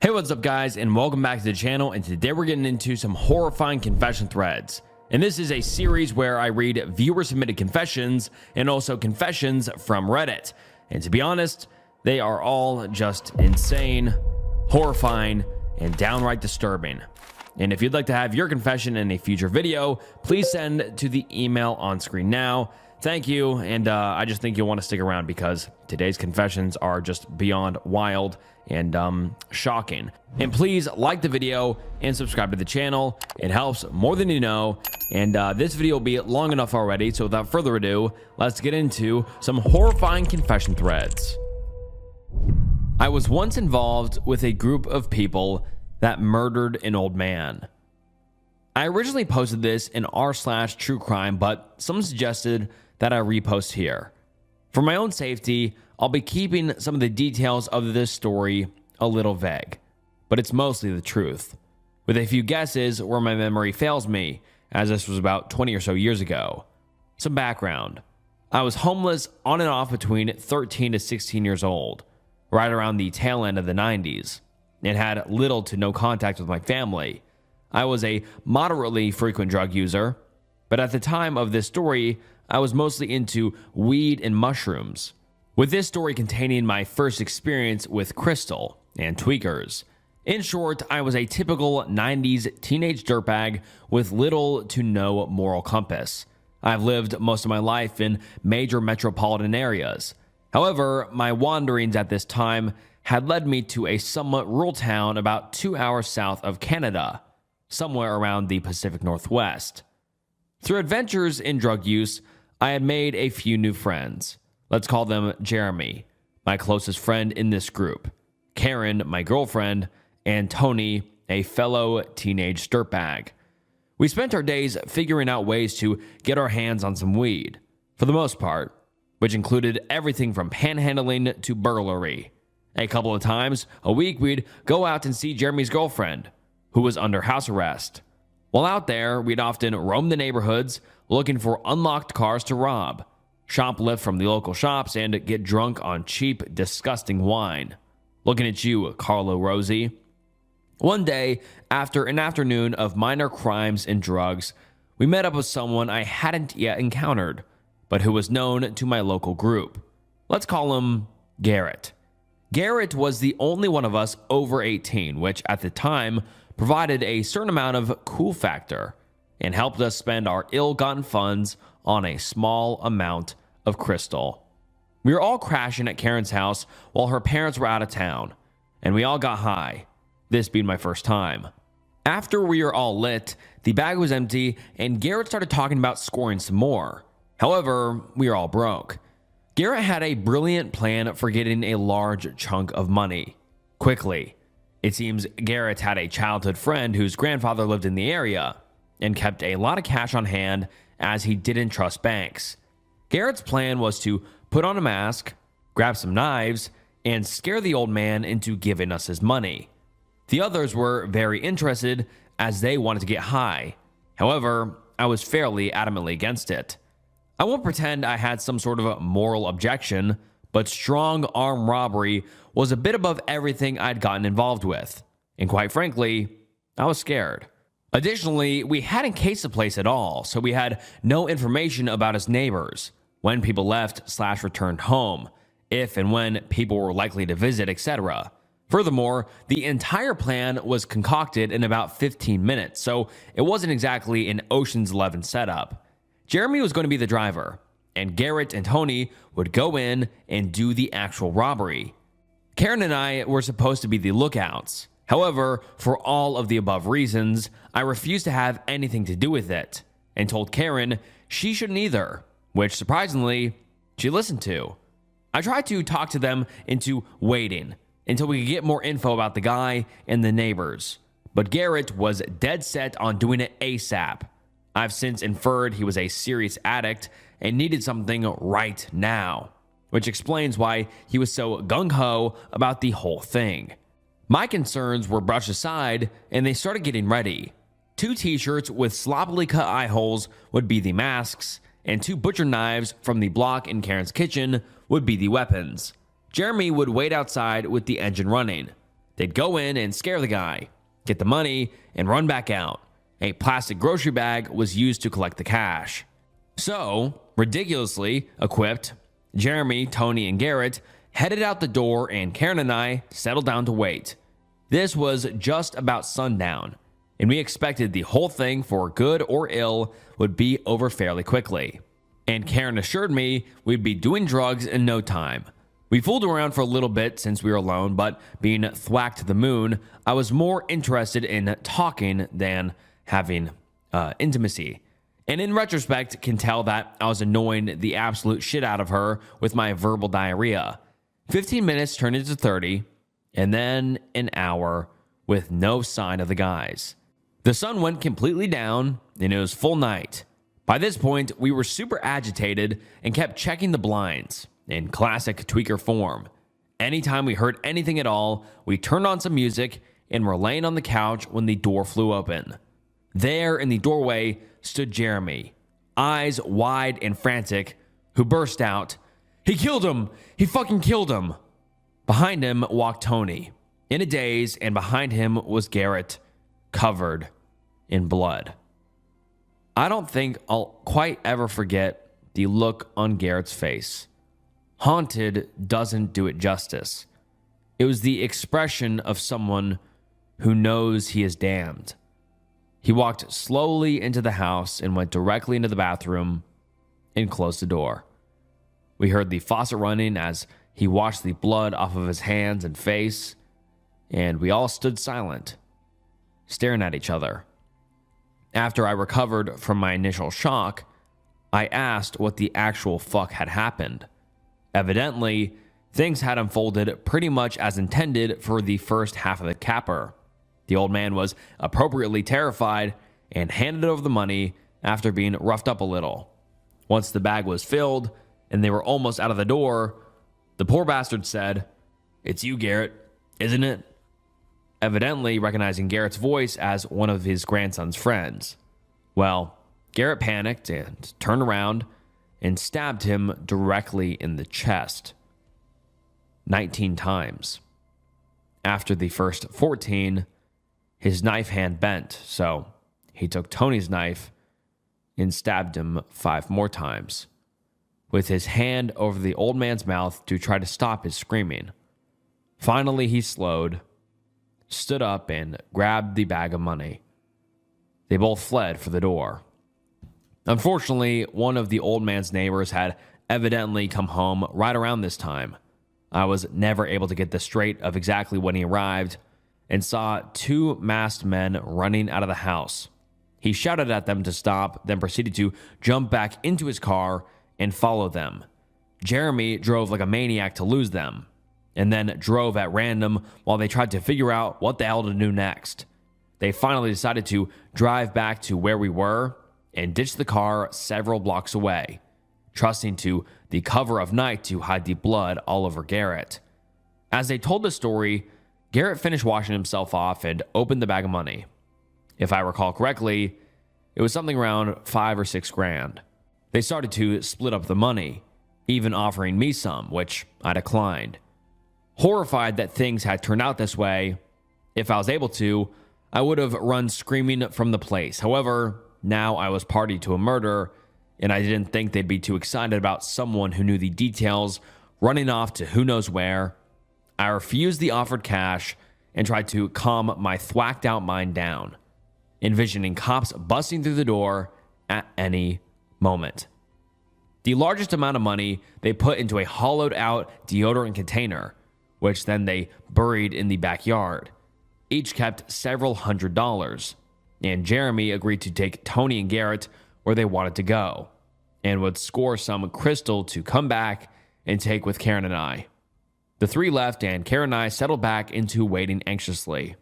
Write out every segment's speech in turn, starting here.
Hey, what's up guys, and welcome back to the channel. And today we're getting into some horrifying confession threads. And this is a series where I read viewer submitted confessions and also confessions from Reddit. And to be honest, they are all just insane, horrifying, and downright disturbing. And if you'd like to have your confession in a future video, please send to the email on screen now. Thank you, and I just think you'll want to stick around because today's confessions are just beyond wild and shocking. And please like the video and subscribe to the channel. It helps more than you know. And this video will be long enough already, so without further ado, let's get into some horrifying confession threads. I was once involved with a group of people that murdered an old man. I originally posted this in r/true crime, but someone suggested that I repost here. For my own safety, I'll be keeping some of the details of this story a little vague, but it's mostly the truth, with a few guesses where my memory fails me, as this was about 20 or so years ago. Some background. I was homeless on and off between 13 to 16 years old, right around the tail end of the 90s, and had little to no contact with my family. I was a moderately frequent drug user, but at the time of this story, I was mostly into weed and mushrooms, with this story containing my first experience with crystal and tweakers. In short, I was a typical 90s teenage dirtbag with little to no moral compass. I've lived most of my life in major metropolitan areas. However, my wanderings at this time had led me to a somewhat rural town about 2 hours south of Canada, somewhere around the Pacific Northwest. Through adventures in drug use, I had made a few new friends. Let's call them Jeremy, my closest friend in this group, Karen, my girlfriend, and Tony, a fellow teenage dirtbag. We spent our days figuring out ways to get our hands on some weed, for the most part, which included everything from panhandling to burglary. A couple of times a week, we'd go out and see Jeremy's girlfriend, who was under house arrest. While out there, we'd often roam the neighborhoods looking for unlocked cars to rob, shoplift from the local shops, and get drunk on cheap, disgusting wine. Looking at you, Carlo Rosie. One day, after an afternoon of minor crimes and drugs, we met up with someone I hadn't yet encountered, but who was known to my local group. Let's call him Garrett. Garrett was the only one of us over 18, which at the time provided a certain amount of cool factor and helped us spend our ill-gotten funds on a small amount of crystal. We were all crashing at Karen's house while her parents were out of town, and we all got high, this being my first time. After we were all lit, the bag was empty, and Garrett started talking about scoring some more. However, we were all broke. Garrett had a brilliant plan for getting a large chunk of money quickly. It seems Garrett had a childhood friend whose grandfather lived in the area and kept a lot of cash on hand as he didn't trust banks. Garrett's plan was to put on a mask, grab some knives, and scare the old man into giving us his money. The others were very interested as they wanted to get high. However, I was fairly adamantly against it. I won't pretend I had some sort of a moral objection, but strong arm robbery was a bit above everything I'd gotten involved with. And quite frankly, I was scared. Additionally, we hadn't cased the place at all, so we had no information about his neighbors, when people left/returned home, if and when people were likely to visit, etc. Furthermore, the entire plan was concocted in about 15 minutes, so it wasn't exactly an Ocean's 11 setup. Jeremy was going to be the driver, and Garrett and Tony would go in and do the actual robbery. Karen and I were supposed to be the lookouts. However, for all of the above reasons, I refused to have anything to do with it, and told Karen she shouldn't either, which surprisingly, she listened to. I tried to talk to them into waiting until we could get more info about the guy and the neighbors, but Garrett was dead set on doing it ASAP. I've since inferred he was a serious addict and needed something right now, which explains why he was so gung-ho about the whole thing. My concerns were brushed aside, and they started getting ready. 2 t-shirts with sloppily cut eye holes would be the masks, and 2 butcher knives from the block in Karen's kitchen would be the weapons. Jeremy would wait outside with the engine running. They'd go in and scare the guy, get the money, and run back out. A plastic grocery bag was used to collect the cash. So, ridiculously equipped, Jeremy, Tony, and Garrett headed out the door, and Karen and I settled down to wait. This was just about sundown, and we expected the whole thing, for good or ill, would be over fairly quickly. And Karen assured me we'd be doing drugs in no time. We fooled around for a little bit since we were alone, but being thwacked to the moon, I was more interested in talking than having intimacy. And in retrospect, can tell that I was annoying the absolute shit out of her with my verbal diarrhea. 15 minutes turned into 30, and then an hour with no sign of the guys. The sun went completely down, and it was full night. By this point, we were super agitated and kept checking the blinds in classic tweaker form. Anytime we heard anything at all, we turned on some music and were laying on the couch when the door flew open. There in the doorway stood Jeremy, eyes wide and frantic, who burst out, "He killed him! He fucking killed him!" Behind him walked Tony, in a daze, and behind him was Garrett, covered in blood. I don't think I'll quite ever forget the look on Garrett's face. Haunted doesn't do it justice. It was the expression of someone who knows he is damned. He walked slowly into the house and went directly into the bathroom and closed the door. We heard the faucet running as he washed the blood off of his hands and face, and we all stood silent, staring at each other. After I recovered from my initial shock, I asked what the actual fuck had happened. Evidently, things had unfolded pretty much as intended for the first half of the capper. The old man was appropriately terrified and handed over the money after being roughed up a little. Once the bag was filled and they were almost out of the door, the poor bastard said, "It's you, Garrett, isn't it?" Evidently recognizing Garrett's voice as one of his grandson's friends. Well, Garrett panicked and turned around and stabbed him directly in the chest 19 times. After the first 14, his knife hand bent, so he took Tony's knife and stabbed him 5 more times, with his hand over the old man's mouth to try to stop his screaming. Finally, he slowed, stood up, and grabbed the bag of money. They both fled for the door. Unfortunately, one of the old man's neighbors had evidently come home right around this time. I was never able to get the straight of exactly when he arrived, and saw 2 masked men running out of the house. He shouted at them to stop, then proceeded to jump back into his car and follow them. Jeremy drove like a maniac to lose them, and then drove at random while they tried to figure out what the hell to do next. They finally decided to drive back to where we were and ditch the car several blocks away, trusting to the cover of night to hide the blood all over Garrett. As they told the story, Garrett finished washing himself off and opened the bag of money. If I recall correctly, it was something around 5 or 6 grand. They started to split up the money, even offering me some, which I declined. Horrified that things had turned out this way, if I was able to, I would have run screaming from the place. However, now I was party to a murder, and I didn't think they'd be too excited about someone who knew the details running off to who knows where. I refused the offered cash and tried to calm my thwacked out mind down, envisioning cops busting through the door at any moment. The largest amount of money they put into a hollowed out deodorant container, which then they buried in the backyard. Each kept several $100s, and Jeremy agreed to take Tony and Garrett where they wanted to go, and would score some crystal to come back and take with Karen and I. The 3 left, and Karen and I settled back into waiting anxiously.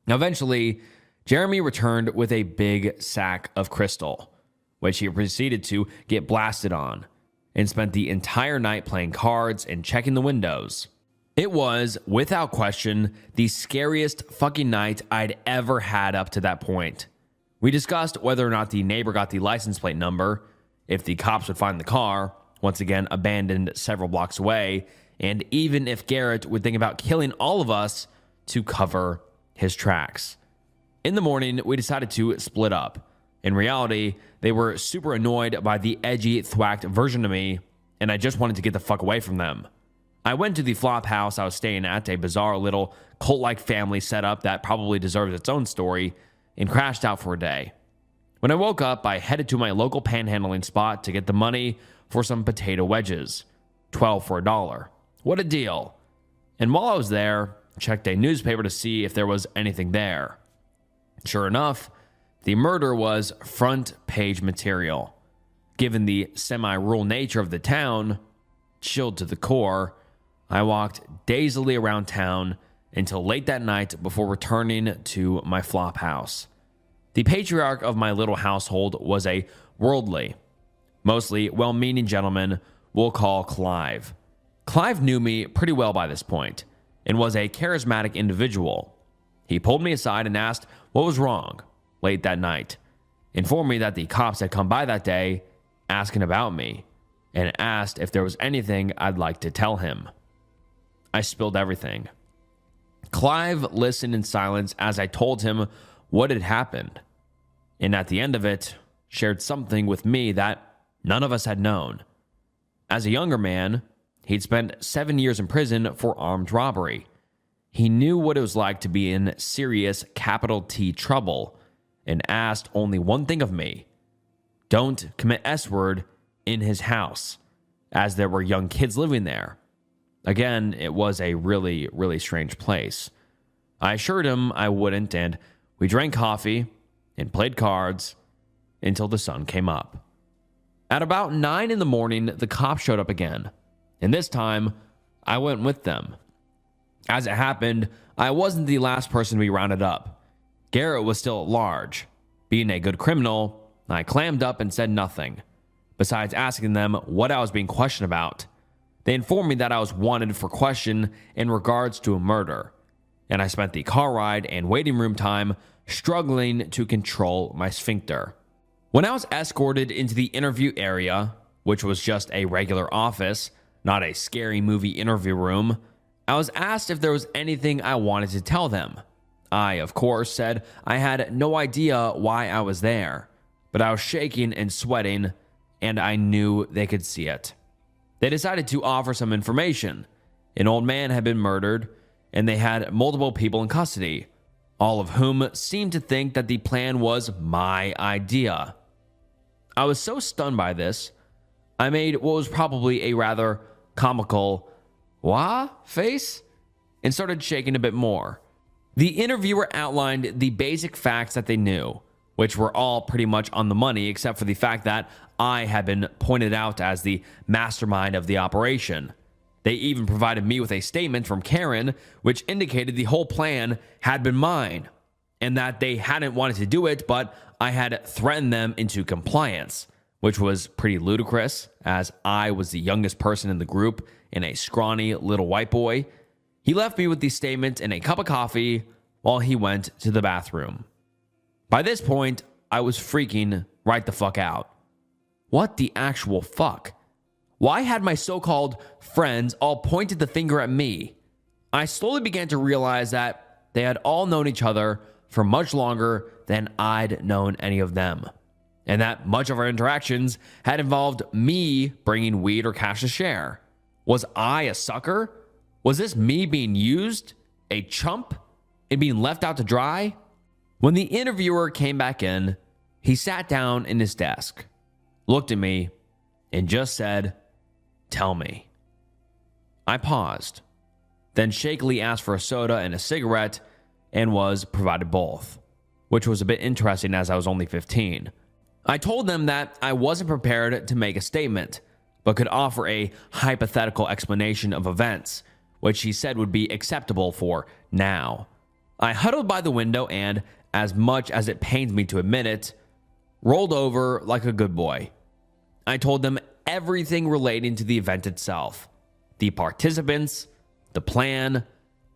Now, eventually, Jeremy returned with a big sack of crystal, which he proceeded to get blasted on, and spent the entire night playing cards and checking the windows. It was, without question, the scariest fucking night I'd ever had up to that point. We discussed whether or not the neighbor got the license plate number, if the cops would find the car, once again abandoned several blocks away, and even if Garrett would think about killing all of us to cover his tracks. In the morning, we decided to split up. In reality, they were super annoyed by the edgy, thwacked version of me, and I just wanted to get the fuck away from them. I went to the flop house I was staying at, a bizarre little cult-like family setup that probably deserves its own story, and crashed out for a day. When I woke up, I headed to my local panhandling spot to get the money for some potato wedges. 12 for $1. What a deal. And while I was there, I checked a newspaper to see if there was anything there. Sure enough, the murder was front page material. Given the semi-rural nature of the town, chilled to the core, I walked dazedly around town until late that night before returning to my flop house. The patriarch of my little household was a worldly, mostly well-meaning gentleman we'll call Clive. Clive knew me pretty well by this point and was a charismatic individual. He pulled me aside and asked what was wrong late that night, informed me that the cops had come by that day asking about me, and asked if there was anything I'd like to tell him. I spilled everything. Clive listened in silence as I told him what had happened, and at the end of it, shared something with me that none of us had known. As a younger man, he'd spent 7 years in prison for armed robbery. He knew what it was like to be in serious capital T trouble, and asked only one thing of me: don't commit S-word in his house, as there were young kids living there. Again, it was a really, really strange place. I assured him I wouldn't, and we drank coffee and played cards until the sun came up. At about 9 in the morning, the cops showed up again, and this time, I went with them. As it happened, I wasn't the last person to be rounded up. Garrett was still at large. Being a good criminal, I clammed up and said nothing, besides asking them what I was being questioned about. They informed me that I was wanted for question in regards to a murder, and I spent the car ride and waiting room time struggling to control my sphincter. When I was escorted into the interview area, which was just a regular office, not a scary movie interview room, I was asked if there was anything I wanted to tell them. I, of course, said I had no idea why I was there, but I was shaking and sweating, and I knew they could see it. They decided to offer some information. An old man had been murdered, and they had multiple people in custody, all of whom seemed to think that the plan was my idea. I was so stunned by this, I made what was probably a rather comical "wah" face and started shaking a bit more. The interviewer outlined the basic facts that they knew, which were all pretty much on the money except for the fact that I had been pointed out as the mastermind of the operation. They even provided me with a statement from Karen, which indicated the whole plan had been mine, and that they hadn't wanted to do it, but I had threatened them into compliance, which was pretty ludicrous, as I was the youngest person in the group and a scrawny little white boy. He left me with the statement and a cup of coffee while he went to the bathroom. By this point, I was freaking right the fuck out. What the actual fuck? Why had my so-called friends all pointed the finger at me? I slowly began to realize that they had all known each other for much longer than I'd known any of them, and that much of our interactions had involved me bringing weed or cash to share. Was I a sucker? Was this me being used, a chump, and being left out to dry? When the interviewer came back in, he sat down in his desk, looked at me, and just said, "Tell me." I paused, then shakily asked for a soda and a cigarette, and was provided both, which was a bit interesting as I was only 15. I told them that I wasn't prepared to make a statement, but could offer a hypothetical explanation of events, which he said would be acceptable for now. I huddled by the window and, as much as it pains me to admit it, rolled over like a good boy. I told them everything relating to the event itself, the participants, the plan,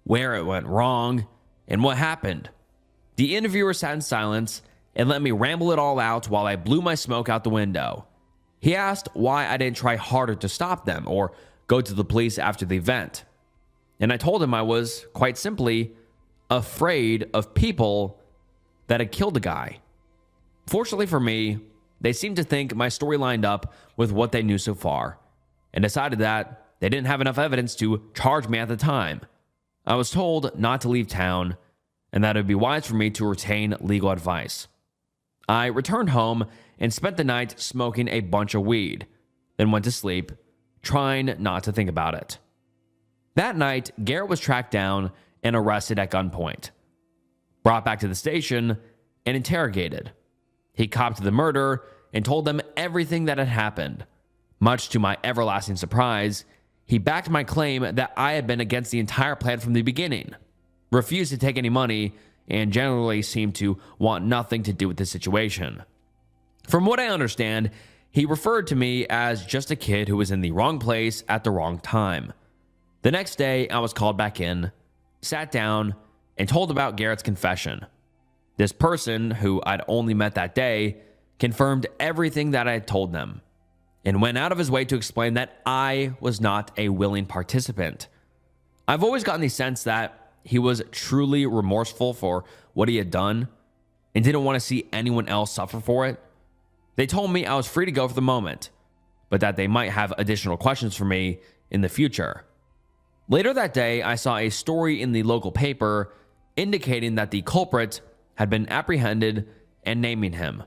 where it went wrong, and what happened. The interviewer sat in silence and let me ramble it all out while I blew my smoke out the window. He asked why I didn't try harder to stop them or go to the police after the event. And I told him I was, quite simply, afraid of people that had killed a guy. Fortunately for me, they seemed to think my story lined up with what they knew so far, and decided that they didn't have enough evidence to charge me at the time. I was told not to leave town, and that it would be wise for me to retain legal advice. I returned home and spent the night smoking a bunch of weed, then went to sleep, trying not to think about it. That night, Garrett was tracked down and arrested at gunpoint, brought back to the station, and interrogated. He copped to the murder and told them everything that had happened. Much to my everlasting surprise, he backed my claim that I had been against the entire plan from the beginning, refused to take any money, and generally seemed to want nothing to do with the situation. From what I understand, he referred to me as just a kid who was in the wrong place at the wrong time. The next day, I was called back in, sat down, and told about Garrett's confession. This person, who I'd only met that day, confirmed everything that I had told them, and went out of his way to explain that I was not a willing participant. I've always gotten the sense that he was truly remorseful for what he had done and didn't want to see anyone else suffer for it. They told me I was free to go for the moment, but that they might have additional questions for me in the future. Later that day, I saw a story in the local paper indicating that the culprit had been apprehended and naming him.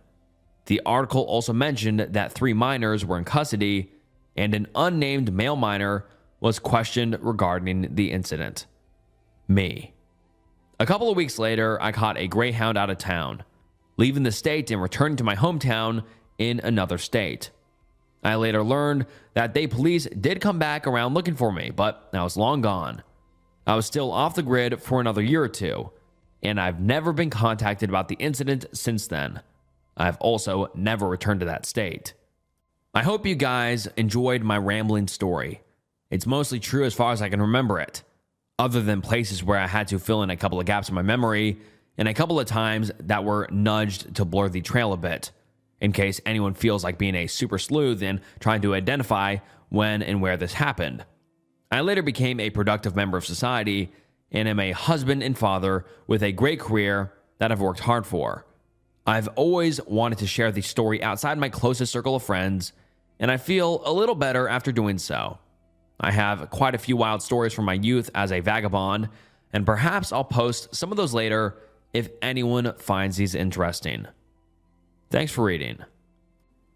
The article also mentioned that 3 minors were in custody and an unnamed male minor was questioned regarding the incident. Me. A couple of weeks later, I caught a Greyhound out of town, leaving the state and returning to my hometown in another state. I later learned that the police did come back around looking for me, but I was long gone. I was still off the grid for another year or two, and I've never been contacted about the incident since then. I've also never returned to that state. I hope you guys enjoyed my rambling story. It's mostly true as far as I can remember it, other than places where I had to fill in a couple of gaps in my memory and a couple of times that were nudged to blur the trail a bit, in case anyone feels like being a super sleuth and trying to identify when and where this happened. I later became a productive member of society and am a husband and father with a great career that I've worked hard for. I've always wanted to share the story outside my closest circle of friends, and I feel a little better after doing so. I have quite a few wild stories from my youth as a vagabond, and perhaps I'll post some of those later if anyone finds these interesting. Thanks for reading.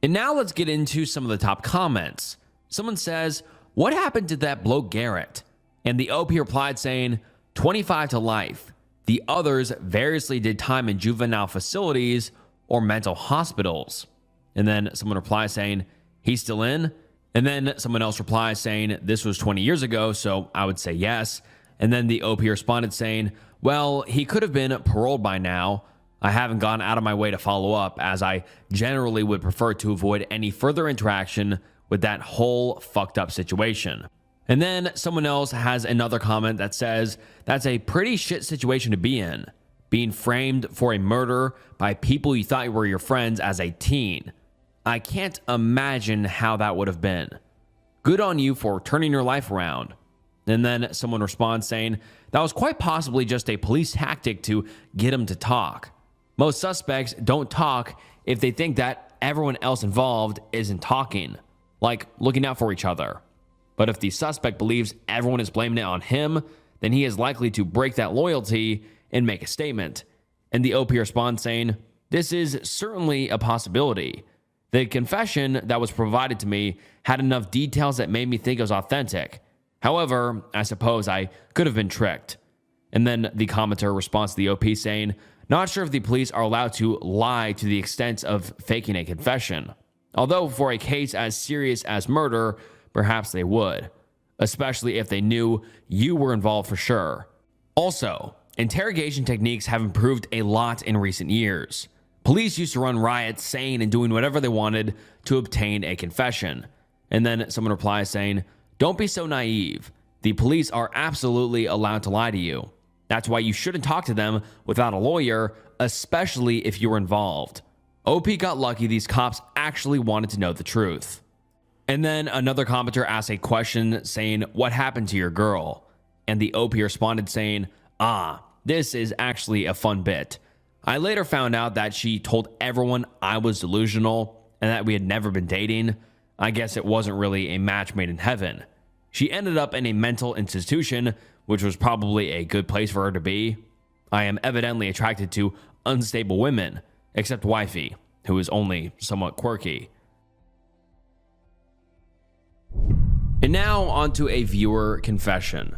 And now let's get into some of the top comments. Someone says, "What happened to that bloke Garrett?" And the OP replied saying, 25 to life. The others variously did time in juvenile facilities or mental hospitals. And then someone replies saying, "He's still in?" And then someone else replies saying, "This was 20 years ago, so I would say yes." And then the OP responded saying, "Well, he could have been paroled by now. I haven't gone out of my way to follow up, as I generally would prefer to avoid any further interaction with that whole fucked up situation." And then someone else has another comment that says, "That's a pretty shit situation to be in, being framed for a murder by people you thought were your friends as a teen. I can't imagine how that would have been. Good on you for turning your life around." And then someone responds saying, "That was quite possibly just a police tactic to get him to talk. Most suspects don't talk if they think that everyone else involved isn't talking, like looking out for each other. But if the suspect believes everyone is blaming it on him, then he is likely to break that loyalty and make a statement." And the OP responds saying, "This is certainly a possibility. The confession that was provided to me had enough details that made me think it was authentic. However, I suppose I could have been tricked." And then the commenter responds to the OP saying, "Not sure if the police are allowed to lie to the extent of faking a confession. Although for a case as serious as murder, perhaps they would, especially if they knew you were involved for sure. Also, interrogation techniques have improved a lot in recent years. Police used to run riots saying and doing whatever they wanted to obtain a confession." And then someone replies saying, "Don't be so naive. The police are absolutely allowed to lie to you. That's why you shouldn't talk to them without a lawyer, especially if you were involved. OP got lucky these cops actually wanted to know the truth." And then another commenter asked a question saying, "What happened to your girl?" And the OP responded saying, this is actually a fun bit. I later found out that she told everyone I was delusional and that we had never been dating. I guess it wasn't really a match made in heaven. She ended up in a mental institution, which was probably a good place for her to be. I am evidently attracted to unstable women, except wifey, who is only somewhat quirky. And now onto a viewer confession.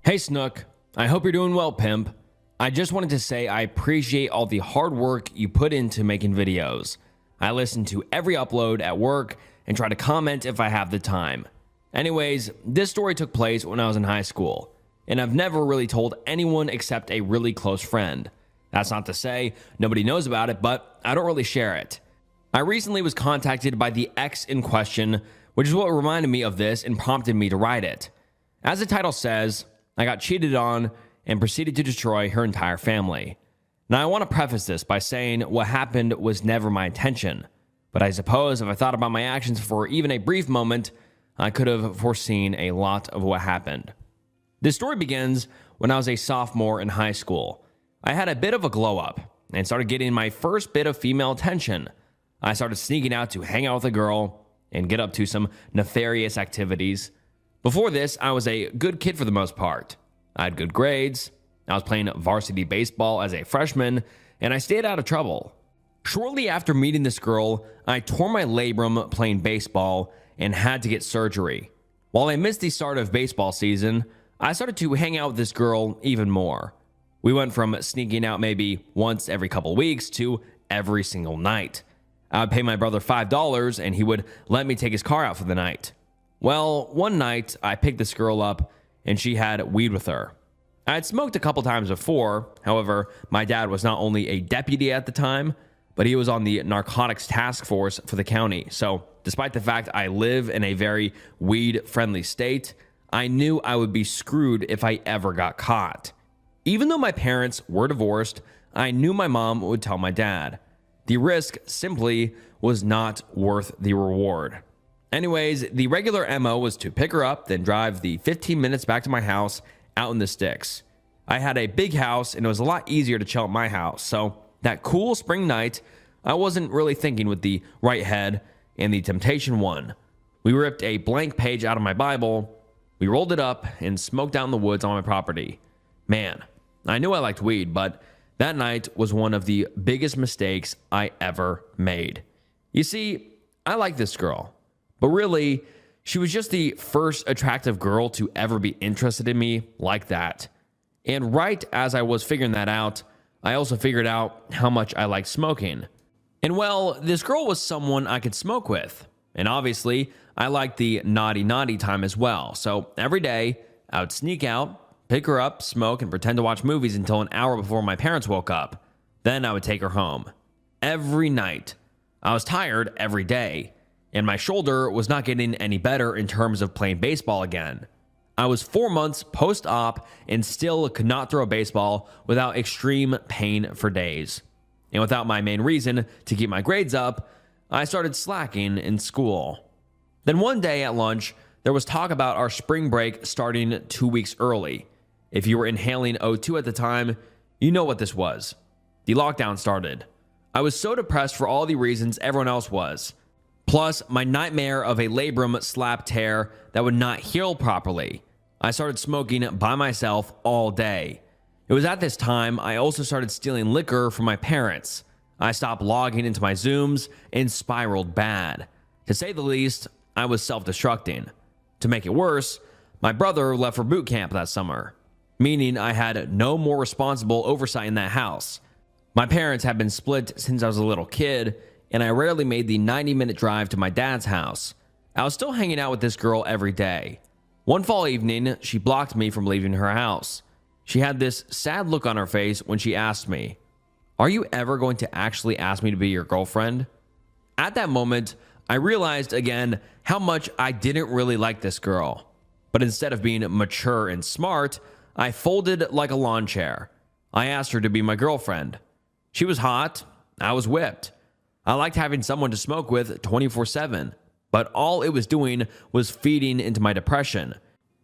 Hey Snook, I hope you're doing well, pimp. I just wanted to say I appreciate all the hard work you put into making videos. I listen to every upload at work and try to comment if I have the time. Anyways, this story took place when I was in high school, and I've never really told anyone except a really close friend. That's not to say nobody knows about it, but I don't really share it. I recently was contacted by the ex in question, which is what reminded me of this and prompted me to write it. As the title says, I got cheated on and proceeded to destroy her entire family. Now, I want to preface this by saying what happened was never my intention, but I suppose if I thought about my actions for even a brief moment, I could have foreseen a lot of what happened. This story begins when I was a sophomore in high school. I had a bit of a glow up and started getting my first bit of female attention. I started sneaking out to hang out with a girl and get up to some nefarious activities. Before this, I was a good kid for the most part. I had good grades, I was playing varsity baseball as a freshman, and I stayed out of trouble. Shortly after meeting this girl, I tore my labrum playing baseball and had to get surgery. While I missed the start of baseball season, I started to hang out with this girl even more. We went from sneaking out maybe once every couple weeks to every single night. I would pay my brother $5 and he would let me take his car out for the night. Well, one night I picked this girl up and she had weed with her. I had smoked a couple times before. However, my dad was not only a deputy at the time, but he was on the narcotics task force for the county. So despite the fact I live in a very weed-friendly state, I knew I would be screwed if I ever got caught. Even though my parents were divorced, I knew my mom would tell my dad. The risk simply was not worth the reward. Anyways, the regular MO was to pick her up, then drive the 15 minutes back to my house out in the sticks. I had a big house and it was a lot easier to chill at my house, so that cool spring night, I wasn't really thinking with the right head, and the temptation won. We ripped a blank page out of my Bible, we rolled it up, and smoked out in the woods on my property. Man, I knew I liked weed, but that night was one of the biggest mistakes I ever made. You see, I liked this girl, but really, she was just the first attractive girl to ever be interested in me like that. And right as I was figuring that out, I also figured out how much I liked smoking. And well, this girl was someone I could smoke with. And obviously, I liked the naughty time as well. So every day, I would sneak out, pick her up, smoke, and pretend to watch movies until an hour before my parents woke up. Then I would take her home. Every night. I was tired every day, and my shoulder was not getting any better in terms of playing baseball again. I was 4 months post-op and still could not throw a baseball without extreme pain for days. And without my main reason to keep my grades up, I started slacking in school. Then one day at lunch, there was talk about our spring break starting 2 weeks early. If you were inhaling O2 at the time, you know what this was. The lockdown started. I was so depressed for all the reasons everyone else was. Plus, my nightmare of a labrum slap tear that would not heal properly. I started smoking by myself all day. It was at this time I also started stealing liquor from my parents. I stopped logging into my Zooms and spiraled bad. To say the least, I was self-destructing. To make it worse, my brother left for boot camp that summer, meaning I had no more responsible oversight in that house. My parents had been split since I was a little kid, and I rarely made the 90-minute drive to my dad's house. I was still hanging out with this girl every day. One fall evening, she blocked me from leaving her house. She had this sad look on her face when she asked me, "Are you ever going to actually ask me to be your girlfriend?" At that moment, I realized again how much I didn't really like this girl. But instead of being mature and smart, I folded like a lawn chair. I asked her to be my girlfriend. She was hot. I was whipped. I liked having someone to smoke with 24/7, but all it was doing was feeding into my depression,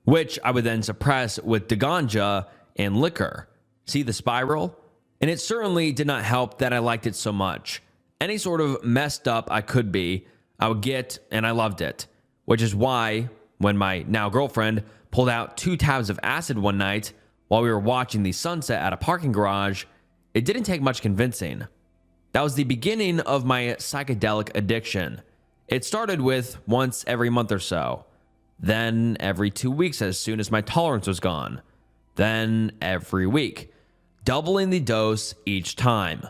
which I would then suppress with ganja and liquor. See the spiral? And it certainly did not help that I liked it so much. Any sort of messed up I could be, I would get, and I loved it. Which is why, when my now girlfriend pulled out 2 tabs of acid one night while we were watching the sunset at a parking garage, it didn't take much convincing. That was the beginning of my psychedelic addiction. It started with once every month or so, then every 2 weeks as soon as my tolerance was gone, then every week, doubling the dose each time.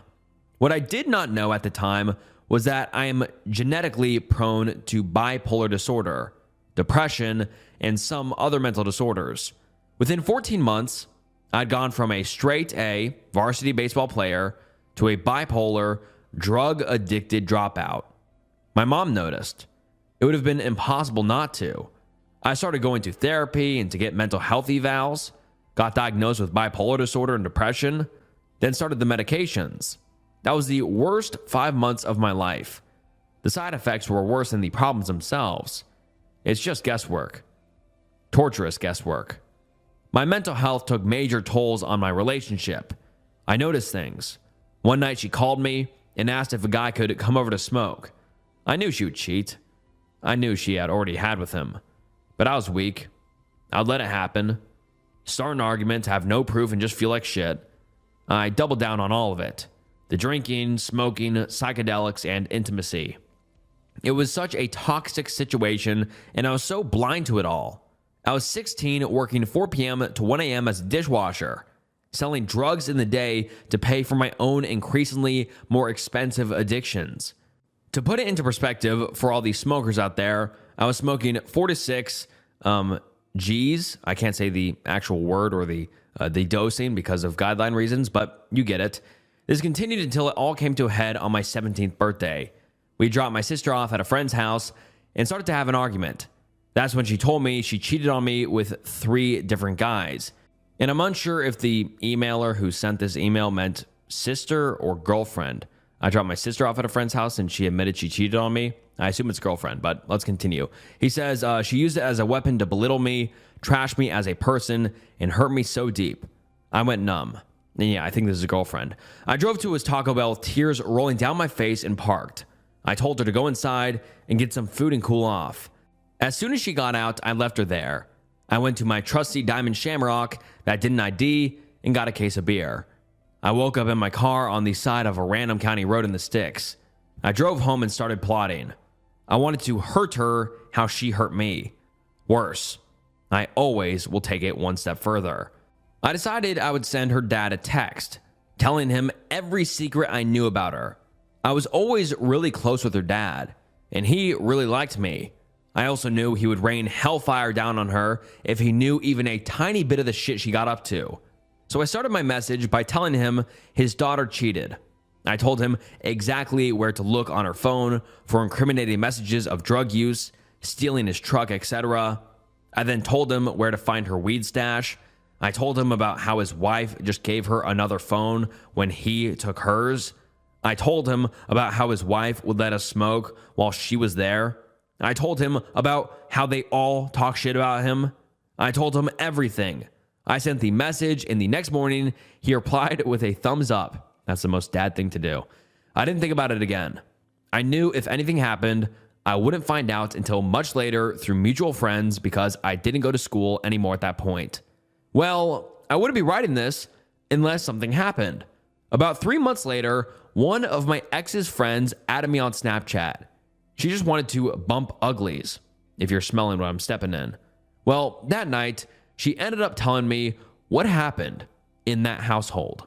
What I did not know at the time was that I am genetically prone to bipolar disorder, depression, and some other mental disorders. Within 14 months, I'd gone from a straight A varsity baseball player to a bipolar, drug-addicted dropout. My mom noticed. It would have been impossible not to. I started going to therapy and to get mental health evals, got diagnosed with bipolar disorder and depression, then started the medications. That was the worst 5 months of my life. The side effects were worse than the problems themselves. It's just guesswork. Torturous guesswork. My mental health took major tolls on my relationship. I noticed things. One night she called me and asked if a guy could come over to smoke. I knew she would cheat. I knew she had already had with him. But I was weak. I'd let it happen. Start an argument, have no proof, and just feel like shit. I doubled down on all of it. The drinking, smoking, psychedelics, and intimacy. It was such a toxic situation, and I was so blind to it all. I was 16, working 4 p.m. to 1 a.m. as a dishwasher, selling drugs in the day to pay for my own increasingly more expensive addictions. To put it into perspective for all these smokers out there, I was smoking 4 to 6 G's. I can't say the actual word or the dosing because of guideline reasons, but you get it. This continued until it all came to a head on my 17th birthday. We dropped my sister off at a friend's house and started to have an argument. That's when she told me she cheated on me with 3 different guys. And I'm unsure if the emailer who sent this email meant sister or girlfriend. I dropped my sister off at a friend's house and she admitted she cheated on me. I assume it's girlfriend, but let's continue. He says she used it as a weapon to belittle me, trash me as a person, and hurt me so deep. I went numb. And yeah, I think this is a girlfriend. I drove to his Taco Bell, tears rolling down my face, and parked. I told her to go inside and get some food and cool off. As soon as she got out, I left her there. I went to my trusty Diamond Shamrock that didn't ID and got a case of beer. I woke up in my car on the side of a random county road in the sticks. I drove home and started plotting. I wanted to hurt her how she hurt me. Worse, I always will take it one step further. I decided I would send her dad a text, telling him every secret I knew about her. I was always really close with her dad, and he really liked me. I also knew he would rain hellfire down on her if he knew even a tiny bit of the shit she got up to. So I started my message by telling him his daughter cheated. I told him exactly where to look on her phone for incriminating messages of drug use, stealing his truck, etc. I then told him where to find her weed stash. I told him about how his wife just gave her another phone when he took hers. I told him about how his wife would let us smoke while she was there. I told him about how they all talk shit about him. I told him everything. I sent the message, and the next morning, he replied with a thumbs up. That's the most dad thing to do. I didn't think about it again. I knew if anything happened, I wouldn't find out until much later through mutual friends because I didn't go to school anymore at that point. Well, I wouldn't be writing this unless something happened. About 3 months later, one of my ex's friends added me on Snapchat. She just wanted to bump uglies, if you're smelling what I'm stepping in. Well, that night, she ended up telling me what happened in that household.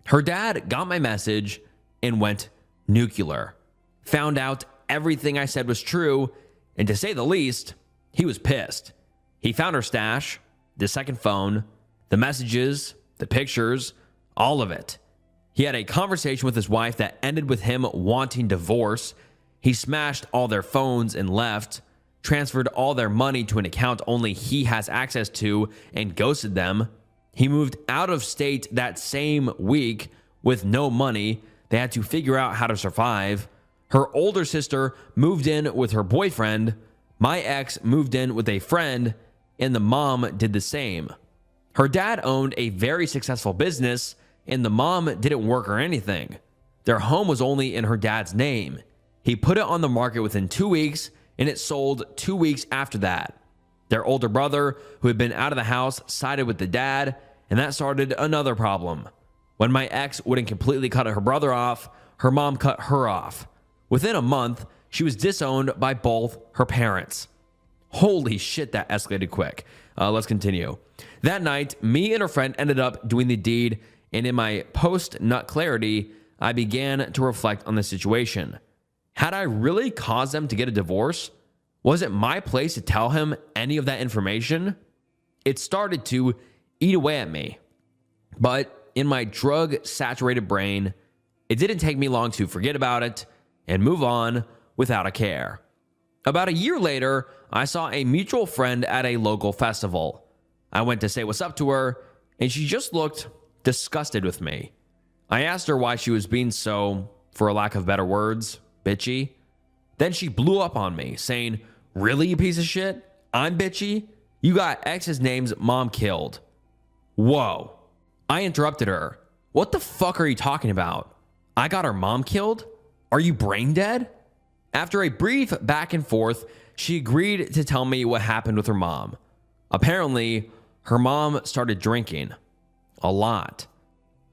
Her dad got my message and went nuclear. Found out everything I said was true, and to say the least, he was pissed. He found her stash, the second phone, the messages, the pictures, all of it. He had a conversation with his wife that ended with him wanting divorce. He smashed all their phones and left, transferred all their money to an account only he has access to, and ghosted them. He moved out of state that same week with no money. They had to figure out how to survive. Her older sister moved in with her boyfriend. My ex moved in with a friend, and the mom did the same. Her dad owned a very successful business, and the mom didn't work or anything. Their home was only in her dad's name. He put it on the market within 2 weeks, and it sold 2 weeks after that. Their older brother, who had been out of the house, sided with the dad, and that started another problem. When my ex wouldn't completely cut her brother off, her mom cut her off. Within a month, she was disowned by both her parents. Holy shit, that escalated quick. Let's continue. That night, me and her friend ended up doing the deed, and in my post-nut clarity, I began to reflect on the situation. Had I really caused them to get a divorce? Was it my place to tell him any of that information? It started to eat away at me. But in my drug-saturated brain, it didn't take me long to forget about it and move on without a care. About a year later, I saw a mutual friend at a local festival. I went to say what's up to her, and she just looked disgusted with me. I asked her why she was being so, for a lack of better words, bitchy. Then she blew up on me, saying, "Really, you piece of shit? I'm bitchy? You got ex's name's mom killed." Whoa. I interrupted her. "What the fuck are you talking about? I got her mom killed? Are you brain dead?" After a brief back and forth, she agreed to tell me what happened with her mom. Apparently, her mom started drinking. A lot.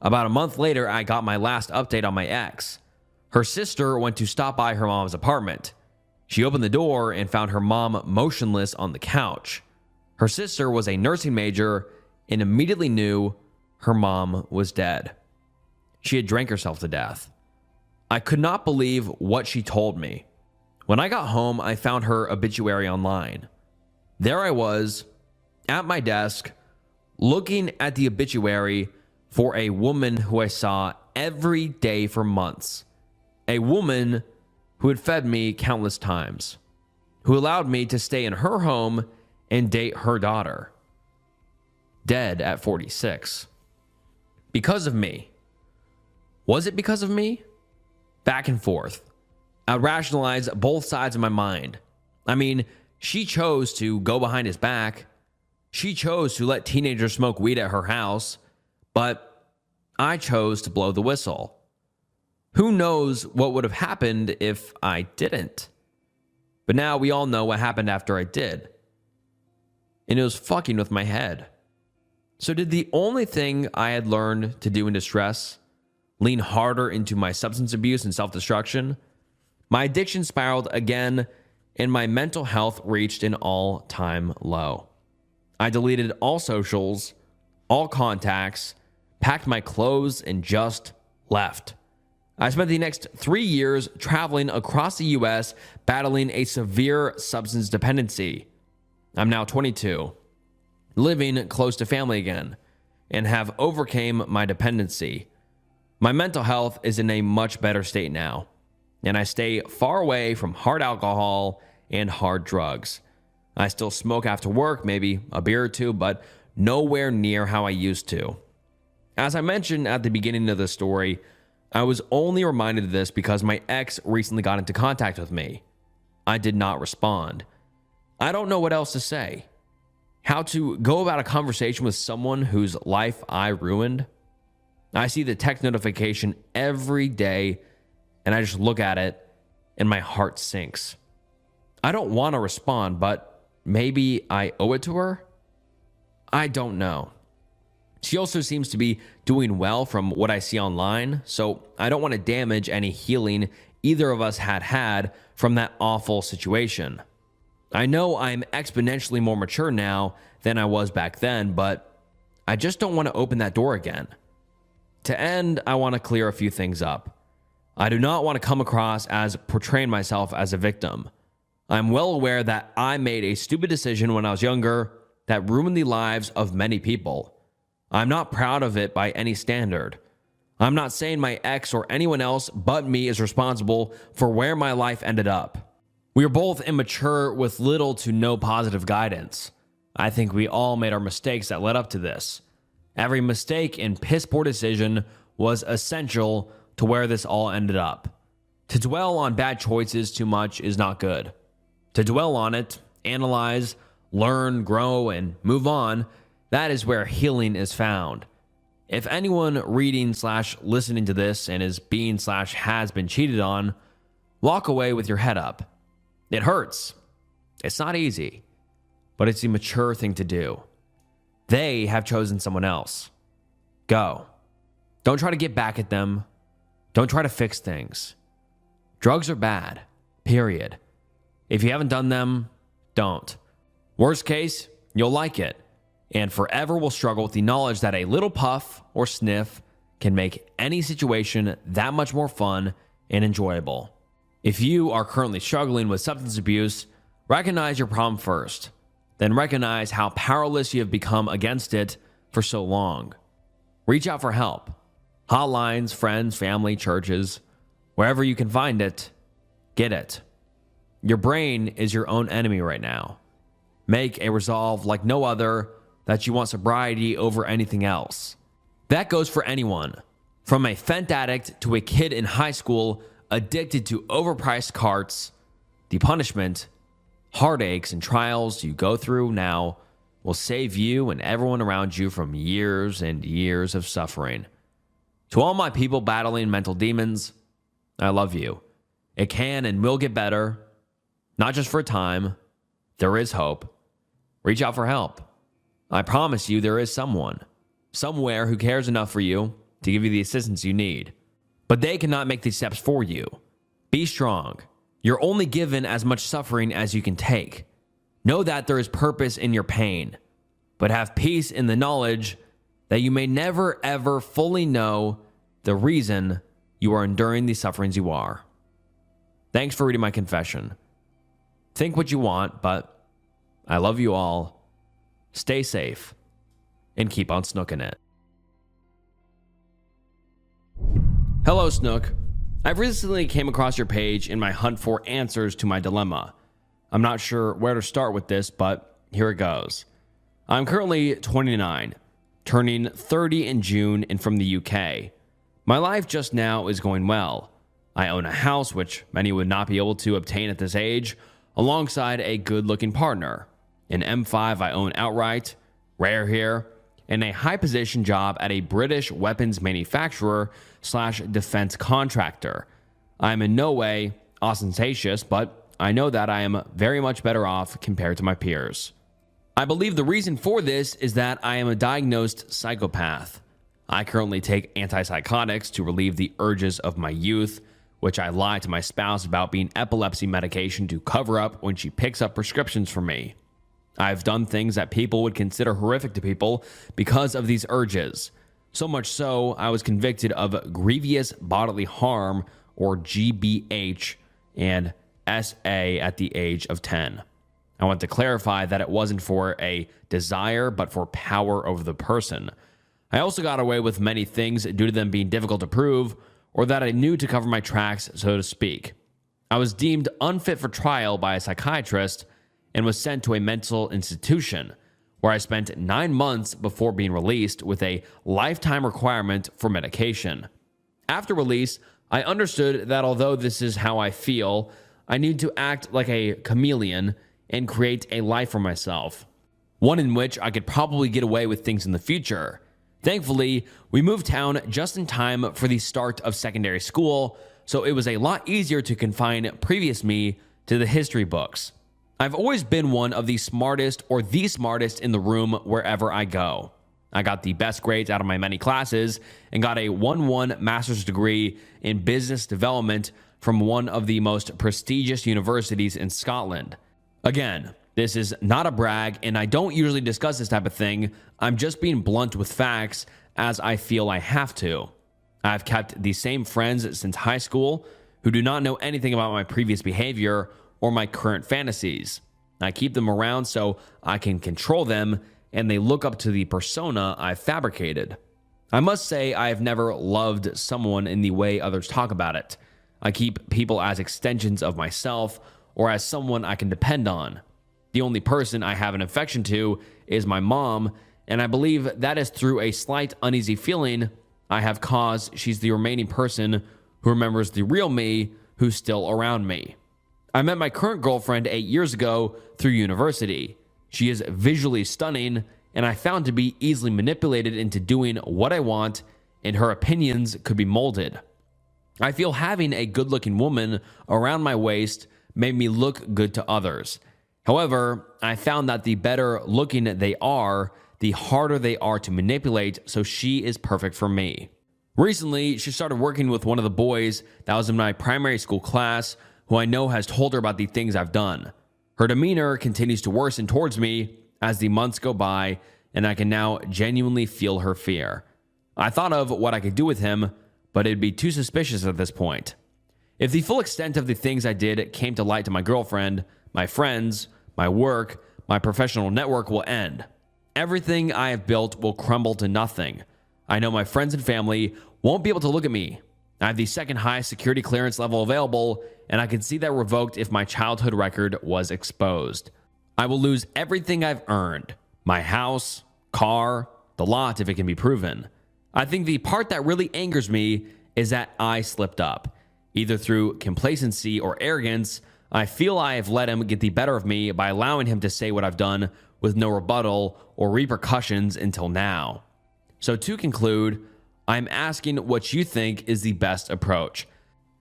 About a month later, I got my last update on my ex. Her sister went to stop by her mom's apartment. She opened the door and found her mom motionless on the couch. Her sister was a nursing major and immediately knew her mom was dead. She had drank herself to death. I could not believe what she told me. When I got home, I found her obituary online. There I was, at my desk, looking at the obituary for a woman who I saw every day for months. A woman who had fed me countless times, who allowed me to stay in her home and date her daughter. Dead at 46. Because of me. Was it because of me? Back and forth. I would rationalize both sides of my mind. I mean, she chose to go behind his back. She chose to let teenagers smoke weed at her house, but I chose to blow the whistle. Who knows what would have happened if I didn't? But now we all know what happened after I did. And it was fucking with my head. So did the only thing I had learned to do in distress lean harder into my substance abuse and self-destruction? My addiction spiraled again, and my mental health reached an all-time low. I deleted all socials, all contacts, packed my clothes, and just left. I spent the next 3 years traveling across the US battling a severe substance dependency. I'm now 22, living close to family again, and have overcame my dependency. My mental health is in a much better state now, and I stay far away from hard alcohol and hard drugs. I still smoke after work, maybe a beer or two, but nowhere near how I used to. As I mentioned at the beginning of the story, I was only reminded of this because my ex recently got into contact with me. I did not respond. I don't know what else to say. How to go about a conversation with someone whose life I ruined. I see the text notification every day, and I just look at it, and my heart sinks. I don't want to respond, but maybe I owe it to her? I don't know. She also seems to be doing well from what I see online, so I don't want to damage any healing either of us had from that awful situation. I know I'm exponentially more mature now than I was back then, but I just don't want to open that door again. To end, I want to clear a few things up. I do not want to come across as portraying myself as a victim. I'm well aware that I made a stupid decision when I was younger that ruined the lives of many people. I'm not proud of it by any standard. I'm not saying my ex or anyone else but me is responsible for where my life ended up. We are both immature with little to no positive guidance. I think we all made our mistakes that led up to this. Every mistake and piss poor decision was essential to where this all ended up. To dwell on bad choices too much is not good. To dwell on it, analyze, learn, grow, and move on That is where healing is found. If anyone reading/listening to this and is being/has been cheated on, walk away with your head up. It hurts. It's not easy, but it's the mature thing to do. They have chosen someone else. Go. Don't try to get back at them. Don't try to fix things. Drugs are bad, period. If you haven't done them, don't. Worst case, you'll like it, and forever will struggle with the knowledge that a little puff or sniff can make any situation that much more fun and enjoyable. If you are currently struggling with substance abuse, recognize your problem first, then recognize how powerless you have become against it for so long. Reach out for help. Hotlines, friends, family, churches, wherever you can find it, get it. Your brain is your own enemy right now. Make a resolve like no other that you want sobriety over anything else. That goes for anyone, from a fent addict to a kid in high school addicted to overpriced carts. The punishment, heartaches, and trials you go through now will save you and everyone around you from years and years of suffering. To all my people battling mental demons, I love you. It can and will get better, not just for a time. There is hope. Reach out for help. I promise you there is someone, somewhere who cares enough for you to give you the assistance you need. But they cannot make these steps for you. Be strong. You're only given as much suffering as you can take. Know that there is purpose in your pain, but have peace in the knowledge that you may never ever fully know the reason you are enduring the sufferings you are. Thanks for reading my confession. Think what you want, but I love you all. Stay safe and keep on snooking it. Hello, Snook. I've recently came across your page in my hunt for answers to my dilemma. I'm not sure where to start with this, but here it goes. I'm currently 29, turning 30 in June and from the UK. My life just now is going well. I own a house, which many would not be able to obtain at this age, alongside a good-looking partner. An M5 I own outright, rare here, and a high-position job at a British weapons manufacturer/defense contractor. I am in no way ostentatious, but I know that I am very much better off compared to my peers. I believe the reason for this is that I am a diagnosed psychopath. I currently take antipsychotics to relieve the urges of my youth, which I lie to my spouse about being epilepsy medication to cover up when she picks up prescriptions for me. I've done things that people would consider horrific to people because of these urges. So much so, I was convicted of grievous bodily harm, or GBH, and SA at the age of 10. I want to clarify that it wasn't for a desire, but for power over the person. I also got away with many things due to them being difficult to prove, or that I knew to cover my tracks, so to speak. I was deemed unfit for trial by a psychiatrist and was sent to a mental institution, where I spent 9 months before being released with a lifetime requirement for medication. After release, I understood that although this is how I feel, I need to act like a chameleon and create a life for myself, one in which I could probably get away with things in the future. Thankfully, we moved town just in time for the start of secondary school, so it was a lot easier to confine previous me to the history books. I've always been one of the smartest or the smartest in the room wherever I go. I got the best grades out of my many classes and got a 1-1 master's degree in business development from one of the most prestigious universities in Scotland. Again, this is not a brag, and I don't usually discuss this type of thing. I'm just being blunt with facts as I feel I have to. I've kept the same friends since high school who do not know anything about my previous behavior or my current fantasies. I keep them around so I can control them, and they look up to the persona I've fabricated. I must say I have never loved someone in the way others talk about it. I keep people as extensions of myself or as someone I can depend on. The only person I have an affection to is my mom, and I believe that is through a slight uneasy feeling I have caused she's the remaining person who remembers the real me who's still around me. I met my current girlfriend 8 years ago through university. She is visually stunning and I found to be easily manipulated into doing what I want, and her opinions could be molded. I feel having a good-looking woman around my waist made me look good to others. However, I found that the better looking they are, the harder they are to manipulate, so she is perfect for me. Recently, she started working with one of the boys that was in my primary school class, who I know has told her about the things I've done. Her demeanor continues to worsen towards me as the months go by, and I can now genuinely feel her fear. I thought of what I could do with him, but it'd be too suspicious at this point. If the full extent of the things I did came to light to my girlfriend, my friends, my work, my professional network will end. Everything I have built will crumble to nothing. I know my friends and family won't be able to look at me. I have the second highest security clearance level available, and I could see that revoked if my childhood record was exposed. I will lose everything I've earned. My house, car, the lot if it can be proven. I think the part that really angers me is that I slipped up. Either through complacency or arrogance, I feel I have let him get the better of me by allowing him to say what I've done with no rebuttal or repercussions until now. So to conclude, I'm asking what you think is the best approach.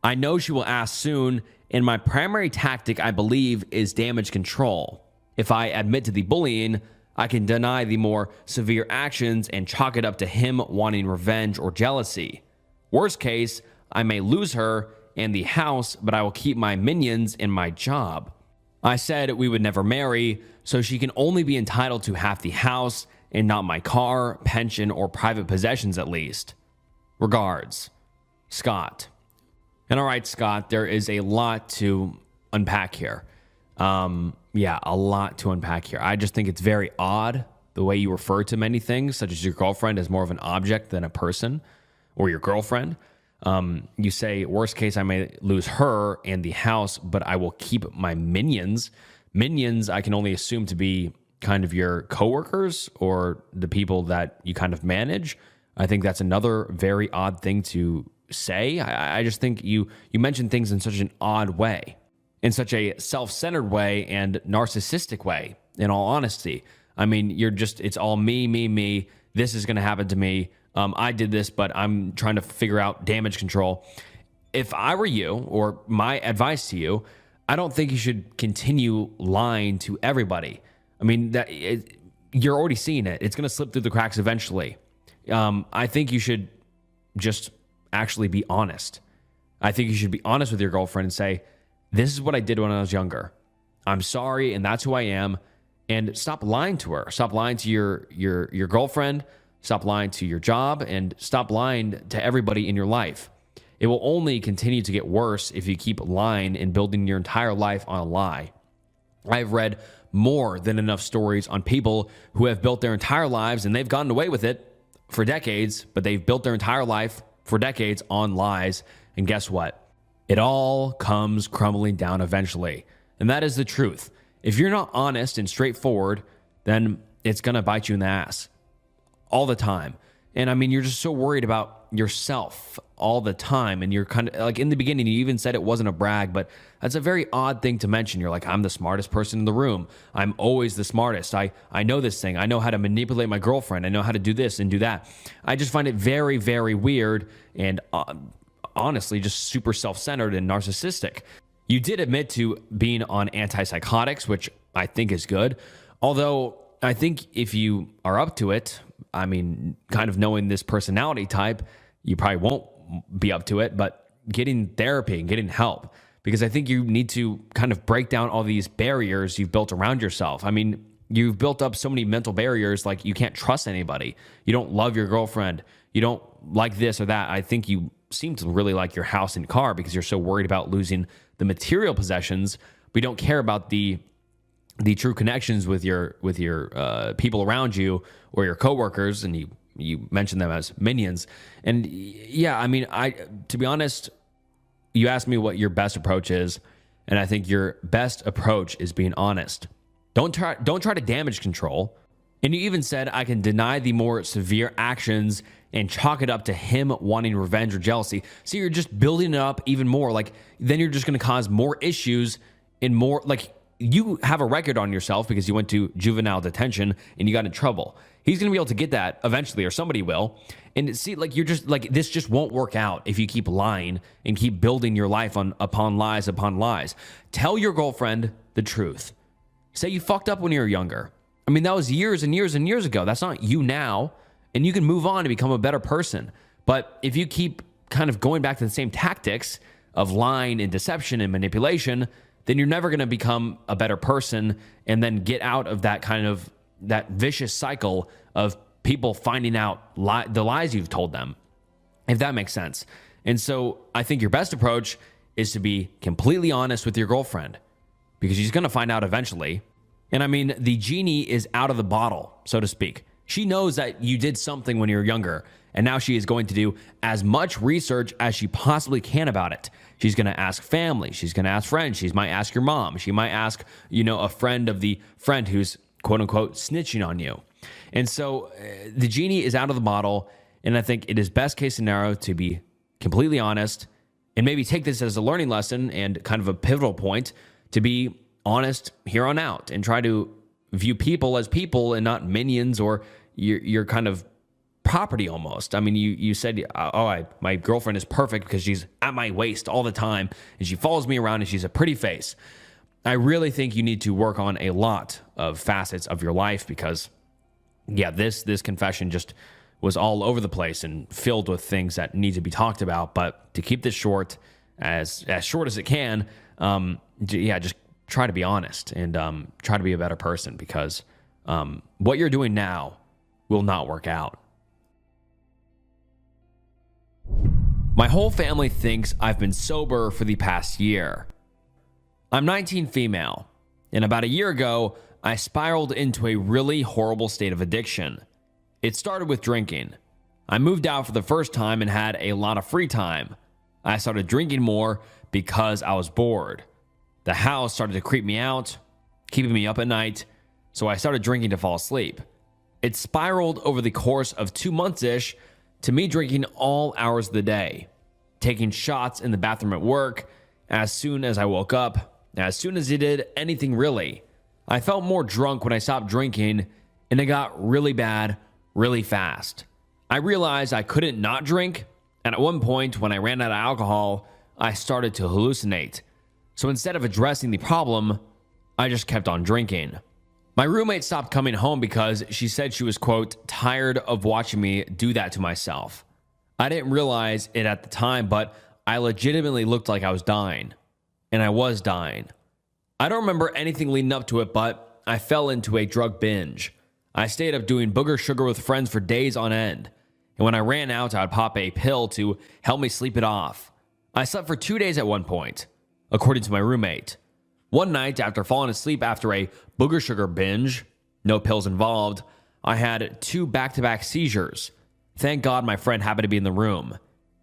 I know she will ask soon, and my primary tactic, I believe, is damage control. If I admit to the bullying, I can deny the more severe actions and chalk it up to him wanting revenge or jealousy. Worst case, I may lose her and the house, but I will keep my minions and my job. I said we would never marry, so she can only be entitled to half the house and not my car, pension, or private possessions at least. Regards, Scott. And all right, Scott, there is a lot to unpack here. A lot to unpack here. I just think it's very odd the way you refer to many things, such as your girlfriend, as more of an object than a person, or your girlfriend. You say, worst case, I may lose her and the house, but I will keep my minions. Minions, I can only assume to be kind of your coworkers or the people that you kind of manage. I think that's another very odd thing to say. I just think you mention things in such an odd way, in such a self-centered way and narcissistic way, in all honesty. I mean, it's all me. This is going to happen to me. I did this, but I'm trying to figure out damage control. If I were you, or my advice to you, I don't think you should continue lying to everybody. I mean, you're already seeing it. It's going to slip through the cracks eventually. I think you should just actually be honest. I think you should be honest with your girlfriend and say, this is what I did when I was younger. I'm sorry, and that's who I am. And stop lying to her. Stop lying to your girlfriend. Stop lying to your job, and stop lying to everybody in your life. It will only continue to get worse if you keep lying and building your entire life on a lie. I've read more than enough stories on people who have built their entire lives, and they've gotten away with it for decades, but they've built their entire life for decades on lies. And guess what? It all comes crumbling down eventually. And that is the truth. If you're not honest and straightforward, then it's going to bite you in the ass all the time. And I mean, you're just so worried about yourself all the time. And you're kind of like, in the beginning, you even said it wasn't a brag, but that's a very odd thing to mention. You're like, I'm the smartest person in the room. I'm always the smartest. I know this thing. I know how to manipulate my girlfriend. I know how to do this and do that. I just find it very, very weird and honestly, just super self-centered and narcissistic. You did admit to being on antipsychotics, which I think is good. Although I think if you are up to it, I mean, kind of knowing this personality type, you probably won't be up to it, but getting therapy and getting help, because I think you need to kind of break down all these barriers you've built around yourself. I mean, you've built up so many mental barriers, like you can't trust anybody. You don't love your girlfriend. You don't like this or that. I think you seem to really like your house and car because you're so worried about losing the material possessions, but you don't care about the true connections with your people around you or your coworkers, and you mention them as minions. And yeah, I mean, to be honest, you asked me what your best approach is, and I think your best approach is being honest. Don't try to damage control. And you even said I can deny the more severe actions and chalk it up to him wanting revenge or jealousy. So you're just building it up even more. Like, then you're just going to cause more issues and more, like, you have a record on yourself because you went to juvenile detention and you got in trouble. He's going to be able to get that eventually, or somebody will. And see, like, you're just like, this just won't work out if you keep lying and keep building your life upon lies upon lies. Tell your girlfriend the truth. Say you fucked up when you were younger. I mean, that was years and years and years ago. That's not you now. And you can move on and become a better person. But if you keep kind of going back to the same tactics of lying and deception and manipulation, then you're never going to become a better person and then get out of that kind of that vicious cycle of people finding out the lies you've told them, if that makes sense. And so I think your best approach is to be completely honest with your girlfriend, because she's going to find out eventually. And I mean, the genie is out of the bottle, so to speak. She knows that you did something when you were younger, and now she is going to do as much research as she possibly can about it. She's going to ask family. She's going to ask friends. She might ask your mom. She might ask, a friend of the friend who's quote unquote snitching on you. And so the genie is out of the bottle. And I think it is best case scenario to be completely honest and maybe take this as a learning lesson and kind of a pivotal point to be honest here on out and try to view people as people and not minions or your kind of property almost. I mean, you said, my girlfriend is perfect because she's at my waist all the time and she follows me around and she's a pretty face. I really think you need to work on a lot of facets of your life because, this confession just was all over the place and filled with things that need to be talked about. But to keep this short, as short as it can, just try to be honest and try to be a better person because what you're doing now will not work out. My whole family thinks I've been sober for the past year. I'm 19 female, and about a year ago, I spiraled into a really horrible state of addiction. It started with drinking. I moved out for the first time and had a lot of free time. I started drinking more because I was bored. The house started to creep me out, keeping me up at night, so I started drinking to fall asleep. It spiraled over the course of 2 months-ish to me drinking all hours of the day, taking shots in the bathroom at work as soon as I woke up, as soon as I did anything really. I felt more drunk when I stopped drinking, and it got really bad really fast. I realized I couldn't not drink, and at one point when I ran out of alcohol, I started to hallucinate. So instead of addressing the problem, I just kept on drinking. My roommate stopped coming home because she said she was, quote, tired of watching me do that to myself. I didn't realize it at the time, but I legitimately looked like I was dying. And I was dying. I don't remember anything leading up to it, but I fell into a drug binge. I stayed up doing booger sugar with friends for days on end. And when I ran out, I would pop a pill to help me sleep it off. I slept for 2 days at one point, according to my roommate. One night, after falling asleep after a booger sugar binge, no pills involved, I had 2 back-to-back seizures. Thank God my friend happened to be in the room.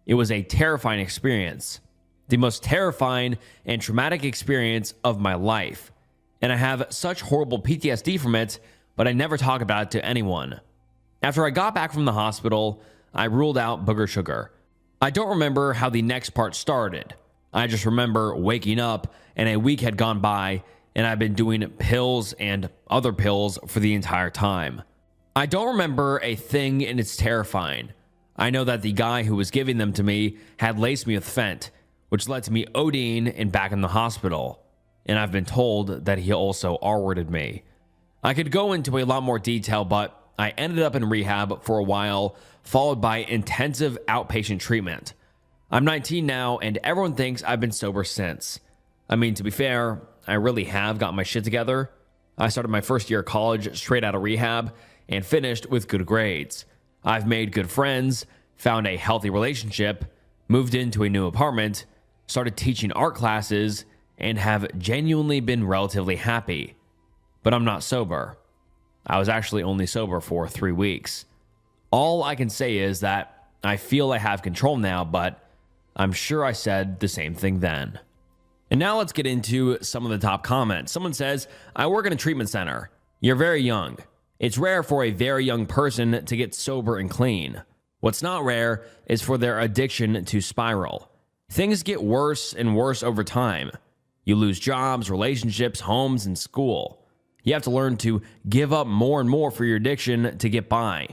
It was a terrifying experience. The most terrifying and traumatic experience of my life. And I have such horrible PTSD from it, but I never talk about it to anyone. After I got back from the hospital, I ruled out booger sugar. I don't remember how the next part started. I just remember waking up and a week had gone by and I've been doing pills and other pills for the entire time. I don't remember a thing and it's terrifying. I know that the guy who was giving them to me had laced me with fent, which led to me ODing and back in the hospital. And I've been told that he also R-worded me. I could go into a lot more detail, but I ended up in rehab for a while, followed by intensive outpatient treatment. I'm 19 now, and everyone thinks I've been sober since. I mean, to be fair, I really have got my shit together. I started my first year of college straight out of rehab and finished with good grades. I've made good friends, found a healthy relationship, moved into a new apartment, started teaching art classes, and have genuinely been relatively happy. But I'm not sober. I was actually only sober for 3 weeks. All I can say is that I feel I have control now, but I'm sure I said the same thing then. And now let's get into some of the top comments. Someone says, I work in a treatment center. You're very young. It's rare for a very young person to get sober and clean. What's not rare is for their addiction to spiral. Things get worse and worse over time. You lose jobs, relationships, homes, and school. You have to learn to give up more and more for your addiction to get by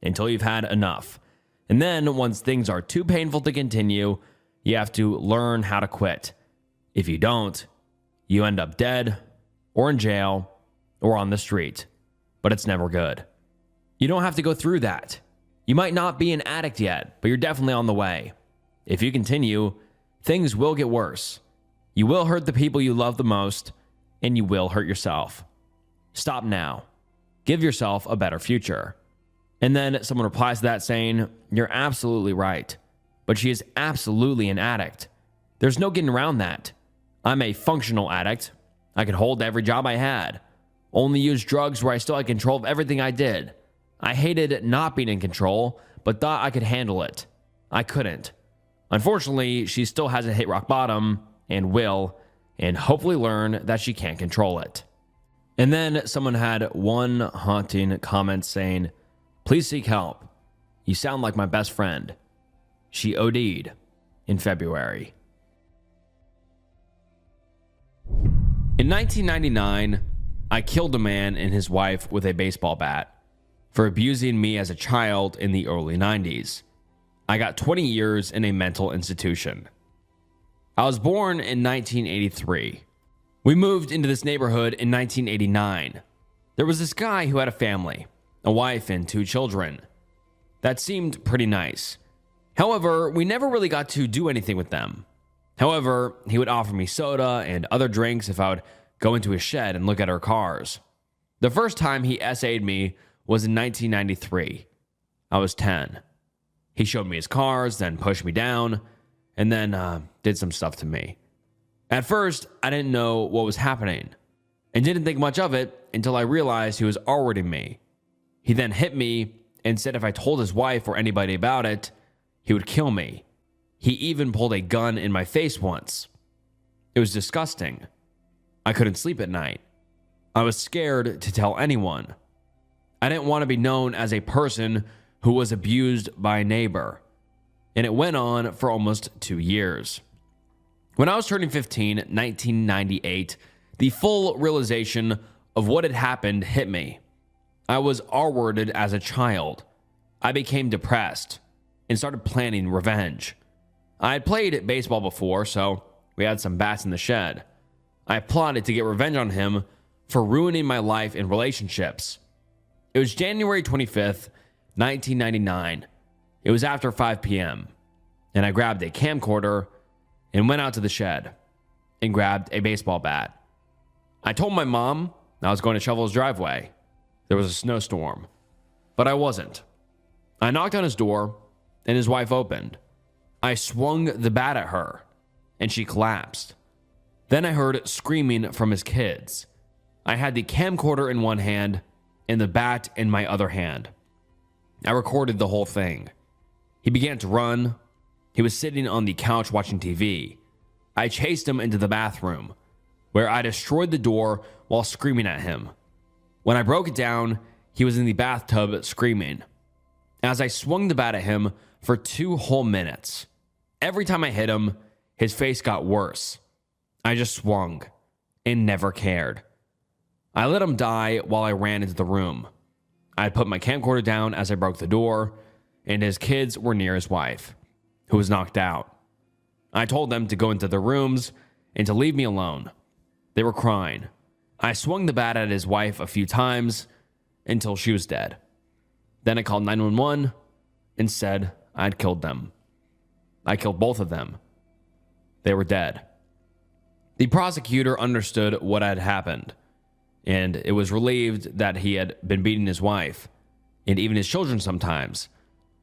until you've had enough. And then once things are too painful to continue, you have to learn how to quit. If you don't, you end up dead or in jail or on the street. But it's never good. You don't have to go through that. You might not be an addict yet, but you're definitely on the way. If you continue, things will get worse. You will hurt the people you love the most, and you will hurt yourself. Stop now. Give yourself a better future. And then someone replies to that saying, "You're absolutely right, but she is absolutely an addict. There's no getting around that. I'm a functional addict. I could hold every job I had. Only use drugs where I still had control of everything I did. I hated not being in control, but thought I could handle it. I couldn't. Unfortunately, she still hasn't hit rock bottom and will, and hopefully learn that she can't control it." And then someone had one haunting comment saying, "Please seek help. You sound like my best friend. She OD'd in February." In 1999, I killed a man and his wife with a baseball bat for abusing me as a child in the early 90s. I got 20 years in a mental institution. I was born in 1983. We moved into this neighborhood in 1989. There was this guy who had a family, a wife and 2 children. That seemed pretty nice. However, we never really got to do anything with them. However, he would offer me soda and other drinks if I would go into his shed and look at our cars. The first time he SA'd me was in 1993. I was 10. He showed me his cars, then pushed me down, and then did some stuff to me. At first, I didn't know what was happening and didn't think much of it until I realized he was R-wording me. He then hit me and said if I told his wife or anybody about it, he would kill me. He even pulled a gun in my face once. It was disgusting. I couldn't sleep at night. I was scared to tell anyone. I didn't want to be known as a person who was abused by a neighbor. And it went on for almost 2 years. When I was turning 15, 1998, the full realization of what had happened hit me. I was R-worded as a child. I became depressed and started planning revenge. I had played baseball before, so we had some bats in the shed. I plotted to get revenge on him for ruining my life and relationships. It was January 25th, 1999. It was after 5 p.m., and I grabbed a camcorder and went out to the shed and grabbed a baseball bat. I told my mom I was going to shovel his driveway. There was a snowstorm, but I wasn't. I knocked on his door, and his wife opened. I swung the bat at her, and she collapsed. Then I heard screaming from his kids. I had the camcorder in one hand and the bat in my other hand. I recorded the whole thing. He began to run. He was sitting on the couch watching TV. I chased him into the bathroom, where I destroyed the door while screaming at him. When I broke it down, he was in the bathtub screaming. As I swung the bat at him for 2 whole minutes, every time I hit him, his face got worse. I just swung and never cared. I let him die while I ran into the room. I had put my camcorder down as I broke the door, and his kids were near his wife, who was knocked out. I told them to go into their rooms and to leave me alone. They were crying. I swung the bat at his wife a few times until she was dead. Then I called 911 and said I'd killed them. I killed both of them. They were dead. The prosecutor understood what had happened, and it was relieved that he had been beating his wife and even his children sometimes.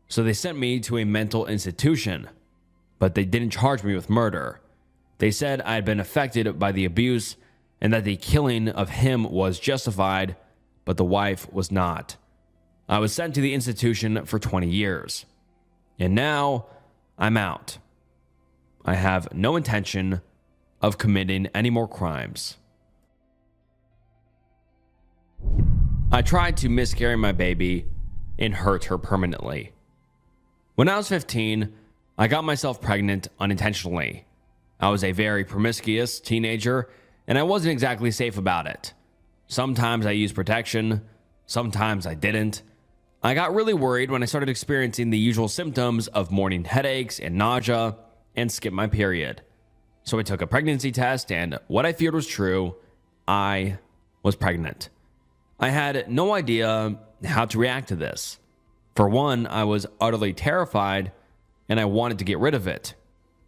So they sent me to a mental institution, but they didn't charge me with murder. They said I had been affected by the abuse and that the killing of him was justified, but the wife was not. I was sent to the institution for 20 years, and now I'm out. I have no intention of committing any more crimes. I tried to miscarry my baby and hurt her permanently. When I was 15, I got myself pregnant unintentionally. I was a very promiscuous teenager, and I wasn't exactly safe about it. Sometimes I used protection, sometimes I didn't. I got really worried when I started experiencing the usual symptoms of morning headaches and nausea and skipped my period. So I took a pregnancy test, and what I feared was true. I was pregnant. I had no idea how to react to this. For one, I was utterly terrified, and I wanted to get rid of it.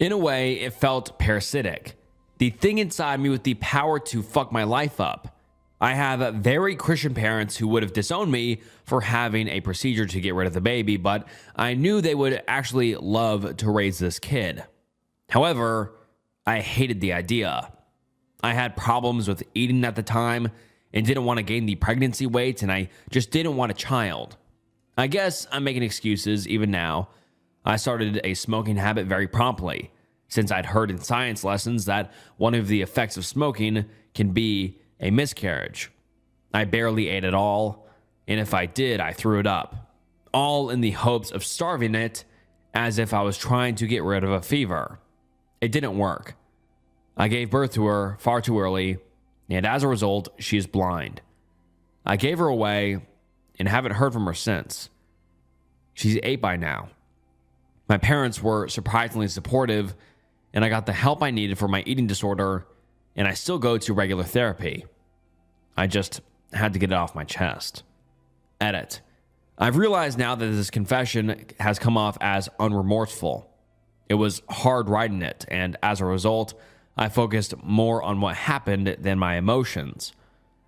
In a way, it felt parasitic. The thing inside me with the power to fuck my life up. I have very Christian parents who would have disowned me for having a procedure to get rid of the baby, but I knew they would actually love to raise this kid. However, I hated the idea. I had problems with eating at the time and didn't want to gain the pregnancy weight, and I just didn't want a child. I guess I'm making excuses even now. I started a smoking habit very promptly, since I'd heard in science lessons that one of the effects of smoking can be a miscarriage. I barely ate at all, and if I did, I threw it up, all in the hopes of starving it, as if I was trying to get rid of a fever. It didn't work. I gave birth to her far too early, and as a result, she is blind. I gave her away and haven't heard from her since. She's 8 by now. My parents were surprisingly supportive, and I got the help I needed for my eating disorder, and I still go to regular therapy. I just had to get it off my chest. Edit. I've realized now that this confession has come off as unremorseful. It was hard writing it, and as a result, I focused more on what happened than my emotions.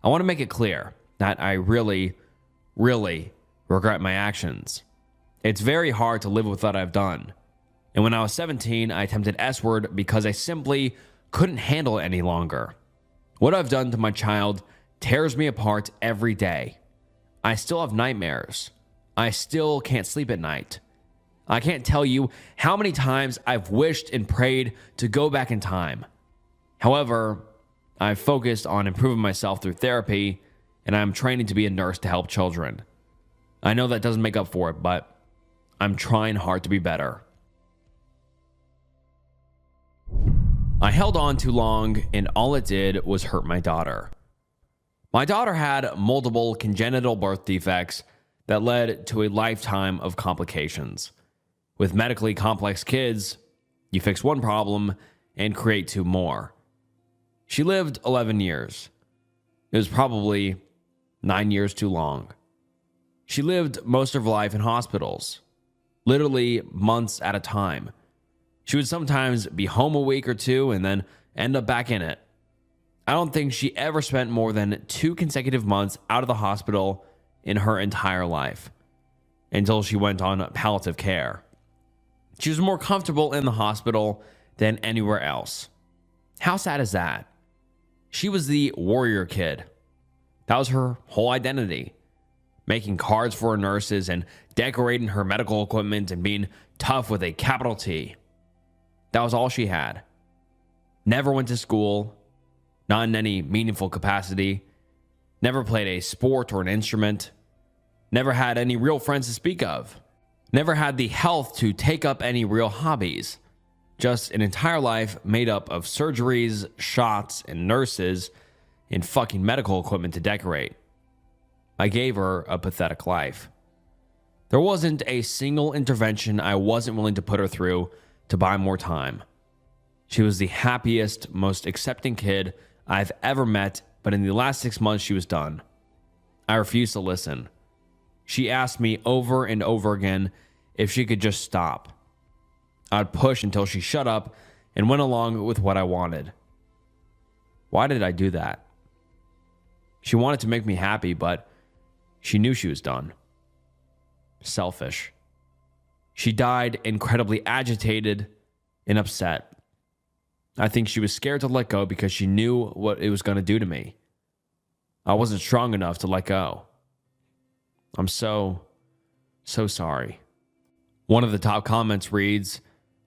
I want to make it clear that I really regret my actions. It's very hard to live with what I've done. And when I was 17, I attempted S-word because I simply couldn't handle it any longer. What I've done to my child tears me apart every day. I still have nightmares. I still can't sleep at night. I can't tell you how many times I've wished and prayed to go back in time. However, I've focused on improving myself through therapy, and I'm training to be a nurse to help children. I know that doesn't make up for it, but I'm trying hard to be better. I held on too long, and all it did was hurt my daughter. My daughter had multiple congenital birth defects that led to a lifetime of complications. With medically complex kids, you fix one problem and create 2 more. She lived 11 years. It was probably 9 years too long. She lived most of her life in hospitals, literally months at a time. She would sometimes be home a week or 2 and then end up back in it. I don't think she ever spent more than 2 consecutive months out of the hospital in her entire life, until she went on palliative care. She was more comfortable in the hospital than anywhere else. How sad is that? She was the warrior kid. That was her whole identity. Making cards for her nurses and decorating her medical equipment and being tough with a capital T. That was all she had. Never went to school, not in any meaningful capacity. Never played a sport or an instrument. Never had any real friends to speak of. Never had the health to take up any real hobbies. Just an entire life made up of surgeries, shots, and nurses, and fucking medical equipment to decorate. I gave her a pathetic life. There wasn't a single intervention I wasn't willing to put her through to buy more time. She was the happiest, most accepting kid I've ever met, but in the last 6 months she was done. I refused to listen. She asked me over and over again if she could just stop. I'd push until she shut up and went along with what I wanted. Why did I do that? She wanted to make me happy, but she knew she was done. Selfish. She died incredibly agitated and upset. I think she was scared to let go because she knew what it was going to do to me. I wasn't strong enough to let go. I'm so sorry. One of the top comments reads,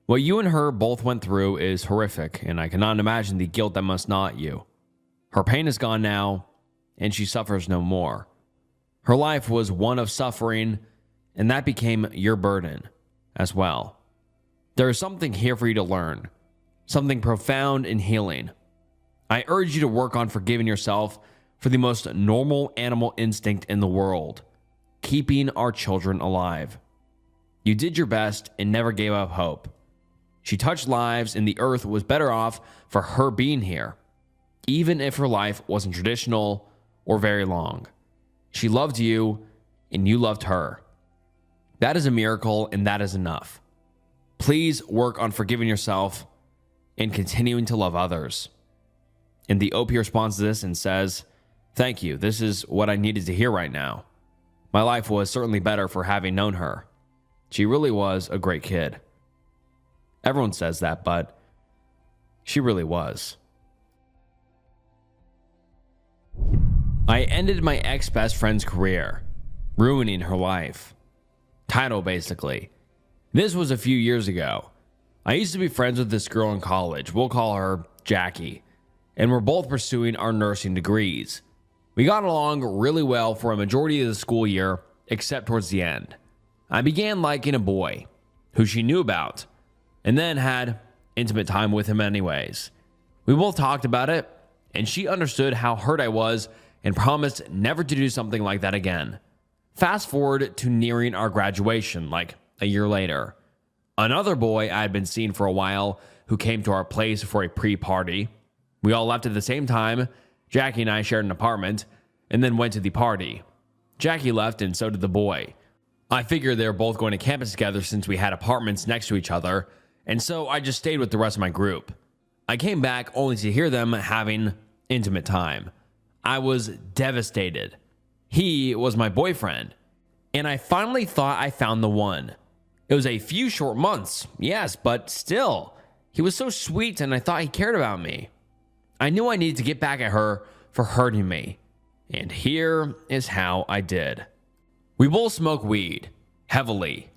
"What you and her both went through is horrific, and I cannot imagine the guilt that must gnaw at you. Her pain is gone now, and she suffers no more. Her life was one of suffering, and that became your burden as well. There is something here for you to learn. something profound and healing. I urge you to work on forgiving yourself for the most normal animal instinct in the world, keeping our children alive. You did your best and never gave up hope. She touched lives, and the earth was better off for her being here, even if her life wasn't traditional or very long. She loved you, and you loved her. That is a miracle, and that is enough. Please work on forgiving yourself and continuing to love others. And the OP responds to this and says, "Thank you. This is what I needed to hear right now. My life was certainly better for having known her. She really was a great kid." Everyone says that, but she really was. I ended my ex-best friend's career, ruining her life. Title, basically. This was a few years ago. I used to be friends with this girl in college. We'll call her Jackie. And we're both pursuing our nursing degrees. We got along really well for a majority of the school year, except towards the end. I began liking a boy who she knew about, and then had intimate time with him anyways. We both talked about it, and she understood how hurt I was and promised never to do something like that again. Fast forward to nearing our graduation, like a year later. Another boy I had been seeing for a while who came to our place for a pre-party. We all left at the same time. Jackie and I shared an apartment, and then went to the party. Jackie left, and so did the boy. I figured they were both going to campus together since we had apartments next to each other, and so I just stayed with the rest of my group. I came back only to hear them having intimate time. I was devastated. He was my boyfriend, and I finally thought I found the one. It was a few short months, yes, but still. He was so sweet, and I thought he cared about me. I knew I needed to get back at her for hurting me, and here is how I did. We both smoked weed, heavily.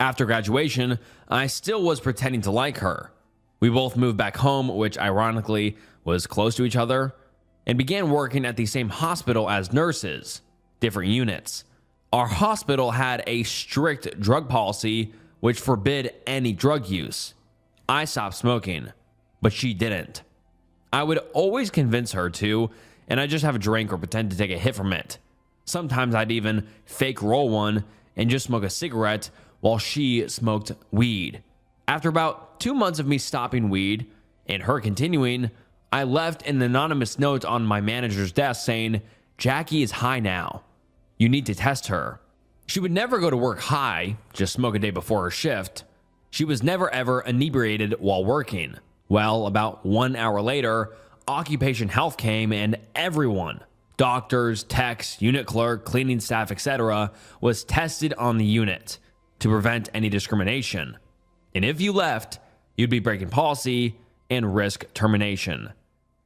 After graduation, I still was pretending to like her. We both moved back home, which ironically was close to each other, and began working at the same hospital as nurses, different units. Our hospital had a strict drug policy which forbid any drug use. I stopped smoking, but she didn't. I would always convince her to, and I'd just have a drink or pretend to take a hit from it. Sometimes I'd even fake roll one and just smoke a cigarette while she smoked weed. After about 2 months of me stopping weed and her continuing, I left an anonymous note on my manager's desk saying, "Jackie is high now. You need to test her." She would never go to work high, just smoke a day before her shift. She was never ever inebriated while working. Well, about 1 hour later, Occupation Health came, and everyone, doctors, techs, unit clerk, cleaning staff, etc., was tested on the unit to prevent any discrimination. And if you left, you'd be breaking policy and risk termination.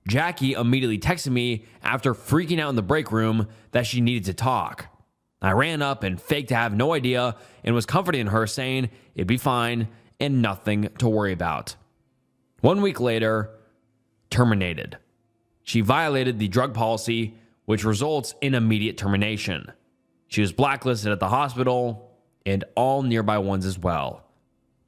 Jackie immediately texted me after freaking out in the break room that she needed to talk. I ran up and faked to have no idea and was comforting her, saying it'd be fine and nothing to worry about. 1 week later, terminated. She violated the drug policy, which results in immediate termination. She was blacklisted at the hospital and all nearby ones as well.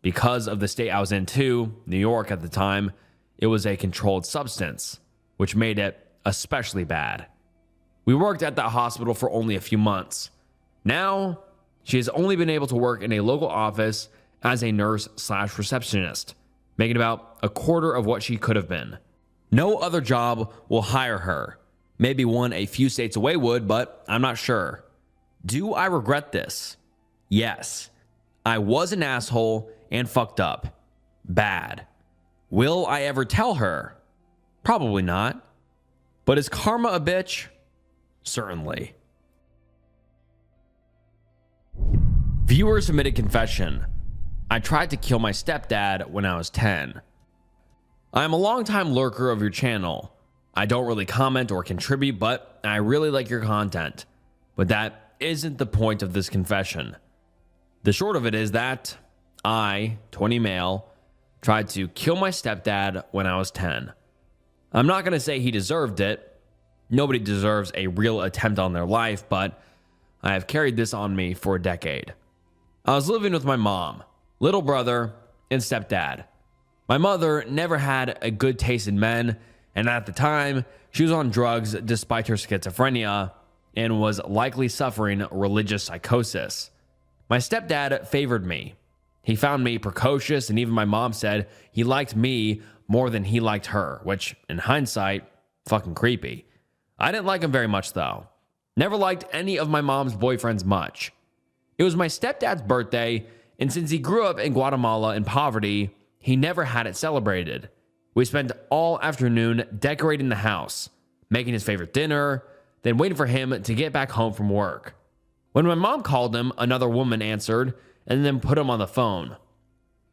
Because of the state I was in too, New York at the time, it was a controlled substance, which made it especially bad. We worked at that hospital for only a few months. Now, she has only been able to work in a local office as a nurse/receptionist, making about a quarter of what she could have been. No other job will hire her. Maybe one a few states away would, but I'm not sure. Do I regret this? Yes. I was an asshole and fucked up. Bad. Will I ever tell her? Probably not. But is karma a bitch? Certainly. Viewer submitted confession. I tried to kill my stepdad when I was 10. I am a longtime lurker of your channel. I don't really comment or contribute, but I really like your content. But that isn't the point of this confession. The short of it is that I, 20 male, tried to kill my stepdad when I was 10. I'm not going to say he deserved it. Nobody deserves a real attempt on their life, but I have carried this on me for a decade. I was living with my mom, little brother, and stepdad. My mother never had a good taste in men, and at the time, she was on drugs despite her schizophrenia and was likely suffering religious psychosis. My stepdad favored me. He found me precocious, and even my mom said he liked me more than he liked her, which, in hindsight, fucking creepy. I didn't like him very much, though. Never liked any of my mom's boyfriends much. It was my stepdad's birthday, and since he grew up in Guatemala in poverty, he never had it celebrated. We spent all afternoon decorating the house, making his favorite dinner, then waiting for him to get back home from work. When my mom called him, another woman answered and then put him on the phone.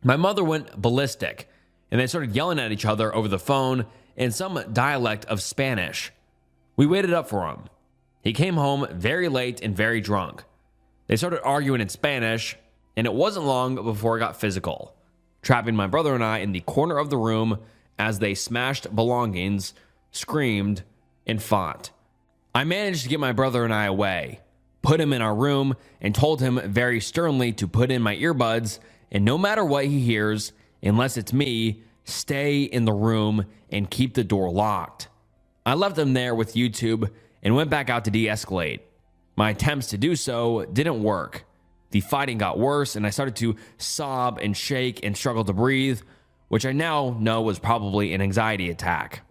My mother went ballistic, and they started yelling at each other over the phone in some dialect of Spanish. We waited up for him. He came home very late and very drunk. They started arguing in Spanish, and it wasn't long before it got physical, trapping my brother and I in the corner of the room as they smashed belongings, screamed, and fought. I managed to get my brother and I away, put him in our room, and told him very sternly to put in my earbuds, and no matter what he hears, unless it's me, stay in the room and keep the door locked. I left him there with YouTube and went back out to de-escalate. My attempts to do so didn't work. The fighting got worse, and I started to sob and shake and struggle to breathe, which I now know was probably an anxiety attack.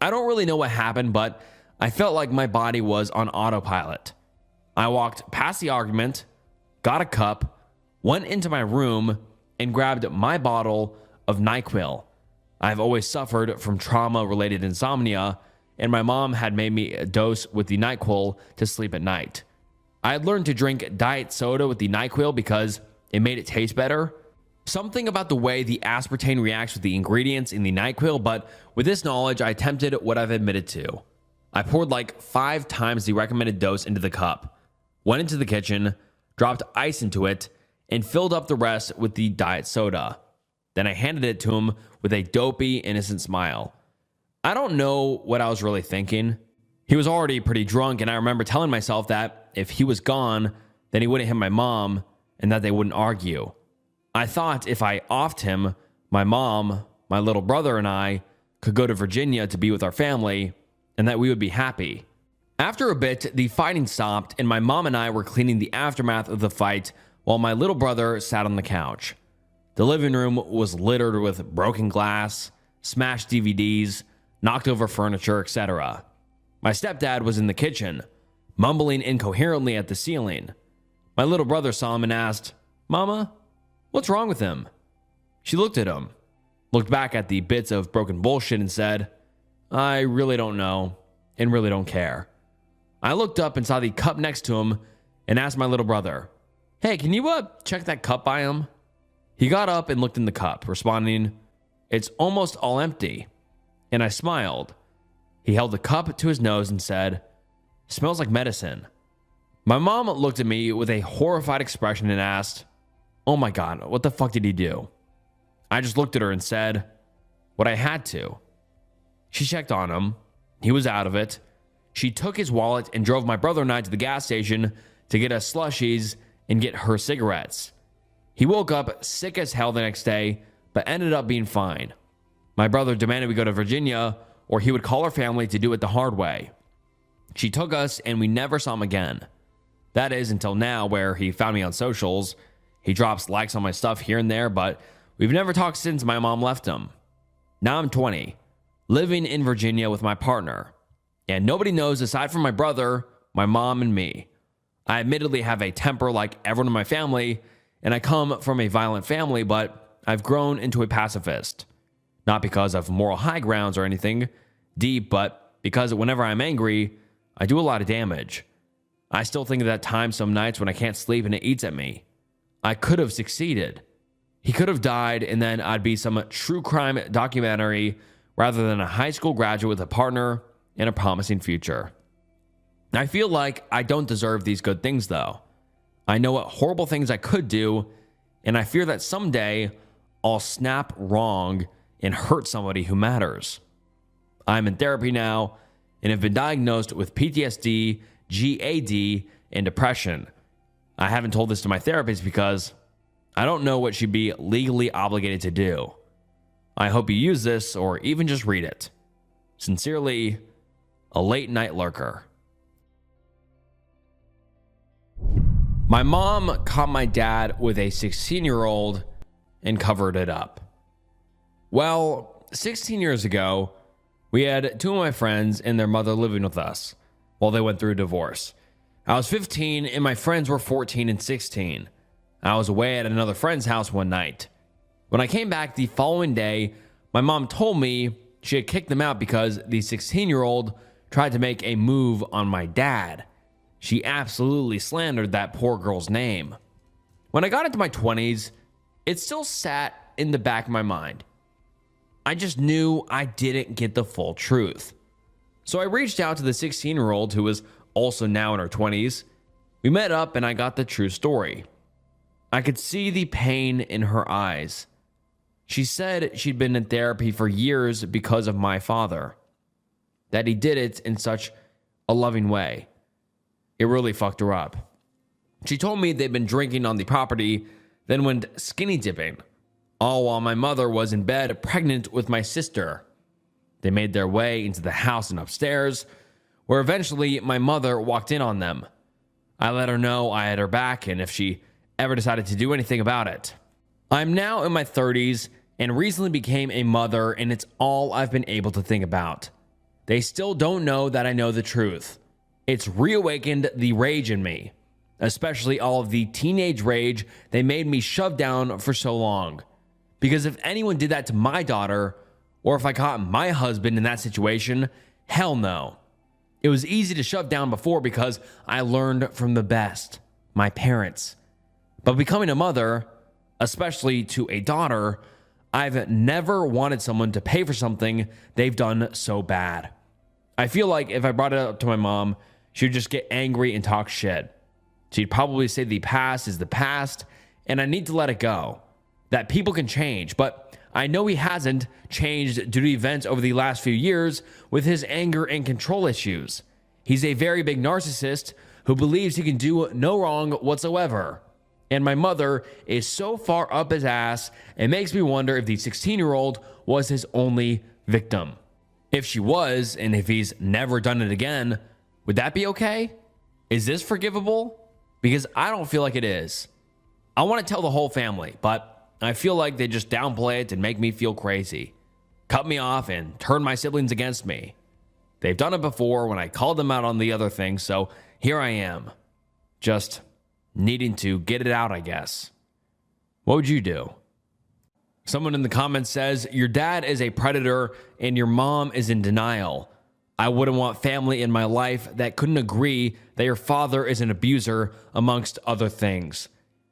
I don't really know what happened, but I felt like my body was on autopilot. I walked past the argument, got a cup, went into my room, and grabbed my bottle of NyQuil. I've always suffered from trauma-related insomnia, and my mom had made me a dose with the NyQuil to sleep at night. I had learned to drink diet soda with the NyQuil because it made it taste better. Something about the way the aspartame reacts with the ingredients in the NyQuil, but with this knowledge, I attempted what I've admitted to. I poured like 5 times the recommended dose into the cup, went into the kitchen, dropped ice into it, and filled up the rest with the diet soda. Then I handed it to him with a dopey, innocent smile. I don't know what I was really thinking. He was already pretty drunk, and I remember telling myself that if he was gone, then he wouldn't hit my mom and that they wouldn't argue. I thought if I offed him, my mom, my little brother, and I could go to Virginia to be with our family and that we would be happy. After a bit, the fighting stopped, and my mom and I were cleaning the aftermath of the fight while my little brother sat on the couch. The living room was littered with broken glass, smashed DVDs, knocked over furniture, etc. My stepdad was in the kitchen, mumbling incoherently at the ceiling. My little brother saw him and asked, "Mama, what's wrong with him?" She looked at him, looked back at the bits of broken bullshit and said, "I really don't know and really don't care." I looked up and saw the cup next to him and asked my little brother, "Hey, can you check that cup by him?" He got up and looked in the cup, responding, "It's almost all empty." And I smiled. He held the cup to his nose and said, "Smells like medicine." My mom looked at me with a horrified expression and asked, "Oh my God, what the fuck did he do?" I just looked at her and said, "What I had to." She checked on him. He was out of it. She took his wallet and drove my brother and I to the gas station to get us slushies and get her cigarettes. He woke up sick as hell the next day, but ended up being fine. My brother demanded we go to Virginia, or he would call our family to do it the hard way. She took us, and we never saw him again. That is, until now, where he found me on socials. He drops likes on my stuff here and there, but we've never talked since my mom left him. Now I'm 20, living in Virginia with my partner, and nobody knows aside from my brother, my mom, and me. I admittedly have a temper like everyone in my family, and I come from a violent family, but I've grown into a pacifist. Not because of moral high grounds or anything deep, but because whenever I'm angry, I do a lot of damage. I still think of that time some nights when I can't sleep and it eats at me. I could have succeeded. He could have died, and then I'd be some true crime documentary rather than a high school graduate with a partner and a promising future. I feel like I don't deserve these good things, though. I know what horrible things I could do, and I fear that someday I'll snap wrong and hurt somebody who matters. I'm in therapy now and have been diagnosed with PTSD, GAD, and depression. I haven't told this to my therapist because I don't know what she'd be legally obligated to do. I hope you use this or even just read it. Sincerely, a late night lurker. My mom caught my dad with a 16-year-old and covered it up. Well, 16 years ago, we had two of my friends and their mother living with us while they went through a divorce. I was 15 and my friends were 14 and 16. I was away at another friend's house one night. When I came back the following day, my mom told me she had kicked them out because the 16-year-old tried to make a move on my dad. She absolutely slandered that poor girl's name. When I got into my 20s, it still sat in the back of my mind. I just knew I didn't get the full truth. So I reached out to the 16-year-old who was also now in her 20s. We met up and I got the true story. I could see the pain in her eyes. She said she'd been in therapy for years because of my father, that he did it in such a loving way. It really fucked her up. She told me they'd been drinking on the property, then went skinny dipping, all while my mother was in bed pregnant with my sister. They made their way into the house and upstairs, where eventually my mother walked in on them. I let her know I had her back and if she ever decided to do anything about it. I'm now in my 30s and recently became a mother, and it's all I've been able to think about. They still don't know that I know the truth. It's reawakened the rage in me, especially all of the teenage rage they made me shove down for so long. Because if anyone did that to my daughter, or if I caught my husband in that situation, hell no. It was easy to shove down before because I learned from the best, my parents. But becoming a mother, especially to a daughter, I've never wanted someone to pay for something they've done so bad. I feel like if I brought it up to my mom, she would just get angry and talk shit. She'd probably say the past is the past, and I need to let it go. That people can change, but I know he hasn't changed due to events over the last few years with his anger and control issues. He's a very big narcissist who believes he can do no wrong whatsoever. And my mother is so far up his ass, it makes me wonder if the 16-year-old was his only victim. If she was, and if he's never done it again, would that be okay? Is this forgivable? Because I don't feel like it is. I want to tell the whole family, but I feel like they just downplay it and make me feel crazy. Cut me off and turn my siblings against me. They've done it before when I called them out on the other things, so here I am. Just needing to get it out, I guess. What would you do? Someone in the comments says, your dad is a predator and your mom is in denial. I wouldn't want family in my life that couldn't agree that your father is an abuser, amongst other things.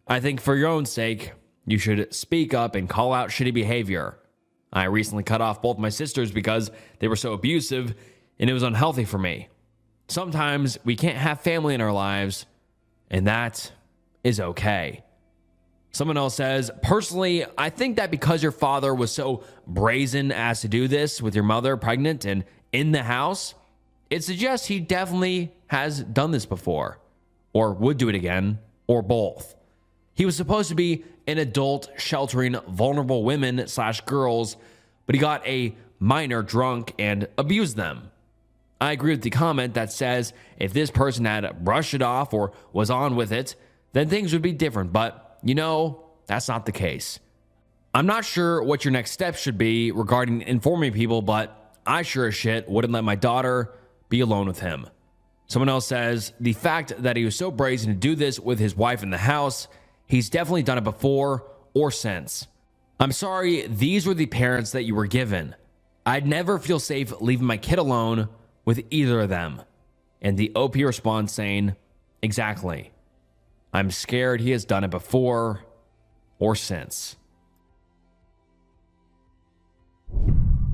I think for your own sake, you should speak up and call out shitty behavior. I recently cut off both my sisters because they were so abusive and it was unhealthy for me. Sometimes we can't have family in our lives, and that is okay. Someone else says, personally, I think that because your father was so brazen as to do this with your mother pregnant and in the house, it suggests he definitely has done this before, or would do it again, or both. He was supposed to be an adult sheltering vulnerable women / girls, but he got a minor drunk and abused them. I agree with the comment that says if this person had brushed it off or was on with it, then things would be different, but you know, that's not the case. I'm not sure what your next steps should be regarding informing people, but I sure as shit wouldn't let my daughter be alone with him. Someone else says, the fact that he was so brazen to do this with his wife in the house, he's definitely done it before or since. I'm sorry, these were the parents that you were given. I'd never feel safe leaving my kid alone with either of them. And the OP responds saying, exactly. I'm scared he has done it before or since.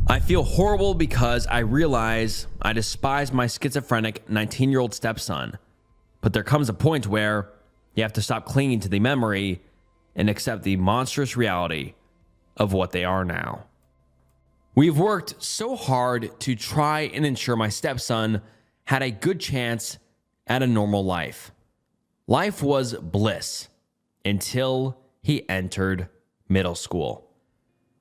I feel horrible because I realize I despise my schizophrenic 19-year-old stepson. But there comes a point where you have to stop clinging to the memory and accept the monstrous reality of what they are now. We've worked so hard to try and ensure my stepson had a good chance at a normal life. Life was bliss until he entered middle school.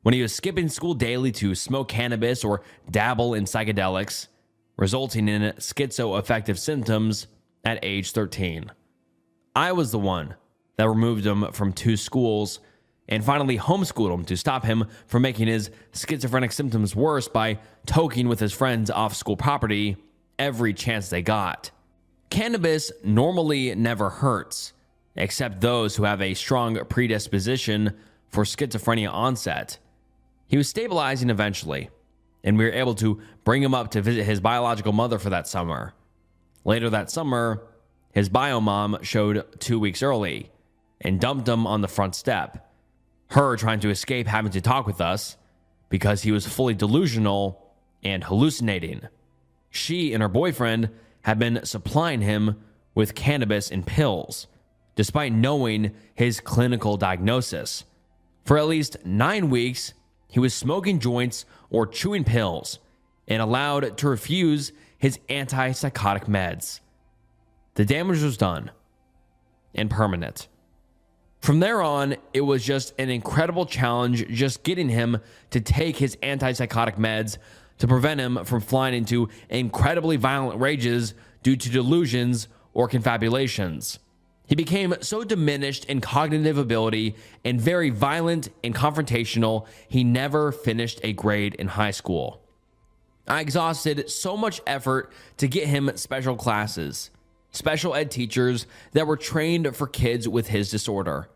when he was skipping school daily to smoke cannabis or dabble in psychedelics, resulting in schizoaffective symptoms at age 13. I was the one that removed him from 2 schools and finally homeschooled him to stop him from making his schizophrenic symptoms worse by toking with his friends off school property every chance they got. Cannabis normally never hurts, except those who have a strong predisposition for schizophrenia onset. He was stabilizing eventually, and we were able to bring him up to visit his biological mother for that summer. Later that summer, his bio mom showed 2 weeks early and dumped him on the front step, her trying to escape having to talk with us because he was fully delusional and hallucinating. She and her boyfriend had been supplying him with cannabis in pills, despite knowing his clinical diagnosis. For at least 9 weeks, he was smoking joints or chewing pills and allowed to refuse his antipsychotic meds. The damage was done and permanent. From there on, it was just an incredible challenge just getting him to take his antipsychotic meds to prevent him from flying into incredibly violent rages due to delusions or confabulations. He became so diminished in cognitive ability and very violent and confrontational, he never finished a grade in high school. I exhausted so much effort to get him special classes, special ed teachers that were trained for kids with his disorder,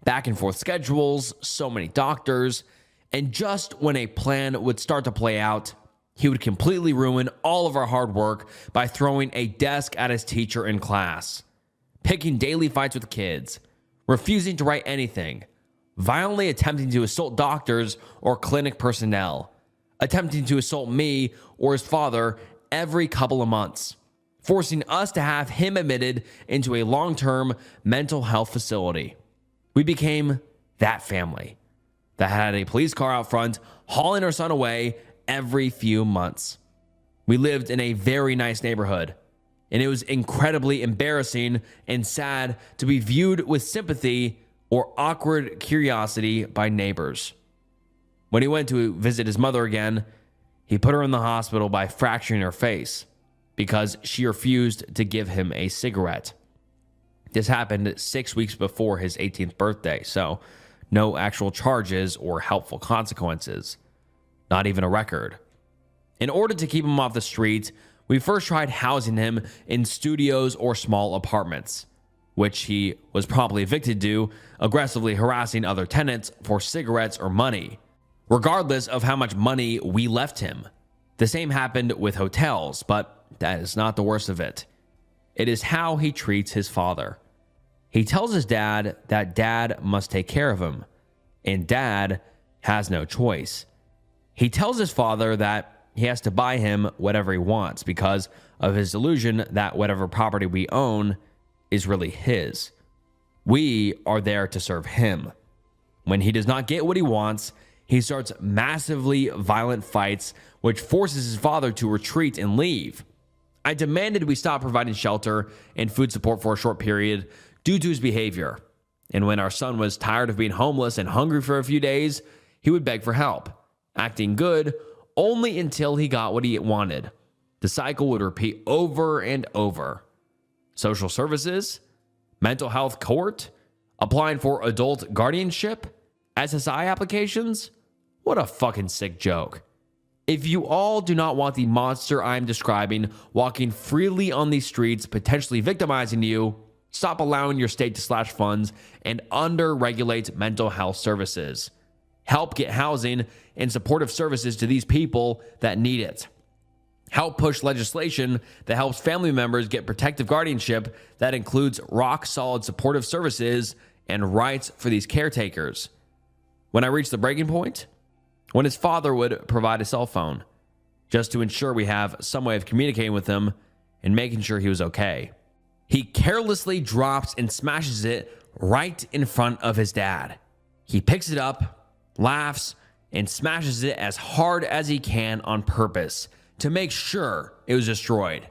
back and forth schedules, so many doctors, and just when a plan would start to play out, he would completely ruin all of our hard work by throwing a desk at his teacher in class, picking daily fights with kids, refusing to write anything, violently attempting to assault doctors or clinic personnel, attempting to assault me or his father every couple of months, forcing us to have him admitted into a long-term mental health facility. We became that family that had a police car out front hauling our son away every few months. We lived in a very nice neighborhood, and it was incredibly embarrassing and sad to be viewed with sympathy or awkward curiosity by neighbors. When he went to visit his mother again, he put her in the hospital by fracturing her face because she refused to give him a cigarette. This happened 6 weeks before his 18th birthday, so no actual charges or helpful consequences. Not even a record. In order to keep him off the streets, we first tried housing him in studios or small apartments, which he was promptly evicted to, aggressively harassing other tenants for cigarettes or money, regardless of how much money we left him. The same happened with hotels, but that is not the worst of it. It is how he treats his father. He tells his dad that dad must take care of him, and dad has no choice. He tells his father that he has to buy him whatever he wants because of his delusion that whatever property we own is really his. We are there to serve him. When he does not get what he wants, he starts massively violent fights, which forces his father to retreat and leave. I demanded we stop providing shelter and food support for a short period due to his behavior. And when our son was tired of being homeless and hungry for a few days, he would beg for help, acting good only until he got what he wanted. The cycle would repeat over and over. Social services, mental health court, applying for adult guardianship, SSI applications. What a fucking sick joke. If you all do not want the monster I'm describing walking freely on these streets, potentially victimizing you, stop allowing your state to slash funds and under-regulate mental health services. Help get housing and supportive services to these people that need it. Help push legislation that helps family members get protective guardianship that includes rock-solid supportive services and rights for these caretakers. When I reached the breaking point, when his father would provide a cell phone, just to ensure we have some way of communicating with him and making sure he was okay, he carelessly drops and smashes it right in front of his dad. He picks it up, laughs, and smashes it as hard as he can on purpose to make sure it was destroyed,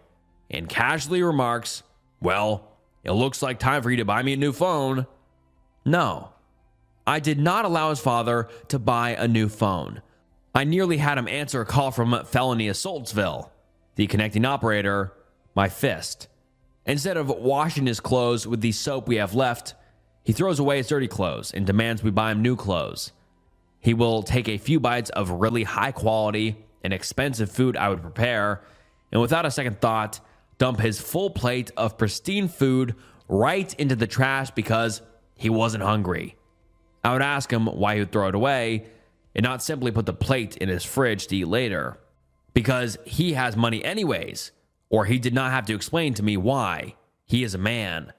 and casually remarks, "Well, it looks like time for you to buy me a new phone." No, I did not allow his father to buy a new phone. I nearly had him answer a call from Felony Assaultsville. The connecting operator, my fist. Instead of washing his clothes with the soap we have left, he throws away his dirty clothes and demands we buy him new clothes. He will take a few bites of really high quality and expensive food I would prepare, and without a second thought, dump his full plate of pristine food right into the trash because he wasn't hungry. I would ask him why he would throw it away and not simply put the plate in his fridge to eat later. Because he has money anyways, or he did not have to explain to me why. He is a man.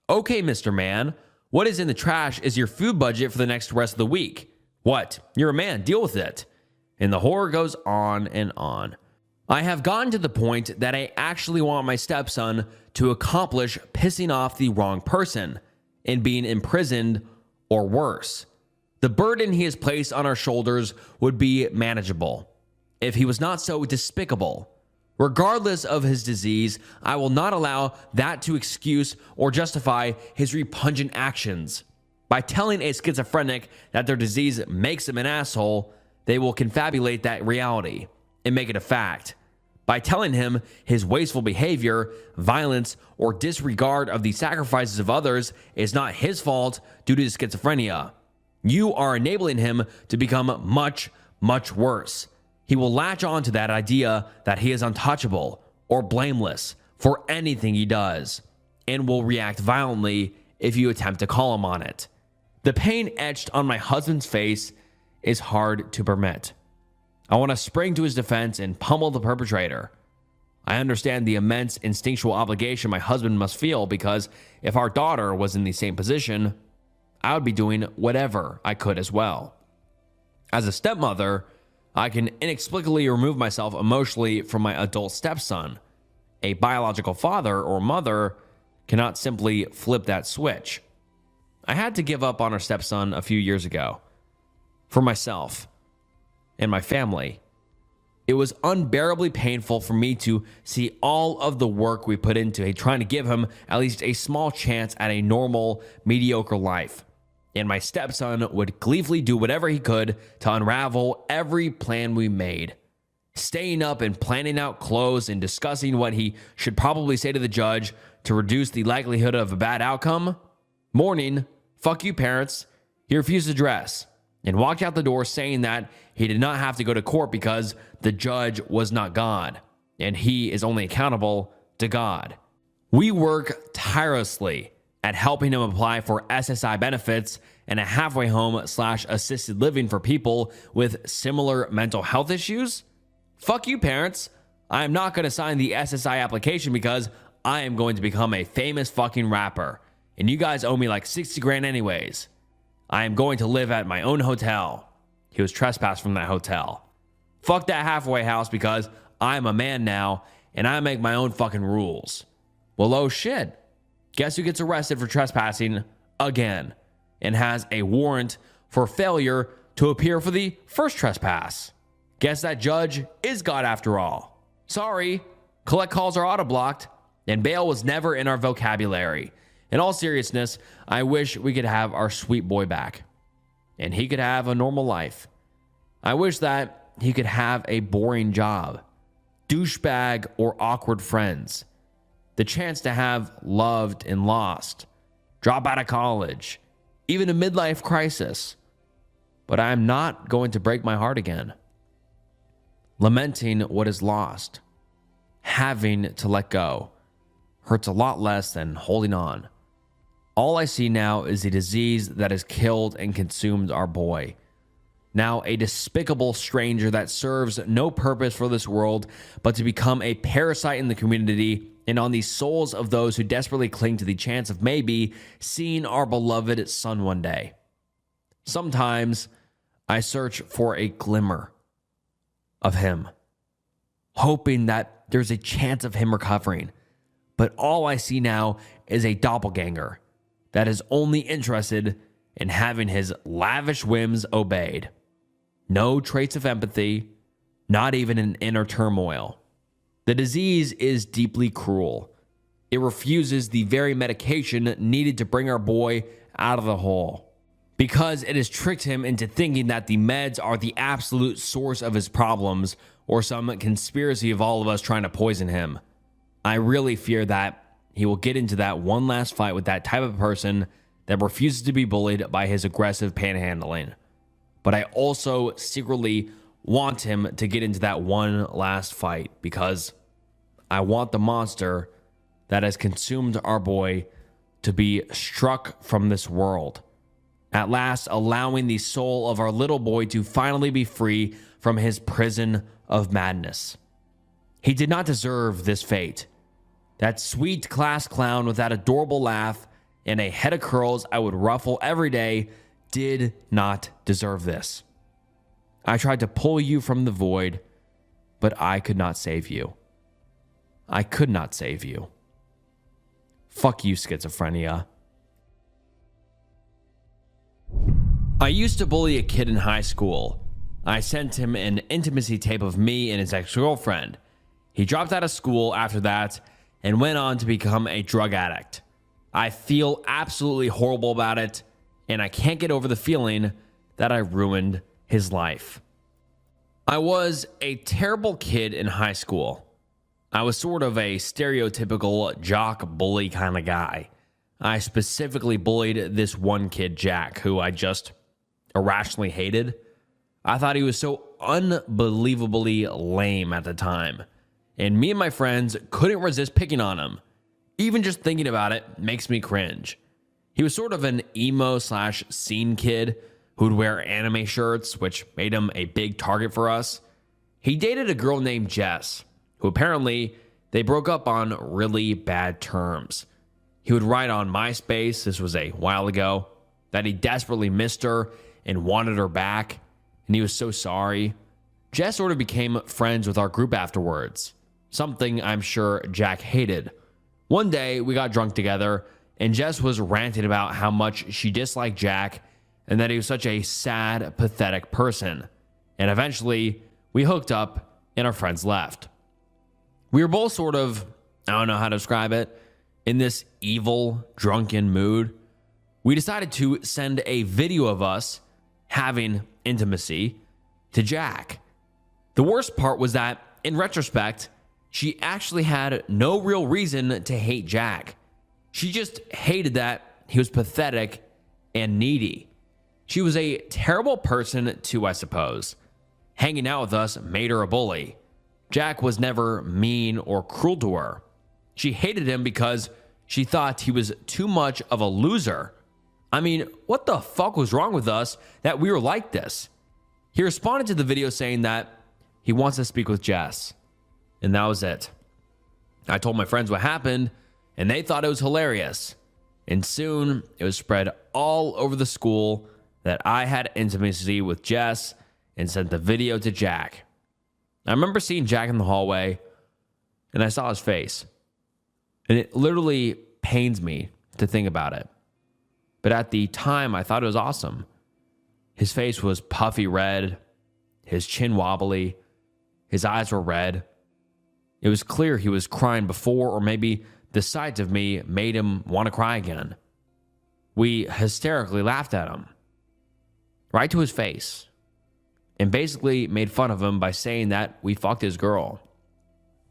Okay, Mr. Man, what is in the trash is your food budget for the next rest of the week. What? You're a man, deal with it. And the horror goes on and on. I have gotten to the point that I actually want my stepson to accomplish pissing off the wrong person and being imprisoned or worse. The burden he has placed on our shoulders would be manageable if he was not so despicable. Regardless of his disease, I will not allow that to excuse or justify his repugnant actions. By telling a schizophrenic that their disease makes him an asshole, they will confabulate that reality and make it a fact. By telling him his wasteful behavior, violence, or disregard of the sacrifices of others is not his fault due to schizophrenia, you are enabling him to become much, much worse. He will latch on to that idea that he is untouchable or blameless for anything he does, and will react violently if you attempt to call him on it. The pain etched on my husband's face is hard to permit. I want to spring to his defense and pummel the perpetrator. I understand the immense instinctual obligation my husband must feel because if our daughter was in the same position, I would be doing whatever I could as well. As a stepmother, I can inexplicably remove myself emotionally from my adult stepson. A biological father or mother cannot simply flip that switch. I had to give up on our stepson a few years ago. For myself and my family. It was unbearably painful for me to see all of the work we put into trying to give him at least a small chance at a normal, mediocre life. And my stepson would gleefully do whatever he could to unravel every plan we made. Staying up and planning out clothes and discussing what he should probably say to the judge to reduce the likelihood of a bad outcome. Morning, fuck you parents, he refused to dress and walked out the door saying that he did not have to go to court because the judge was not God and he is only accountable to God. We work tirelessly at helping him apply for SSI benefits and a halfway home/assisted living for people with similar mental health issues. Fuck you parents, I am not going to sign the SSI application because I am going to become a famous fucking rapper and you guys owe me like 60 grand anyways. I am going to live at my own hotel. He was trespassed from that hotel. Fuck that halfway house because I'm a man now and I make my own fucking rules. Well, oh shit. Guess who gets arrested for trespassing again and has a warrant for failure to appear for the first trespass? Guess that judge is God after all. Sorry, collect calls are auto-blocked and bail was never in our vocabulary. In all seriousness, I wish we could have our sweet boy back and he could have a normal life. I wish that he could have a boring job, douchebag or awkward friends, the chance to have loved and lost, drop out of college, even a midlife crisis. But I am not going to break my heart again. Lamenting what is lost, having to let go, hurts a lot less than holding on. All I see now is a disease that has killed and consumed our boy. Now a despicable stranger that serves no purpose for this world but to become a parasite in the community and on the souls of those who desperately cling to the chance of maybe seeing our beloved son one day. Sometimes I search for a glimmer of him, hoping that there's a chance of him recovering. But all I see now is a doppelganger that is only interested in having his lavish whims obeyed. No traits of empathy, not even an inner turmoil. The disease is deeply cruel. It refuses the very medication needed to bring our boy out of the hole. because it has tricked him into thinking that the meds are the absolute source of his problems or some conspiracy of all of us trying to poison him. I really fear that he will get into that one last fight with that type of person that refuses to be bullied by his aggressive panhandling. But I also secretly want him to get into that one last fight because I want the monster that has consumed our boy to be struck from this world, at last allowing the soul of our little boy to finally be free from his prison of madness. He did not deserve this fate. That sweet class clown with that adorable laugh and a head of curls I would ruffle every day did not deserve this. I tried to pull you from the void, but I could not save you. I could not save you. Fuck you, schizophrenia. I used to bully a kid in high school. I sent him an intimacy tape of me and his ex-girlfriend. He dropped out of school after that and went on to become a drug addict. I feel absolutely horrible about it, and I can't get over the feeling that I ruined his life. I was a terrible kid in high school. I was sort of a stereotypical jock bully kind of guy. I specifically bullied this one kid, Jack, who I just irrationally hated. I thought he was so unbelievably lame at the time, and me and my friends couldn't resist picking on him. Even just thinking about it makes me cringe. He was sort of an emo/scene kid who'd wear anime shirts, which made him a big target for us. He dated a girl named Jess, who apparently they broke up on really bad terms. He would write on MySpace, this was a while ago, that he desperately missed her and wanted her back, and he was so sorry. Jess sort of became friends with our group afterwards, something I'm sure Jack hated. One day, we got drunk together, and Jess was ranting about how much she disliked Jack and that he was such a sad, pathetic person. And eventually, we hooked up and our friends left. We were both sort of, I don't know how to describe it, in this evil, drunken mood. We decided to send a video of us having intimacy to Jack. The worst part was that, in retrospect, she actually had no real reason to hate Jack. She just hated that he was pathetic and needy. She was a terrible person too, I suppose. Hanging out with us made her a bully. Jack was never mean or cruel to her. She hated him because she thought he was too much of a loser. I mean, what the fuck was wrong with us that we were like this? He responded to the video saying that he wants to speak with Jess. And that was it. I told my friends what happened, and they thought it was hilarious. And soon, it was spread all over the school that I had intimacy with Jess and sent the video to Jack. I remember seeing Jack in the hallway, and I saw his face. And it literally pains me to think about it. But at the time, I thought it was awesome. His face was puffy red, his chin wobbly, his eyes were red. It was clear he was crying before, or maybe the sight of me made him want to cry again. We hysterically laughed at him, right to his face, and basically made fun of him by saying that we fucked his girl.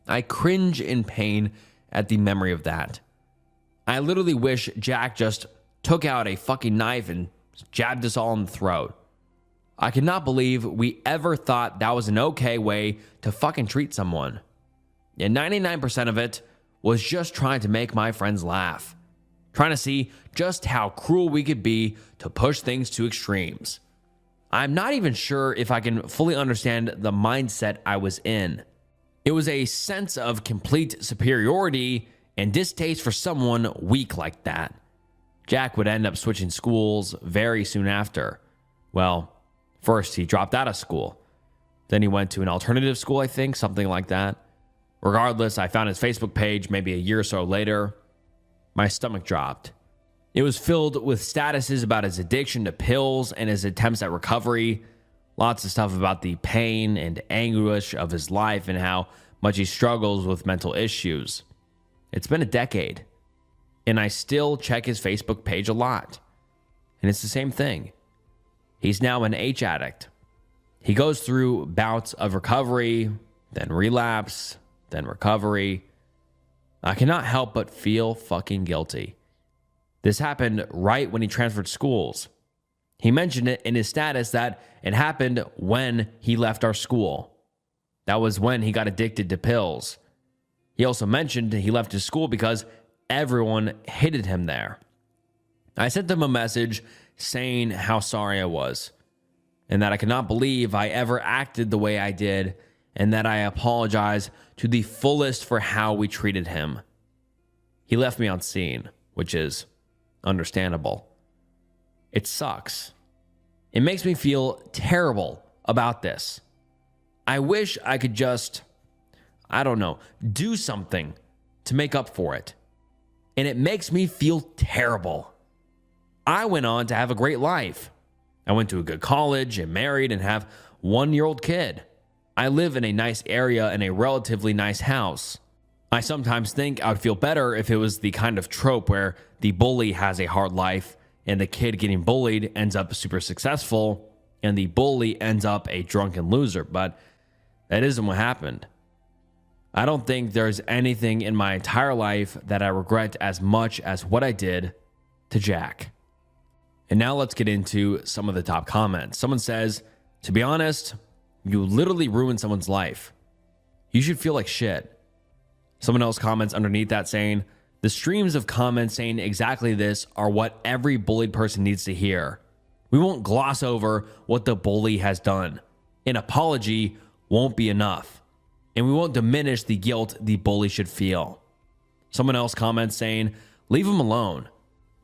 I cringe in pain at the memory of that. I literally wish Jack just took out a fucking knife and jabbed us all in the throat. I cannot believe we ever thought that was an okay way to fucking treat someone. And 99% of it was just trying to make my friends laugh. Trying to see just how cruel we could be to push things to extremes. I'm not even sure if I can fully understand the mindset I was in. It was a sense of complete superiority and distaste for someone weak like that. Jack would end up switching schools very soon after. Well, first he dropped out of school. Then he went to an alternative school, I think, something like that. Regardless, I found his Facebook page maybe a year or so later. My stomach dropped. It was filled with statuses about his addiction to pills and his attempts at recovery. Lots of stuff about the pain and anguish of his life and how much he struggles with mental issues. It's been a decade, and I still check his Facebook page a lot. And it's the same thing. He's now an H addict. He goes through bouts of recovery, then relapse, then recovery. I cannot help but feel fucking guilty. This happened right when he transferred schools. He mentioned it in his status that it happened when he left our school. That was when he got addicted to pills. He also mentioned he left his school because everyone hated him there. I sent him a message saying how sorry I was and that I could not believe I ever acted the way I did and that I apologize to the fullest for how we treated him. He left me on scene, which is understandable. It sucks. It makes me feel terrible about this. I wish I could just, do something to make up for it. And it makes me feel terrible. I went on to have a great life. I went to a good college and married and have a 1-year-old kid. I live in a nice area in a relatively nice house. I sometimes think I would feel better if it was the kind of trope where the bully has a hard life and the kid getting bullied ends up super successful and the bully ends up a drunken loser, but that isn't what happened. I don't think there's anything in my entire life that I regret as much as what I did to Jack. And now let's get into some of the top comments. Someone says, to be honest, you literally ruined someone's life. You should feel like shit. Someone else comments underneath that saying, the streams of comments saying exactly this are what every bullied person needs to hear. We won't gloss over what the bully has done. An apology won't be enough. And we won't diminish the guilt the bully should feel. Someone else comments saying, leave him alone.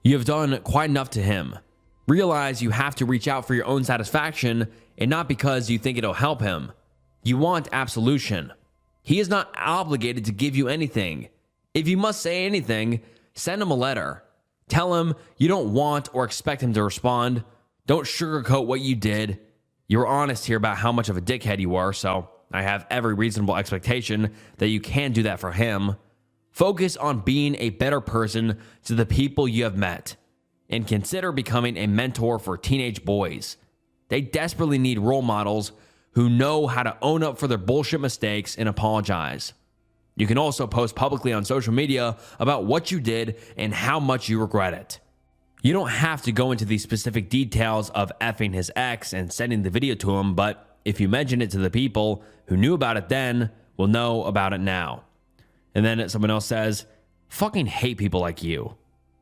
You have done quite enough to him. Realize you have to reach out for your own satisfaction and not because you think it'll help him. You want absolution. He is not obligated to give you anything. If you must say anything, send him a letter. Tell him you don't want or expect him to respond. Don't sugarcoat what you did. You were honest here about how much of a dickhead you were, so I have every reasonable expectation that you can do that for him. Focus on being a better person to the people you have met, and consider becoming a mentor for teenage boys. They desperately need role models who know how to own up for their bullshit mistakes and apologize. You can also post publicly on social media about what you did and how much you regret it. You don't have to go into the specific details of effing his ex and sending the video to him, but if you mention it to the people who knew about it then, will know about it now. And then someone else says, fucking hate people like you.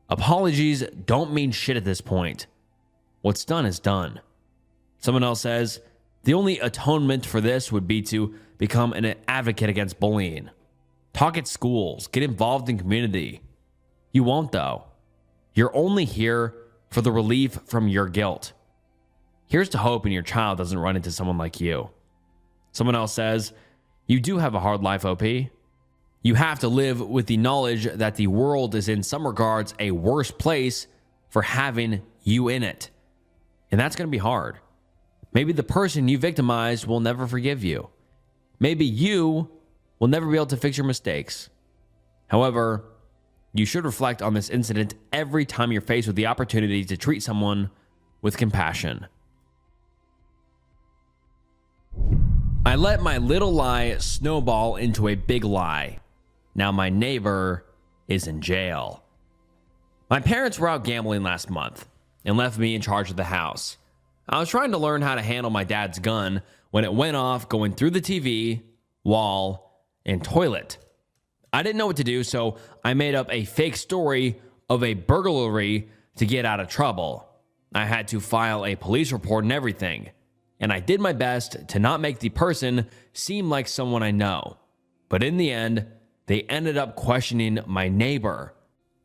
Apologies don't mean shit at this point. What's done is done. Someone else says, the only atonement for this would be to become an advocate against bullying. Talk at schools, get involved in community. You won't though. You're only here for the relief from your guilt. Here's to hoping your child doesn't run into someone like you. Someone else says, you do have a hard life, OP. You have to live with the knowledge that the world is in some regards a worse place for having you in it. And that's going to be hard. Maybe the person you victimized will never forgive you. Maybe you will never be able to fix your mistakes. However, you should reflect on this incident every time you're faced with the opportunity to treat someone with compassion. I let my little lie snowball into a big lie. Now my neighbor is in jail. My parents were out gambling last month and left me in charge of the house. I was trying to learn how to handle my dad's gun when it went off going through the TV, wall, and toilet. I didn't know what to do, so I made up a fake story of a burglary to get out of trouble. I had to file a police report and everything, and I did my best to not make the person seem like someone I know. But in the end, they ended up questioning my neighbor,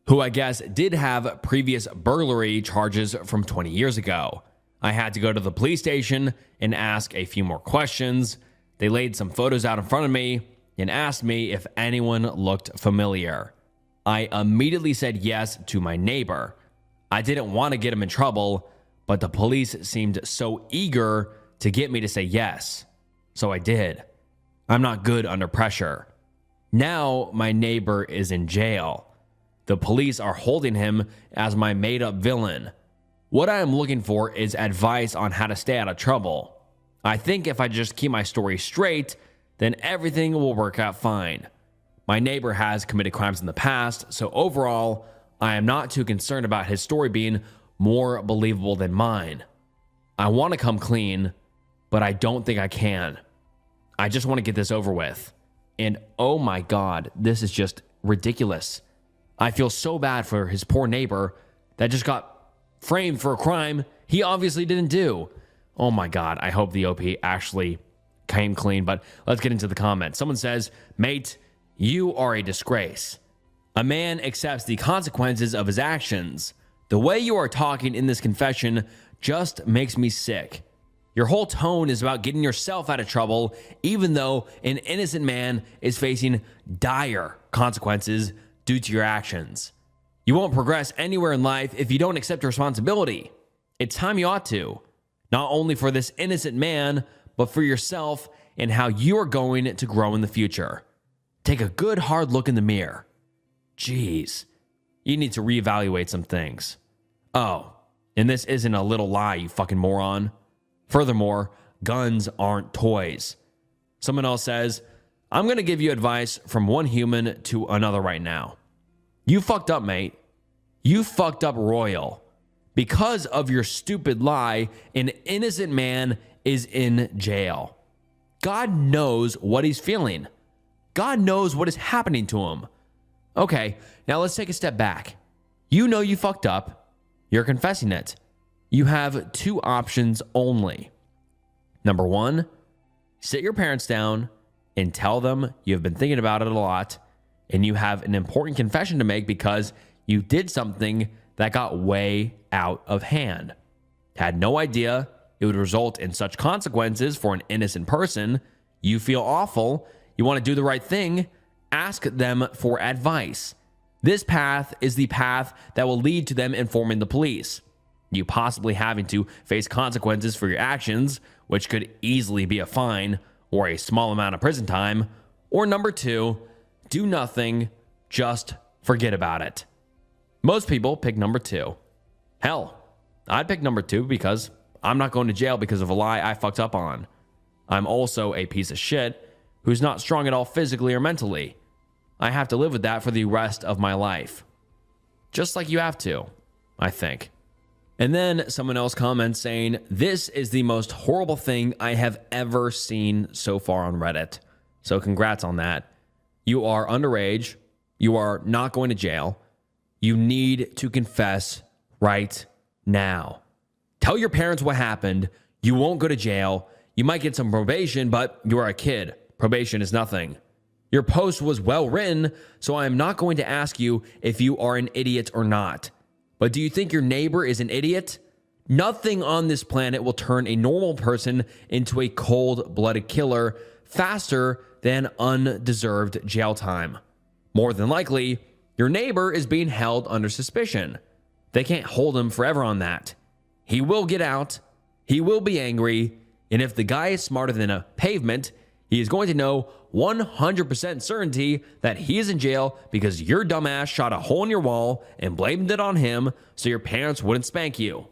who I guess did have previous burglary charges from 20 years ago. I had to go to the police station and ask a few more questions. They laid some photos out in front of me and asked me if anyone looked familiar. I immediately said yes to my neighbor. I didn't want to get him in trouble, but the police seemed so eager to get me to say yes. So I did. I'm not good under pressure. Now my neighbor is in jail. The police are holding him as my made-up villain. What I am looking for is advice on how to stay out of trouble. I think if I just keep my story straight, then everything will work out fine. My neighbor has committed crimes in the past, so overall, I am not too concerned about his story being more believable than mine. I want to come clean, but I don't think I can. I just want to get this over with. And oh my God, this is just ridiculous. I feel so bad for his poor neighbor that just got framed for a crime he obviously didn't do. Oh my God, I hope the OP actually came clean, but let's get into the comments. Someone says, "Mate, you are a disgrace. A man accepts the consequences of his actions. The way you are talking in this confession just makes me sick. Your whole tone is about getting yourself out of trouble, even though an innocent man is facing dire consequences due to your actions. You won't progress anywhere in life if you don't accept responsibility. It's time you ought to, not only for this innocent man, but for yourself and how you are going to grow in the future. Take a good hard look in the mirror. Jeez, you need to reevaluate some things. Oh, and this isn't a little lie, you fucking moron. Furthermore, guns aren't toys." Someone else says, "I'm going to give you advice from one human to another right now. You fucked up, mate. You fucked up royal. Because of your stupid lie, an innocent man is in jail. God knows what he's feeling. God knows what is happening to him. Okay, now let's take a step back. You know you fucked up. You're confessing it. You have two options only. Number one, sit your parents down and tell them you have been thinking about it a lot and you have an important confession to make because you did something that got way out of hand. Had no idea it would result in such consequences for an innocent person. You feel awful. You want to do the right thing. Ask them for advice. This path is the path that will lead to them informing the police. You possibly having to face consequences for your actions, which could easily be a fine or a small amount of prison time. Or number two, do nothing, just forget about it." Most people pick number two. Hell, I'd pick number two because I'm not going to jail because of a lie I fucked up on. I'm also a piece of shit who's not strong at all physically or mentally. I have to live with that for the rest of my life. Just like you have to, I think. And then someone else comments saying, "This is the most horrible thing I have ever seen so far on Reddit." So congrats on that. You are underage. You are not going to jail. You need to confess right now. Tell your parents what happened. You won't go to jail. You might get some probation, but you are a kid. Probation is nothing. Your post was well written, so I am not going to ask you if you are an idiot or not. But do you think your neighbor is an idiot? Nothing on this planet will turn a normal person into a cold-blooded killer faster than undeserved jail time. More than likely, your neighbor is being held under suspicion. They can't hold him forever on that. He will get out. He will be angry. And if the guy is smarter than a pavement, he is going to know 100% certainty that he is in jail because your dumbass shot a hole in your wall and blamed it on him so your parents wouldn't spank you.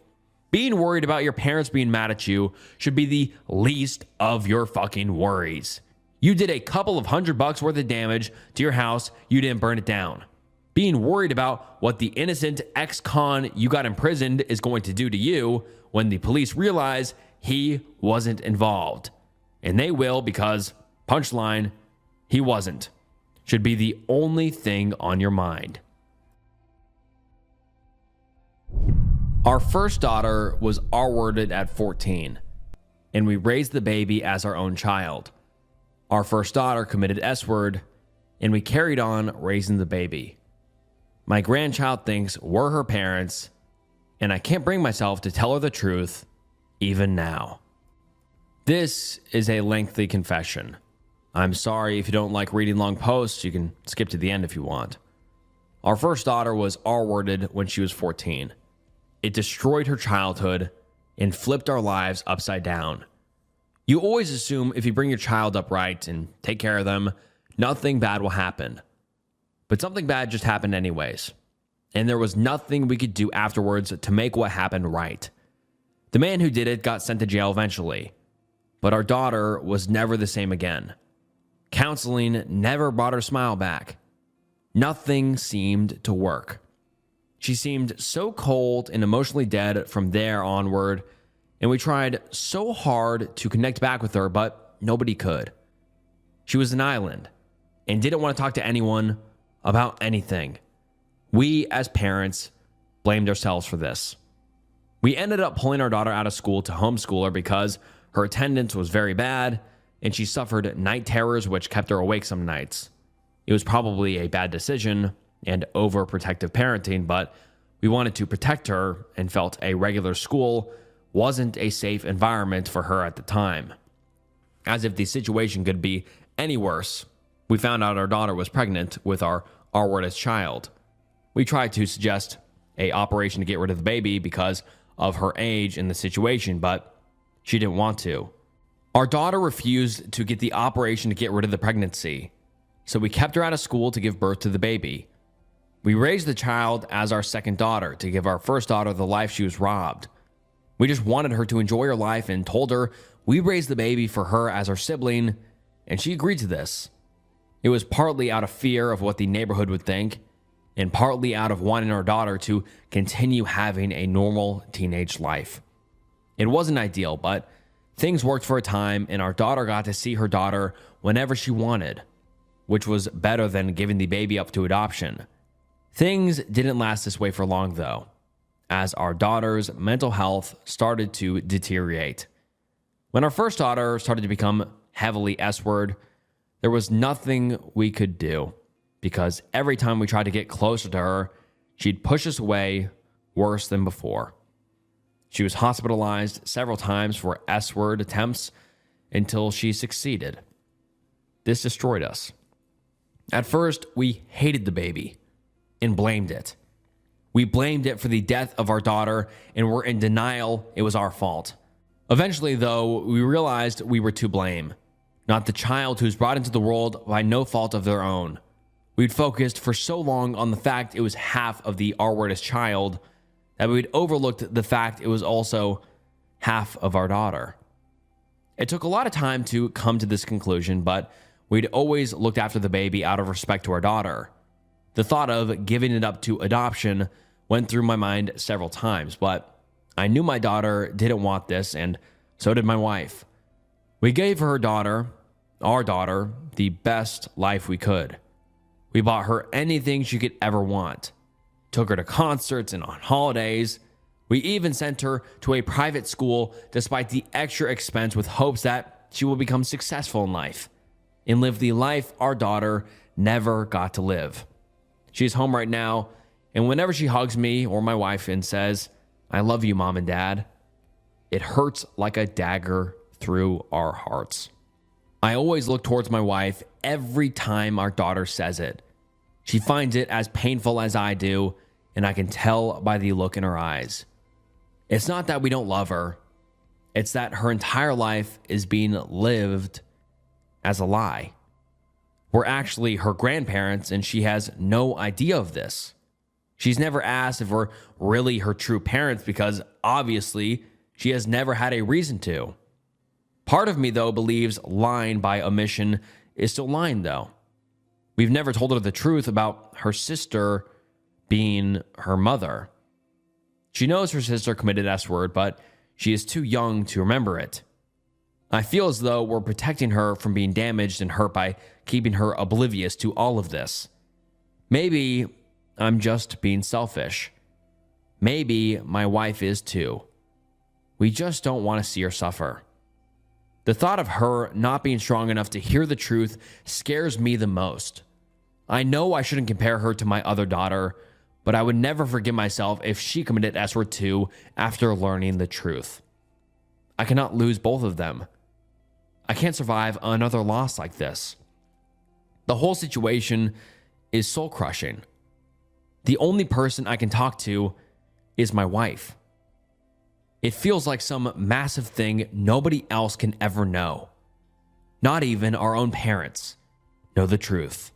Being worried about your parents being mad at you should be the least of your fucking worries. You did a couple of $100 worth of damage to your house. You didn't burn it down. Being worried about what the innocent ex-con you got imprisoned is going to do to you when the police realize he wasn't involved. And they will because, punchline, he wasn't. Should be the only thing on your mind. Our first daughter was R-worded at 14, and we raised the baby as our own child. Our first daughter committed S-word, and we carried on raising the baby. My grandchild thinks we're her parents, and I can't bring myself to tell her the truth, even now. This is a lengthy confession. I'm sorry if you don't like reading long posts, you can skip to the end if you want. Our first daughter was R-worded when she was 14. It destroyed her childhood and flipped our lives upside down. You always assume if you bring your child up right and take care of them, nothing bad will happen. But something bad just happened anyways. and there was nothing we could do afterwards to make what happened right. The man who did it got sent to jail eventually, but our daughter was never the same again. Counseling never brought her smile back. Nothing seemed to work. She seemed so cold and emotionally dead from there onward, and we tried so hard to connect back with her, but nobody could. She was an island and didn't want to talk to anyone about anything. We, as parents, blamed ourselves for this. We ended up pulling our daughter out of school to homeschool her because her attendance was very bad and she suffered night terrors, which kept her awake some nights. It was probably a bad decision and overprotective parenting, but we wanted to protect her and felt a regular school wasn't a safe environment for her at the time. As if the situation could be any worse, we found out our daughter was pregnant with our R-wordest child. We tried to suggest an operation to get rid of the baby because of her age and the situation, but she didn't want to. Our daughter refused to get the operation to get rid of the pregnancy, so we kept her out of school to give birth to the baby. We raised the child as our second daughter to give our first daughter the life she was robbed. We just wanted her to enjoy her life and told her we raised the baby for her as our sibling, and she agreed to this. It was partly out of fear of what the neighborhood would think, and partly out of wanting our daughter to continue having a normal teenage life. It wasn't ideal, but things worked for a time, and our daughter got to see her daughter whenever she wanted, which was better than giving the baby up to adoption. Things didn't last this way for long, though, as our daughter's mental health started to deteriorate. When our first daughter started to become heavily S-word, there was nothing we could do because every time we tried to get closer to her, she'd push us away worse than before. She was hospitalized several times for S-word attempts until she succeeded. This destroyed us. At first, we hated the baby and blamed it. We blamed it for the death of our daughter and were in denial it was our fault. Eventually, though, we realized we were to blame, not the child who's brought into the world by no fault of their own. We'd focused for so long on the fact it was half of the R-wordest child that we'd overlooked the fact it was also half of our daughter. It took a lot of time to come to this conclusion, but we'd always looked after the baby out of respect to our daughter. The thought of giving it up to adoption went through my mind several times, but I knew my daughter didn't want this, and so did my wife. We gave her daughter, our daughter, the best life we could. We bought her anything she could ever want. Took her to concerts and on holidays. We even sent her to a private school despite the extra expense with hopes that she will become successful in life and live the life our daughter never got to live. She's home right now, and whenever she hugs me or my wife and says, "I love you, Mom and Dad," it hurts like a dagger through our hearts. I always look towards my wife every time our daughter says it. She finds it as painful as I do, and I can tell by the look in her eyes. It's not that we don't love her. It's that her entire life is being lived as a lie. We're actually her grandparents, and she has no idea of this. She's never asked if we're really her true parents because obviously she has never had a reason to. Part of me, though, believes lying by omission is still lying, though. We've never told her the truth about her sister being her mother. She knows her sister committed S-word, but she is too young to remember it. I feel as though we're protecting her from being damaged and hurt by keeping her oblivious to all of this. Maybe I'm just being selfish. Maybe my wife is too. We just don't want to see her suffer. The thought of her not being strong enough to hear the truth scares me the most. I know I shouldn't compare her to my other daughter, but I would never forgive myself if she committed S-word too after learning the truth. I cannot lose both of them. I can't survive another loss like this. The whole situation is soul-crushing. The only person I can talk to is my wife. It feels like some massive thing nobody else can ever know. Not even our own parents know the truth.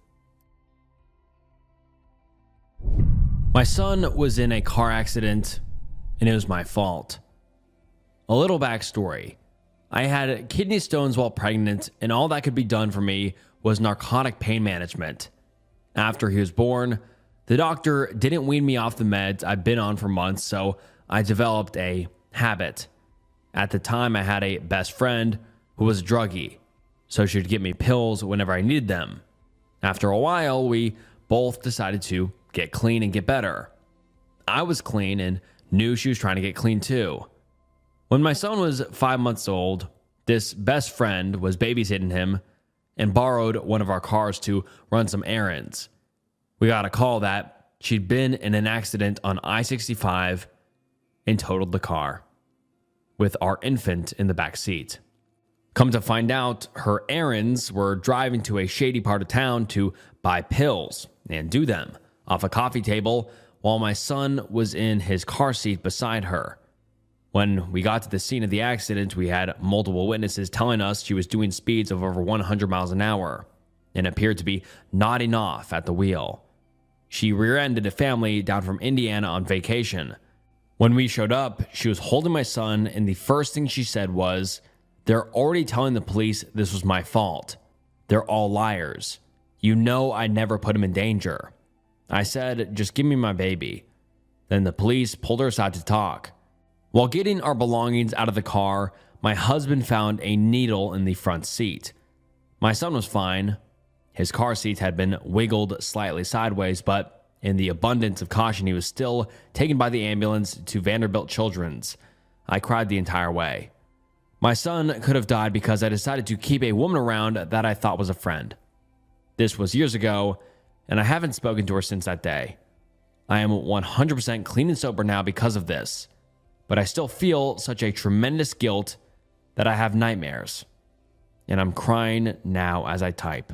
My son was in a car accident, and it was my fault. A little backstory. I had kidney stones while pregnant, and all that could be done for me was narcotic pain management. After he was born, the doctor didn't wean me off the meds I've been on for months, so I developed a habit. At the time, I had a best friend who was a druggie, so she would give me pills whenever I needed them. After a while, we both decided to get clean and get better. I was clean and knew she was trying to get clean too. When my son was 5 months old, this best friend was babysitting him and borrowed one of our cars to run some errands. We got a call that she'd been in an accident on I-65 and totaled the car, with our infant in the back seat. Come to find out, her errands were driving to a shady part of town to buy pills and do them off a coffee table while my son was in his car seat beside her. When we got to the scene of the accident, we had multiple witnesses telling us she was doing speeds of over 100 miles an hour and appeared to be nodding off at the wheel. She rear-ended a family down from Indiana on vacation. When we showed up, she was holding my son, and the first thing she said was, "They're already telling the police this was my fault. They're all liars. You know I never put him in danger." I said, "Just give me my baby." Then the police pulled her aside to talk. While getting our belongings out of the car, my husband found a needle in the front seat. My son was fine. His car seat had been wiggled slightly sideways, but in the abundance of caution, he was still taken by the ambulance to Vanderbilt Children's. I cried the entire way. My son could have died because I decided to keep a woman around that I thought was a friend. This was years ago, and I haven't spoken to her since that day. I am 100% clean and sober now because of this, but I still feel such a tremendous guilt that I have nightmares, and I'm crying now as I type.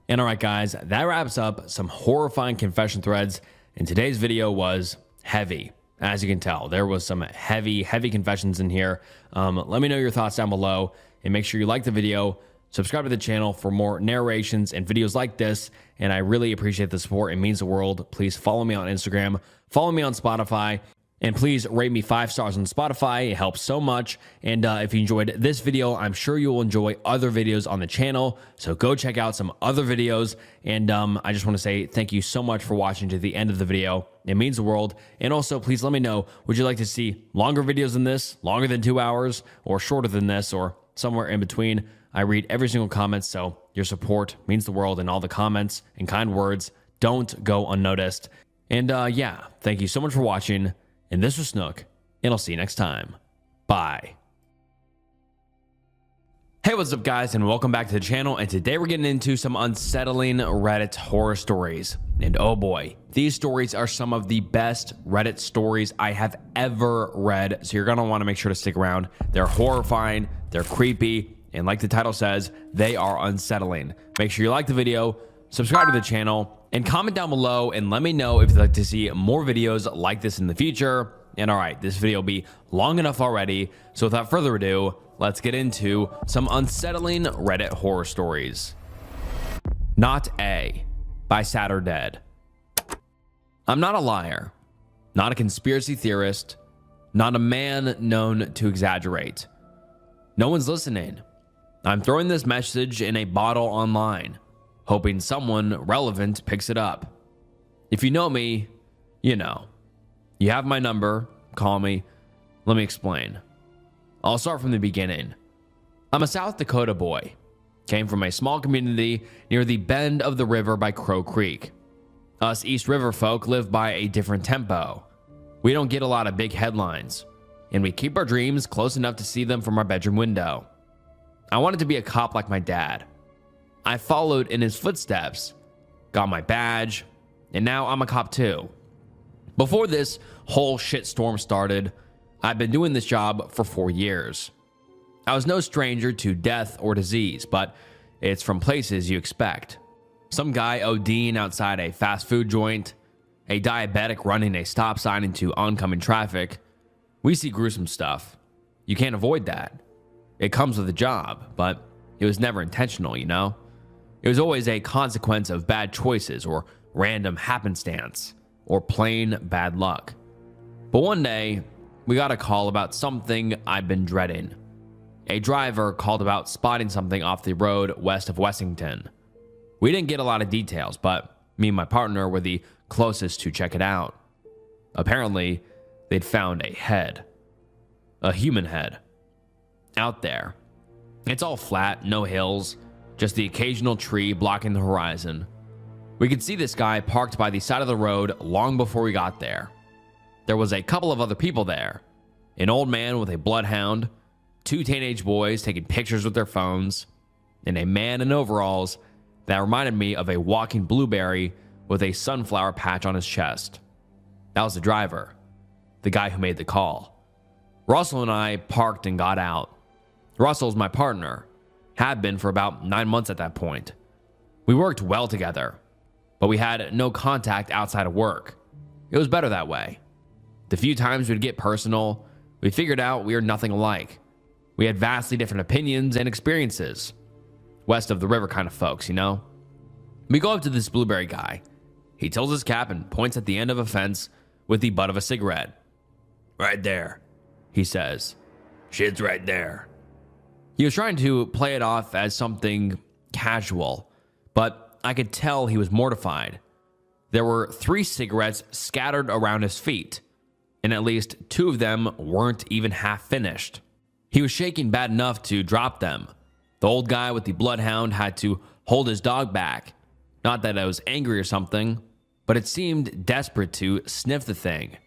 And alright guys, that wraps up some horrifying confession threads, and today's video was heavy. As you can tell, there was some heavy confessions in here. Let me know your thoughts down below, and make sure you like the video, subscribe to the channel for more narrations and videos like this, and I really appreciate the support. It means the world. Please follow me on Instagram, follow me on Spotify, and please rate me 5 stars on Spotify. It helps so much. And if you enjoyed this video, I'm sure you will enjoy other videos on the channel. So go check out some other videos. And I just want to say thank you so much for watching to the end of the video. It means the world. And also, please let me know, would you like to see longer videos than this, longer than 2 hours, or shorter than this, or somewhere in between? I read every single comment, so your support means the world, and all the comments and kind words don't go unnoticed. And yeah, thank you so much for watching. And this was Snook, and I'll see you next time. Bye. Hey, what's up guys, and welcome back to the channel. And today we're getting into some unsettling Reddit horror stories. And oh boy, these stories are some of the best Reddit stories I have ever read. So you're gonna wanna make sure to stick around. They're horrifying, they're creepy, and like the title says, they are unsettling. Make sure you like the video, subscribe to the channel, and comment down below and let me know if you'd like to see more videos like this in the future. And all right, this video will be long enough already. So without further ado, let's get into some unsettling Reddit horror stories. Not A by Saturdead. I'm not a liar, not a conspiracy theorist, not a man known to exaggerate. No one's listening. I'm throwing this message in a bottle online, hoping someone relevant picks it up. If you know me, you know. You have my number, call me. Let me explain. I'll start from the beginning. I'm a South Dakota boy. Came from a small community near the bend of the river by Crow Creek. Us East River folk live by a different tempo. We don't get a lot of big headlines, and we keep our dreams close enough to see them from our bedroom window. I wanted to be a cop like my dad. I followed in his footsteps, got my badge, and now I'm a cop too. Before this whole shitstorm started, I've been doing this job for 4 years. I was no stranger to death or disease, but it's from places you expect. Some guy ODing outside a fast food joint, a diabetic running a stop sign into oncoming traffic. We see gruesome stuff. You can't avoid that. It comes with the job, but it was never intentional, you know? It was always a consequence of bad choices or random happenstance or plain bad luck. But one day, we got a call about something I've been dreading. A driver called about spotting something off the road west of Wessington. We didn't get a lot of details, but me and my partner were the closest to check it out. Apparently, they'd found a head. A human head. Out there. It's all flat, no hills, just the occasional tree blocking the horizon. We could see this guy parked by the side of the road long before we got there. There was a couple of other people there. An old man with a bloodhound, 2 teenage boys taking pictures with their phones, and a man in overalls that reminded me of a walking blueberry with a sunflower patch on his chest. That was the driver, the guy who made the call. Russell and I parked and got out. Russell's my partner, had been for about 9 months at that point. We worked well together, but we had no contact outside of work. It was better that way. The few times we'd get personal, we figured out we were nothing alike. We had vastly different opinions and experiences. West of the river kind of folks, you know? We go up to this blueberry guy. He tilts his cap and points at the end of a fence with the butt of a cigarette. "Right there," he says. "Shit's right there." He was trying to play it off as something casual, but I could tell he was mortified. There were 3 cigarettes scattered around his feet, and at least 2 of them weren't even half finished. He was shaking bad enough to drop them. The old guy with the bloodhound had to hold his dog back. Not that I was angry or something, but it seemed desperate to sniff the thing.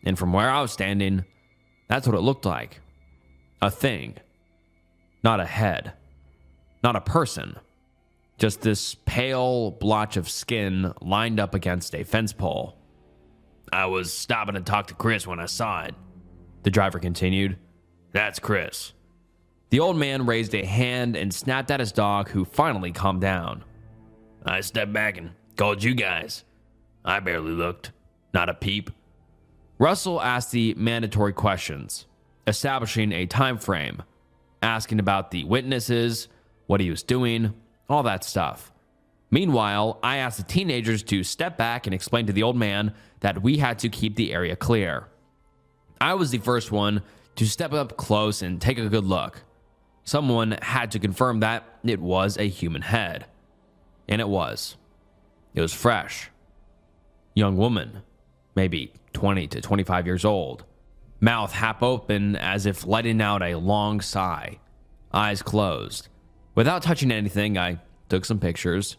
And from where I was standing, that's what it looked like. A thing. Not a head. Not a person. Just this pale blotch of skin lined up against a fence pole. "I was stopping to talk to Chris when I saw it," the driver continued. "That's Chris." The old man raised a hand and snapped at his dog, who finally calmed down. "I stepped back and called you guys. I barely looked. Not a peep." Russell asked the mandatory questions, establishing a time frame, asking about the witnesses, what he was doing, all that stuff. Meanwhile, I asked the teenagers to step back and explain to the old man that we had to keep the area clear. I was the first one to step up close and take a good look. Someone had to confirm that it was a human head. And it was. It was fresh. Young woman, maybe 20 to 25 years old. Mouth half open as if letting out a long sigh. Eyes closed. Without touching anything, I took some pictures.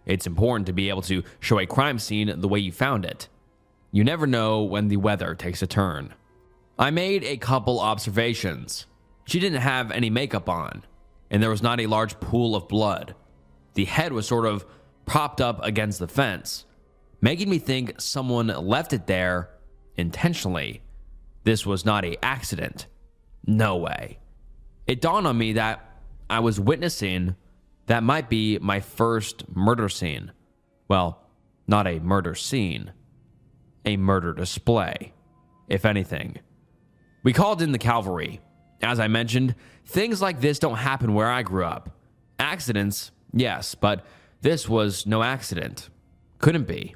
It's important to be able to show a crime scene the way you found it. You never know when the weather takes a turn. I made a couple observations. She didn't have any makeup on, and there was not a large pool of blood. The head was sort of propped up against the fence, making me think someone left it there intentionally. This was not an accident. No way. It dawned on me that I was witnessing that might be my first murder scene. Well, not a murder scene. A murder display, if anything. We called in the cavalry. As I mentioned, things like this don't happen where I grew up. Accidents, yes, but this was no accident. Couldn't be.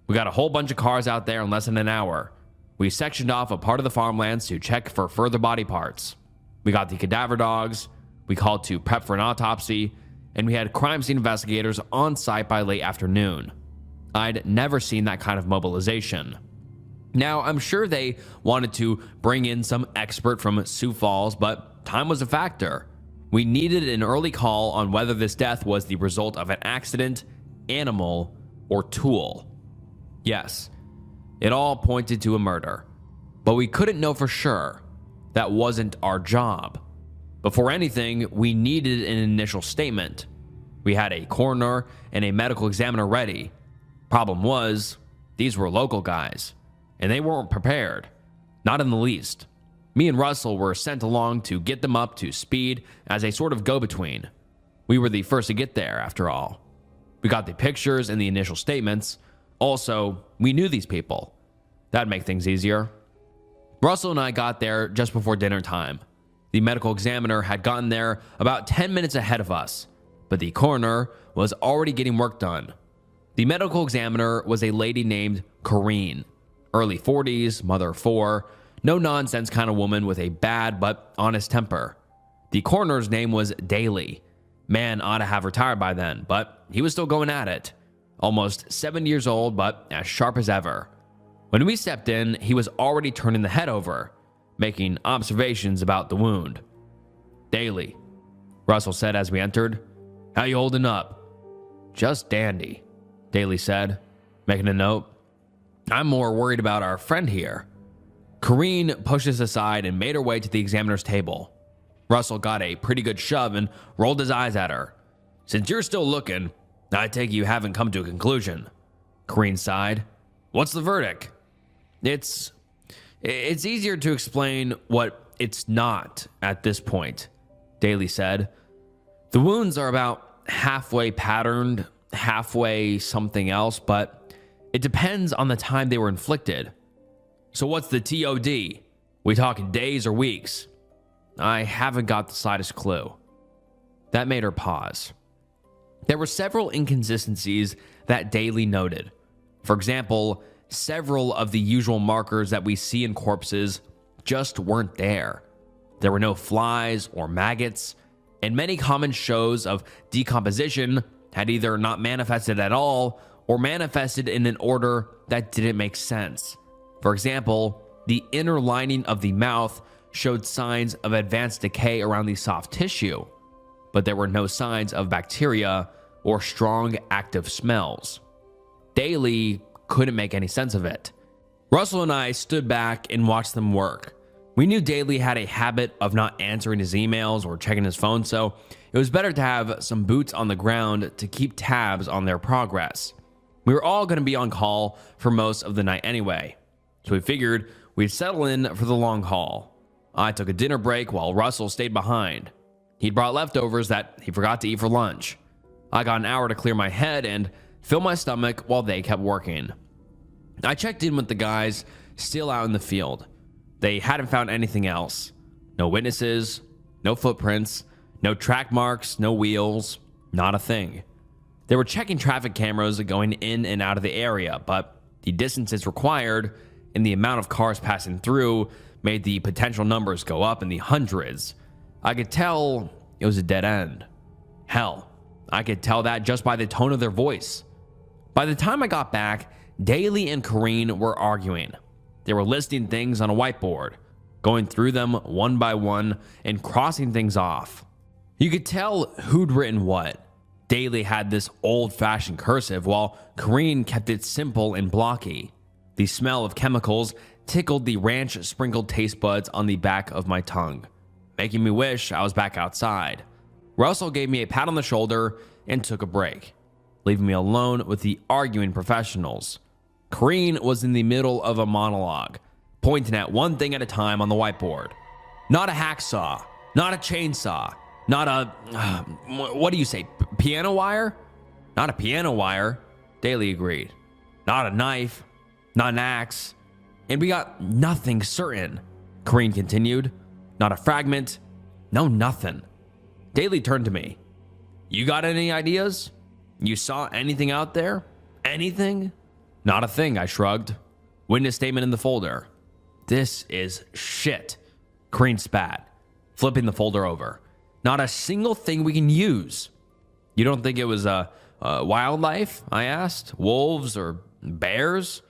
We got a whole bunch of cars out there in less than an hour. We sectioned off a part of the farmlands to check for further body parts. We got the cadaver dogs, we called to prep for an autopsy, and we had crime scene investigators on site by late afternoon. I'd never seen that kind of mobilization. Now, I'm sure they wanted to bring in some expert from Sioux Falls, but time was a factor. We needed an early call on whether this death was the result of an accident, animal, or tool. Yes, it all pointed to a murder, but we couldn't know for sure. That wasn't our job. Before anything, we needed an initial statement. We had a coroner and a medical examiner ready. Problem was, these were local guys, and they weren't prepared. Not in the least. Me and Russell were sent along to get them up to speed as a sort of go-between. We were the first to get there, after all. We got the pictures and the initial statements. Also, we knew these people. That'd make things easier. Russell and I got there just before dinner time. The medical examiner had gotten there about 10 minutes ahead of us. but the coroner was already getting work done. The medical examiner was a lady named Corrine, early 40s, mother of 4, no-nonsense kind of woman with a bad but honest temper. The coroner's name was Daly. Man ought to have retired by then, but he was still going at it. Almost 70 years old, but as sharp as ever. When we stepped in, he was already turning the head over, making observations about the wound. "Daly," Russell said as we entered. "How you holding up?" "Just dandy," Daly said, making a note. "I'm more worried about our friend here." Corrine pushed us aside and made her way to the examiner's table. Russell got a pretty good shove and rolled his eyes at her. "Since you're still looking, I take you haven't come to a conclusion." Corrine sighed. "What's the verdict?" It's easier to explain what it's not at this point," Daly said. "The wounds are about halfway patterned, halfway something else, but it depends on the time they were inflicted." "So what's the TOD? We talking days or weeks?" "I haven't got the slightest clue." That made her pause. There were several inconsistencies that Daly noted. For example, several of the usual markers that we see in corpses just weren't there. There were no flies or maggots, and many common shows of decomposition had either not manifested at all or manifested in an order that didn't make sense. For example, the inner lining of the mouth showed signs of advanced decay around the soft tissue, but there were no signs of bacteria or strong active smells. Daly couldn't make any sense of it. Russell and I stood back and watched them work. We knew Daly had a habit of not answering his emails or checking his phone, so it was better to have some boots on the ground to keep tabs on their progress. We were all going to be on call for most of the night anyway, so we figured we'd settle in for the long haul. I took a dinner break while Russell stayed behind. He'd brought leftovers that he forgot to eat for lunch. I got an hour to clear my head and fill my stomach while they kept working. I checked in with the guys still out in the field. They hadn't found anything else. No witnesses, no footprints, no track marks, no wheels, not a thing. They were checking traffic cameras going in and out of the area, but the distances required and the amount of cars passing through made the potential numbers go up in the hundreds. I could tell it was a dead end. Hell, I could tell that just by the tone of their voice. By the time I got back, Daly and Corrine were arguing. They were listing things on a whiteboard, going through them one by one and crossing things off. You could tell who'd written what. Daly had this old-fashioned cursive, while Corrine kept it simple and blocky. The smell of chemicals tickled the ranch-sprinkled taste buds on the back of my tongue, making me wish I was back outside. Russell gave me a pat on the shoulder and took a break, leaving me alone with the arguing professionals. Corrine was in the middle of a monologue, pointing at one thing at a time on the whiteboard. Not a hacksaw, not a chainsaw, not a, what do you say, piano wire? Not a piano wire, Daly agreed. Not a knife, not an axe. And we got nothing certain, Corrine continued. Not a fragment, no nothing. Daly turned to me. You got any ideas? You saw anything out there? Anything? Not a thing, I shrugged. Witness statement in the folder. This is shit, Corrine spat, flipping the folder over. Not a single thing we can use. You don't think it was wildlife? I asked. Wolves or bears?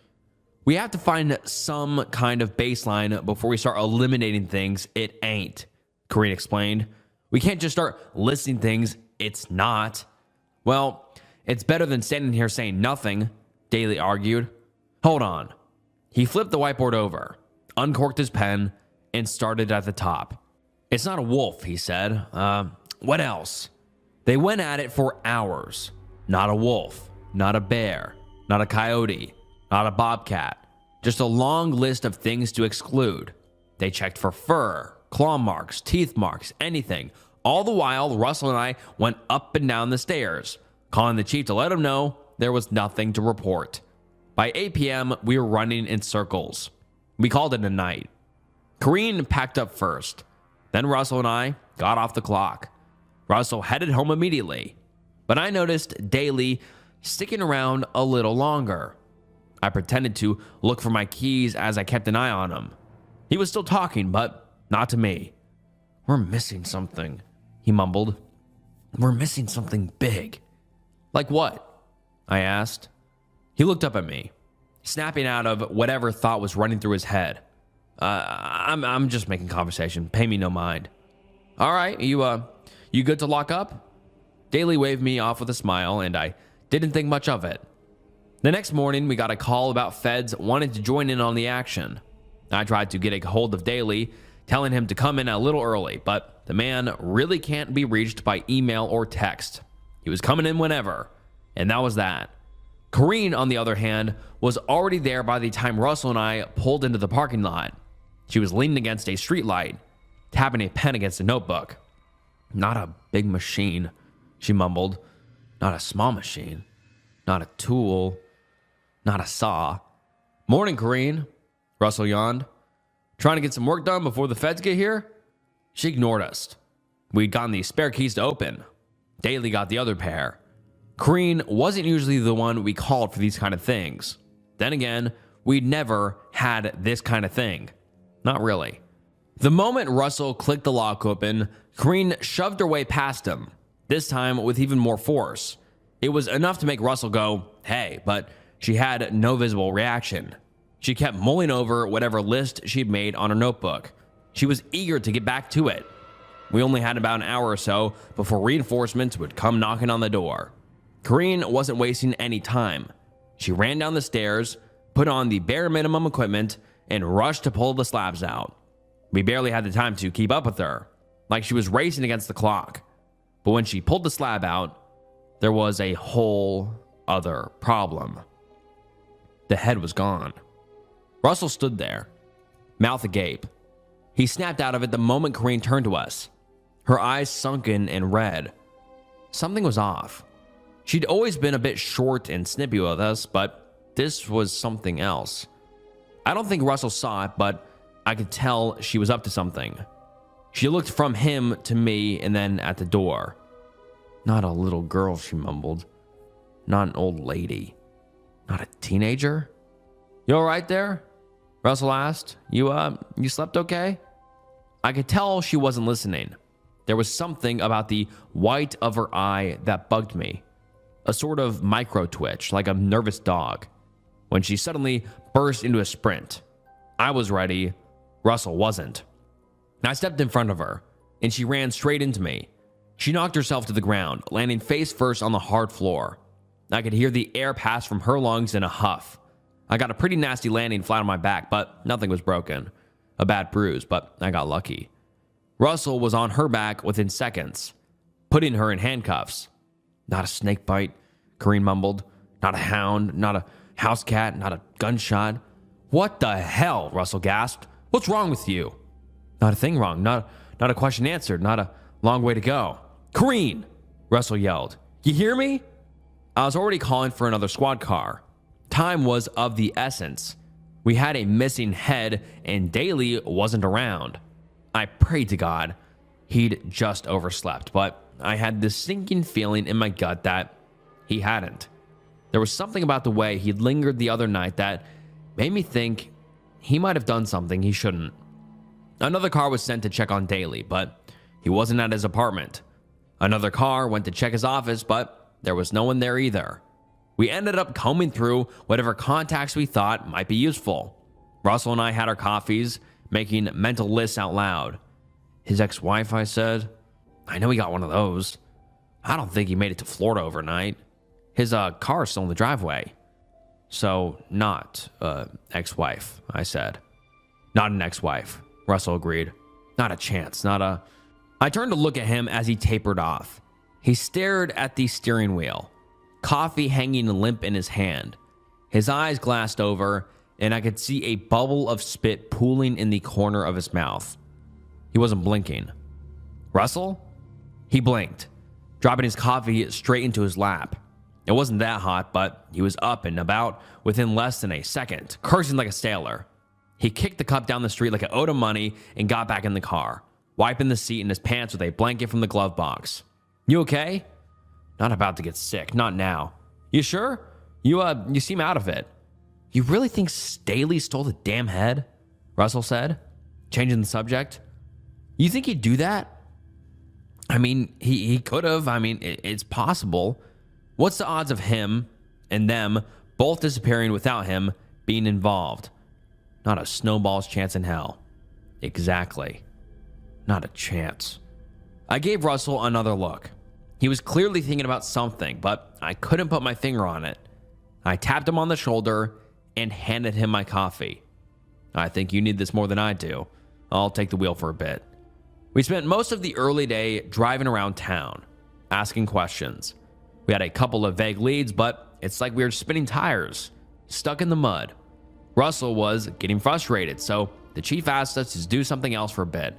We have to find some kind of baseline before we start eliminating things it ain't, Corrine explained. We can't just start listing things it's not. Well, it's better than standing here saying nothing, Daly argued. Hold on. He flipped the whiteboard over, uncorked his pen, and started at the top. It's not a wolf, he said. What else? They went at it for hours. Not a wolf, not a bear, not a coyote, not a bobcat. Just a long list of things to exclude. They checked for fur, claw marks, teeth marks, anything. All the while, Russell and I went up and down the stairs, calling the chief to let him know there was nothing to report. By 8 p.m., we were running in circles. We called it a night. Corrine packed up first. Then Russell and I got off the clock. Russell headed home immediately. but I noticed Daly sticking around a little longer. I pretended to look for my keys as I kept an eye on him. He was still talking, but not to me. "We're missing something," he mumbled. "We're missing something big." "Like what?" I asked. He looked up at me, snapping out of whatever thought was running through his head. I'm just making conversation. Pay me no mind." "All right, you good to lock up?" Daly waved me off with a smile, and I didn't think much of it. The next morning, we got a call about feds wanting to join in on the action. I tried to get a hold of Daly, telling him to come in a little early, but the man really can't be reached by email or text. He was coming in whenever, and that was that. Corrine, on the other hand, was already there by the time Russell and I pulled into the parking lot. She was leaning against a streetlight, tapping a pen against a notebook. "Not a big machine," she mumbled. "Not a small machine. Not a tool. Not a saw." "Morning, Corrine," Russell yawned. "Trying to get some work done before the feds get here?" She ignored us. We'd gotten the spare keys to open. Daly got the other pair. Corrine wasn't usually the one we called for these kind of things. Then again, we'd never had this kind of thing. Not really. The moment Russell clicked the lock open, Corrine shoved her way past him, this time with even more force. It was enough to make Russell go, "Hey," but she had no visible reaction. She kept mulling over whatever list she'd made on her notebook. She was eager to get back to it. We only had about an hour or so before reinforcements would come knocking on the door. Corrine wasn't wasting any time. She ran down the stairs, put on the bare minimum equipment, and rushed to pull the slabs out. We barely had the time to keep up with her, like she was racing against the clock. But when she pulled the slab out, there was a whole other problem. The head was gone. Russell stood there, mouth agape. He snapped out of it the moment Corrine turned to us, her eyes sunken and red. Something was off. She'd always been a bit short and snippy with us, but this was something else. I don't think Russell saw it, but I could tell she was up to something. She looked from him to me and then at the door. "Not a little girl," she mumbled. "Not an old lady. Not a teenager." "You all right there?" Russell asked. You slept okay?" I could tell she wasn't listening. There was something about the white of her eye that bugged me. A sort of micro twitch, like a nervous dog. When she suddenly burst into a sprint. I was ready. Russell wasn't. I stepped in front of her, and she ran straight into me. She knocked herself to the ground, landing face first on the hard floor. I could hear the air pass from her lungs in a huff. I got a pretty nasty landing flat on my back, but nothing was broken. A bad bruise, but I got lucky. Russell was on her back within seconds, putting her in handcuffs. "Not a snake bite," Corrine mumbled. "Not a hound, not a house cat, not a gunshot." "What the hell?" Russell gasped. "What's wrong with you?" "Not a thing wrong. Not a question answered. Not a long way to go." "Corrine!" Russell yelled. "You hear me?" I was already calling for another squad car. Time was of the essence. We had a missing head, and Daly wasn't around. I prayed to God he'd just overslept, but I had this sinking feeling in my gut that he hadn't. There was something about the way he'd lingered the other night that made me think he might have done something he shouldn't. Another car was sent to check on Daly, but he wasn't at his apartment. Another car went to check his office, but there was no one there either. We ended up combing through whatever contacts we thought might be useful. Russell and I had our coffees, making mental lists out loud. "His ex-wife," I said. "I know he got one of those. I don't think he made it to Florida overnight. His car's still in the driveway." "So, not ex-wife," I said. "Not an ex-wife," Russell agreed. "Not a chance, not a..." I turned to look at him as he tapered off. He stared at the steering wheel, coffee hanging limp in his hand. His eyes glassed over, and I could see a bubble of spit pooling in the corner of his mouth. He wasn't blinking. "Russell?" He blinked, dropping his coffee straight into his lap. It wasn't that hot, but he was up and about within less than a second, cursing like a sailor. He kicked the cup down the street like it owed him money and got back in the car, wiping the seat in his pants with a blanket from the glove box. "You okay?" Not about to get sick. Not now. You sure? You seem out of it. You really think Staley stole the damn head? Russell said, changing the subject. You think he'd do that? I mean, he could have. I mean, it's possible. What's the odds of him and them both disappearing without him being involved? Not a snowball's chance in hell. Exactly. Not a chance. I gave Russell another look. He was clearly thinking about something, but I couldn't put my finger on it. I tapped him on the shoulder and handed him my coffee. I think you need this more than I do. I'll take the wheel for a bit. We spent most of the early day driving around town, asking questions. We had a couple of vague leads, but it's like we were spinning tires, stuck in the mud. Russell was getting frustrated, so the chief asked us to do something else for a bit.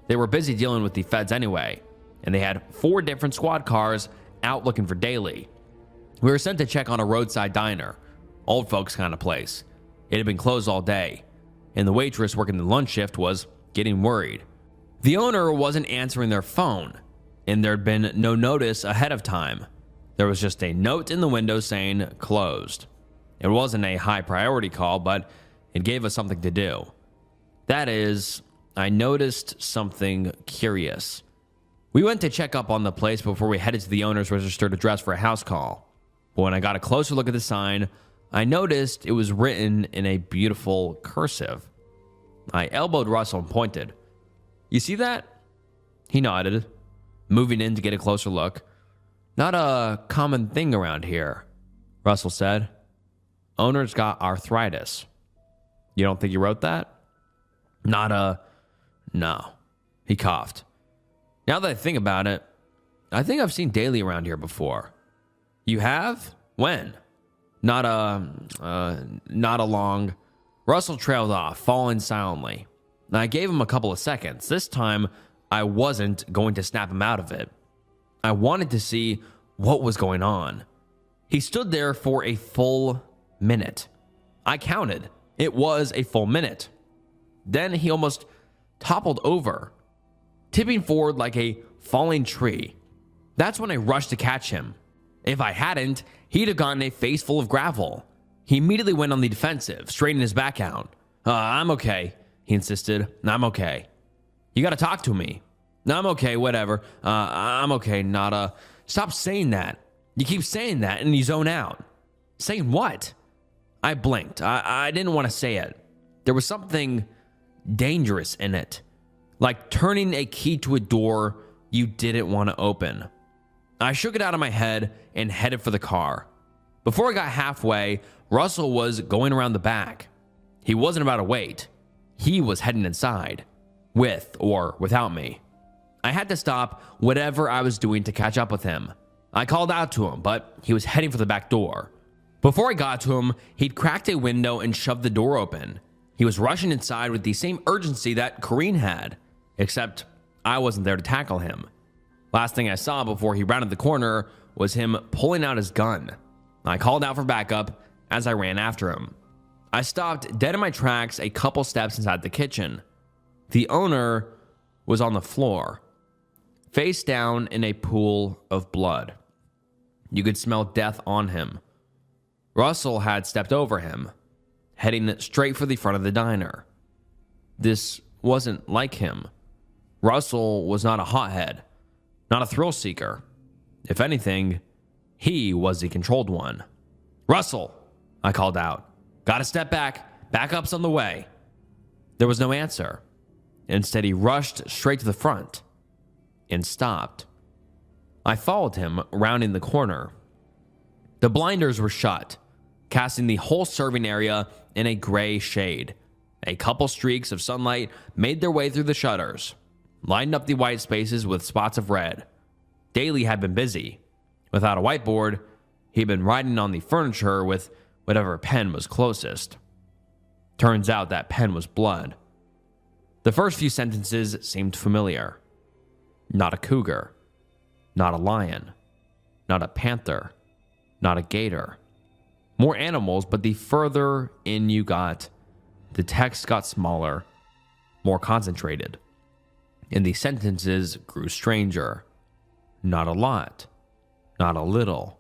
They were busy dealing with the feds anyway, and they had 4 different squad cars out looking for Daly. We were sent to check on a roadside diner, old folks kind of place. It had been closed all day, and the waitress working the lunch shift was getting worried. The owner wasn't answering their phone, and there'd been no notice ahead of time. There was just a note in the window saying closed. It wasn't a high priority call, but it gave us something to do. That is, I noticed something curious. We went to check up on the place before we headed to the owner's registered address for a house call. But when I got a closer look at the sign, I noticed it was written in a beautiful cursive. I elbowed Russell and pointed. You see that? He nodded, moving in to get a closer look. Not a common thing around here, Russell said. Owner's got arthritis. You don't think he wrote that? No. He coughed. Now that I think about it, I think I've seen Daly around here before. You have? When? Not long. Russell trailed off, falling silently. I gave him a couple of seconds. This time, I wasn't going to snap him out of it. I wanted to see what was going on. He stood there for a full minute. I counted. It was a full minute. Then he almost toppled over, tipping forward like a falling tree. That's when I rushed to catch him. If I hadn't, he'd have gotten a face full of gravel. He immediately went on the defensive, straightening his back out. I'm okay, he insisted. I'm okay. You gotta talk to me. I'm okay, whatever. I'm okay, nada. Stop saying that. You keep saying that and you zone out. Saying what? I blinked. I didn't want to say it. There was something dangerous in it. Like turning a key to a door you didn't want to open. I shook it out of my head and headed for the car. Before I got halfway, Russell was going around the back. He wasn't about to wait. He was heading inside, with or without me. I had to stop whatever I was doing to catch up with him. I called out to him, but he was heading for the back door. Before I got to him, he'd cracked a window and shoved the door open. He was rushing inside with the same urgency that Corrine had, except I wasn't there to tackle him. Last thing I saw before he rounded the corner was him pulling out his gun. I called out for backup as I ran after him. I stopped dead in my tracks a couple steps inside the kitchen. The owner was on the floor, face down in a pool of blood. You could smell death on him. Russell had stepped over him, heading straight for the front of the diner. This wasn't like him. Russell was not a hothead, not a thrill seeker. If anything, he was the controlled one. Russell, I called out. Gotta step back. Backup's on the way. There was no answer. Instead, he rushed straight to the front and stopped. I followed him, rounding the corner. The blinders were shut, casting the whole serving area in a gray shade. A couple streaks of sunlight made their way through the shutters, lined up the white spaces with spots of red. Daly had been busy. Without a whiteboard, he'd been writing on the furniture with whatever pen was closest. Turns out that pen was blood. The first few sentences seemed familiar. Not a cougar. Not a lion. Not a panther. Not a gator. More animals, but the further in you got, the text got smaller, more concentrated, and the sentences grew stranger. Not a lot. not a little,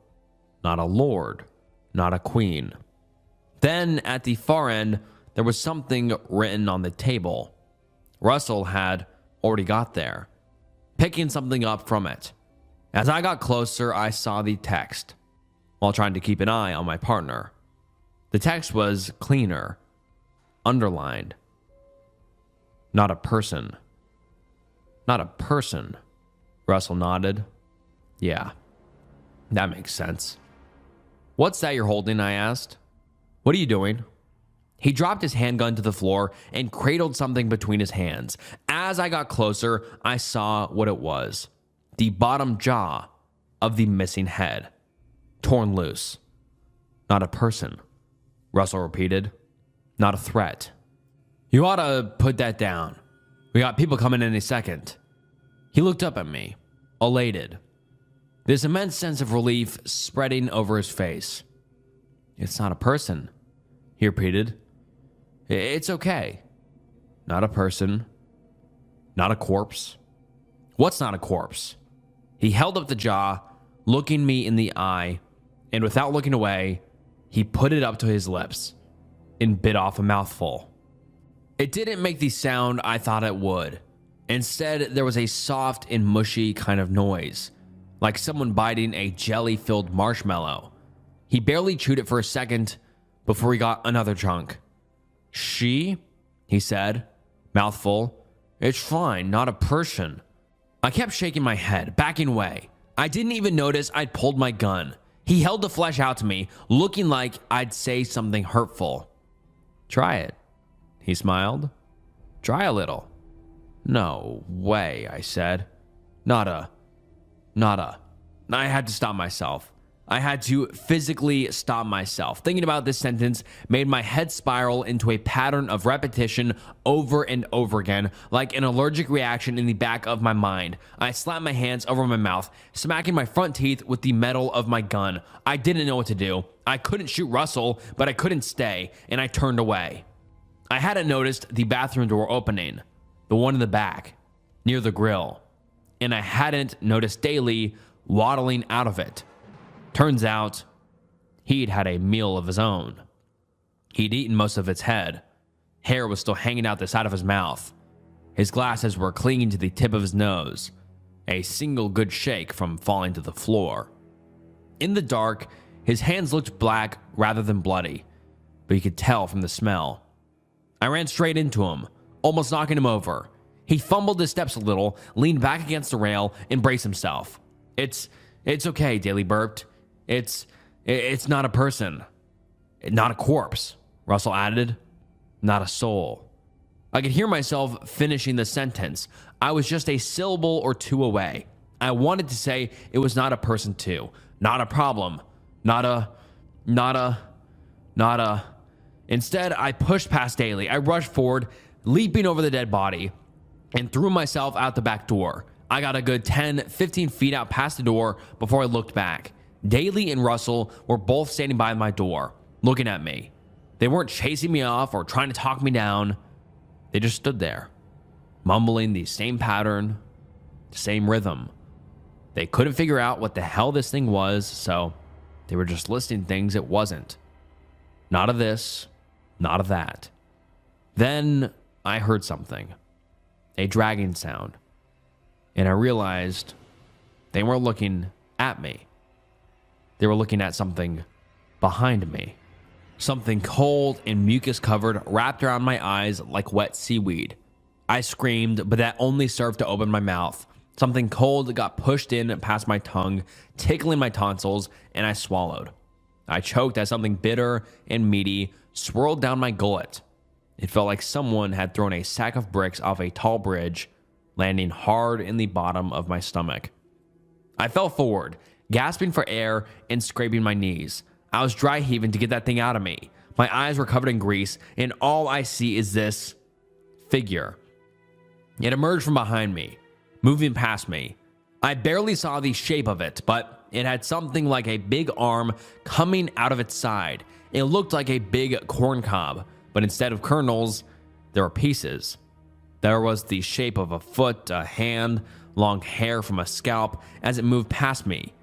not a lord, not a queen. Then at the far end, there was something written on the table. Russell had already got there, picking something up from it. As I got closer, I saw the text, while trying to keep an eye on my partner. The text was cleaner, underlined. Not a person. Not a person. Russell nodded. Yeah, that makes sense. What's that you're holding? I asked. What are you doing? He dropped his handgun to the floor and cradled something between his hands. As I got closer, I saw what it was. The bottom jaw of the missing head, torn loose. Not a person, Russell repeated. Not a threat. You ought to put that down. We got people coming in a second. He looked up at me, elated. This immense sense of relief spreading over his face. It's not a person, he repeated. It's okay. Not a person. Not a corpse. What's not a corpse? He held up the jaw, looking me in the eye, and without looking away, he put it up to his lips and bit off a mouthful. It didn't make the sound I thought it would. Instead, there was a soft and mushy kind of noise, like someone biting a jelly-filled marshmallow. He barely chewed it for a second before he got another chunk. She? He said, mouthful. It's fine, not a person. I kept shaking my head, backing away. I didn't even notice I'd pulled my gun. He held the flesh out to me, looking like I'd say something hurtful. Try it, he smiled. Try a little. No way, I said. Not a. I had to stop myself. I had to physically stop myself. Thinking about this sentence made my head spiral into a pattern of repetition over and over again, like an allergic reaction in the back of my mind. I slapped my hands over my mouth, smacking my front teeth with the metal of my gun. I didn't know what to do. I couldn't shoot Russell, but I couldn't stay, and I turned away. I hadn't noticed the bathroom door opening, the one in the back, near the grill, and I hadn't noticed Daly waddling out of it. Turns out, he'd had a meal of his own. He'd eaten most of its head. Hair was still hanging out the side of his mouth. His glasses were clinging to the tip of his nose, a single good shake from falling to the floor. In the dark, his hands looked black rather than bloody, but you could tell from the smell. I ran straight into him, almost knocking him over. He fumbled his steps a little, leaned back against the rail, and braced himself. It's okay, Daly burped. It's not a person. Not a corpse, Russell added. Not a soul. I could hear myself finishing the sentence. I was just a syllable or two away. I wanted to say it was not a person too. Not a problem. Not a. Instead, I pushed past Daly. I rushed forward, leaping over the dead body, and threw myself out the back door. I got a good 10, 15 feet out past the door before I looked back. Daly and Russell were both standing by my door, looking at me. They weren't chasing me off or trying to talk me down. They just stood there, mumbling the same pattern, the same rhythm. They couldn't figure out what the hell this thing was, so they were just listing things it wasn't. Not of this, not of that. Then I heard something, a dragging sound, and I realized they weren't looking at me. They were looking at something behind me. Something cold and mucus covered wrapped around my eyes like wet seaweed. I screamed, but that only served to open my mouth. Something cold got pushed in past my tongue, tickling my tonsils, and I swallowed. I choked as something bitter and meaty swirled down my gullet. It felt like someone had thrown a sack of bricks off a tall bridge, landing hard in the bottom of my stomach. I fell forward, gasping for air and scraping my knees. I was dry heaving to get that thing out of me. My eyes were covered in grease, and all I see is this figure. It emerged from behind me, moving past me. I barely saw the shape of it, but it had something like a big arm coming out of its side. It looked like a big corn cob, but instead of kernels, there were pieces. There was the shape of a foot, a hand, long hair from a scalp as it moved past me.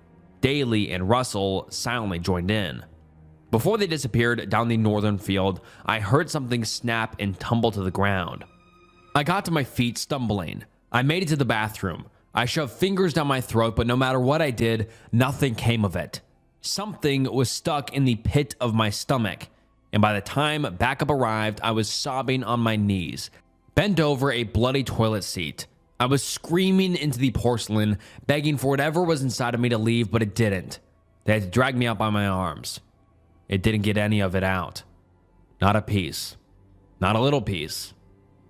Daly and Russell silently joined in. Before they disappeared down the northern field, I heard something snap and tumble to the ground. I got to my feet stumbling. I made it to the bathroom. I shoved fingers down my throat, but no matter what I did, nothing came of it. Something was stuck in the pit of my stomach, and by the time backup arrived, I was sobbing on my knees, bent over a bloody toilet seat. I was screaming into the porcelain, begging for whatever was inside of me to leave, but it didn't. They had to drag me out by my arms. It didn't get any of it out. Not a piece. Not a little piece.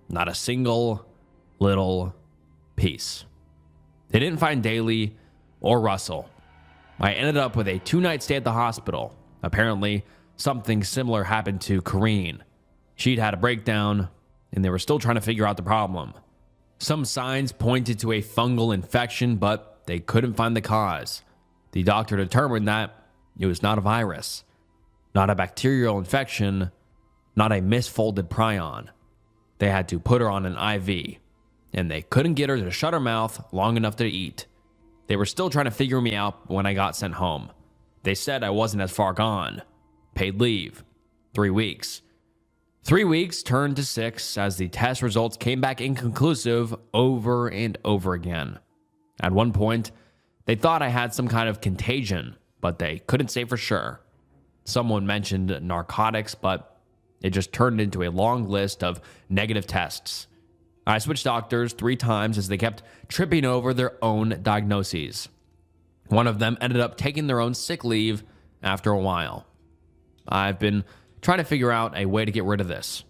Not a single little piece. They didn't find Daly or Russell. I ended up with a 2-night stay at the hospital. Apparently, something similar happened to Corrine. She'd had a breakdown, and they were still trying to figure out the problem. Some signs pointed to a fungal infection, but they couldn't find the cause. The doctor determined that it was not a virus, not a bacterial infection, not a misfolded prion. They had to put her on an IV, and they couldn't get her to shut her mouth long enough to eat. They were still trying to figure me out when I got sent home. They said I wasn't as far gone. Paid leave. 3 weeks. 3 weeks turned to 6 as the test results came back inconclusive over and over again. At one point, they thought I had some kind of contagion, but they couldn't say for sure. Someone mentioned narcotics, but it just turned into a long list of negative tests. I switched doctors 3 times as they kept tripping over their own diagnoses. One of them ended up taking their own sick leave after a while. I've been trying to figure out a way to get rid of this.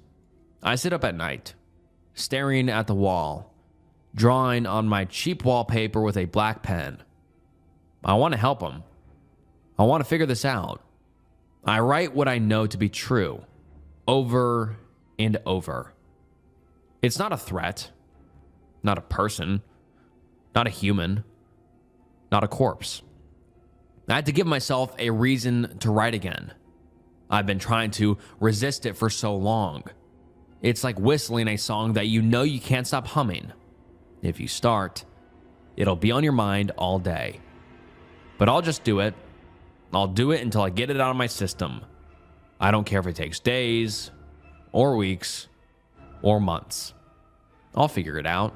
I sit up at night, staring at the wall, drawing on my cheap wallpaper with a black pen. I want to help them. I want to figure this out. I write what I know to be true, over and over. It's not a threat, not a person, not a human, not a corpse. I had to give myself a reason to write again. I've been trying to resist it for so long. It's like whistling a song that you know you can't stop humming. If you start, it'll be on your mind all day. But I'll just do it. I'll do it until I get it out of my system. I don't care if it takes days, or weeks, or months. I'll figure it out.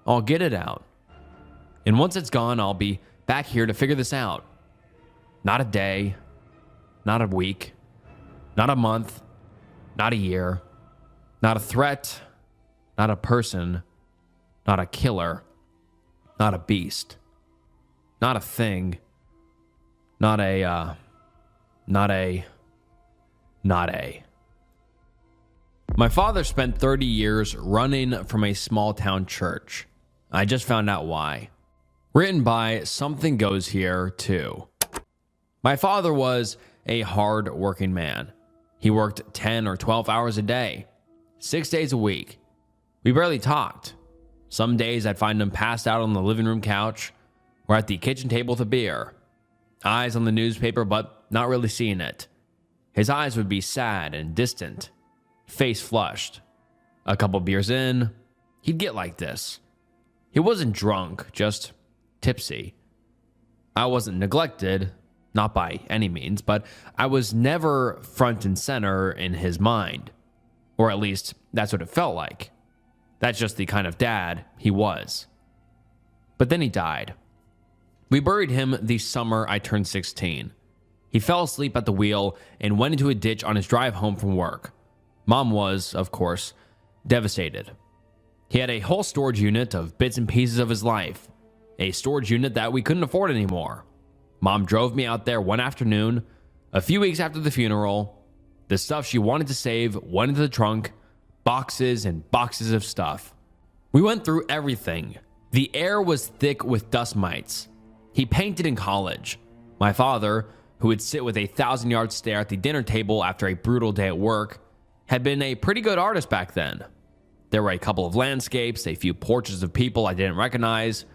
I'll get it out. And once it's gone, I'll be back here to figure this out. Not a day, not a week, not a month, not a year, not a threat, not a person, not a killer, not a beast, not a thing, not a. My father spent 30 years running from a small town church. I just found out why. Written by Something Goes Here, too. My father was a hard-working man. He worked 10 or 12 hours a day, 6 days a week. We barely talked. Some days I'd find him passed out on the living room couch or at the kitchen table with a beer. Eyes on the newspaper, but not really seeing it. His eyes would be sad and distant, face flushed. A couple beers in, he'd get like this. He wasn't drunk, just tipsy. I wasn't neglected, not by any means, but I was never front and center in his mind. Or at least, that's what it felt like. That's just the kind of dad he was. But then he died. We buried him the summer I turned 16. He fell asleep at the wheel and went into a ditch on his drive home from work. Mom was, of course, devastated. He had a whole storage unit of bits and pieces of his life, a storage unit that we couldn't afford anymore. Mom drove me out there one afternoon, a few weeks after the funeral. The stuff she wanted to save went into the trunk, boxes and boxes of stuff. We went through everything. The air was thick with dust mites. He painted in college. My father, who would sit with a 1,000-yard stare at the dinner table after a brutal day at work, had been a pretty good artist back then. There were a couple of landscapes, a few portraits of people I didn't recognize,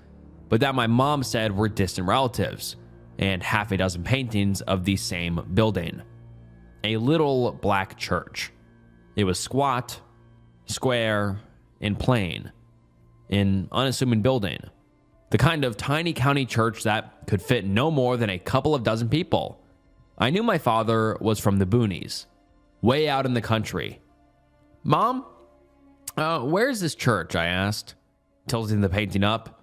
but that my mom said were distant relatives, and half a dozen paintings of the same building. A little black church. It was squat, square, and plain. An unassuming building. the kind of tiny county church that could fit no more than a couple of dozen people. I knew my father was from the boonies, way out in the country. "Mom, where's this church?" I asked, tilting the painting up.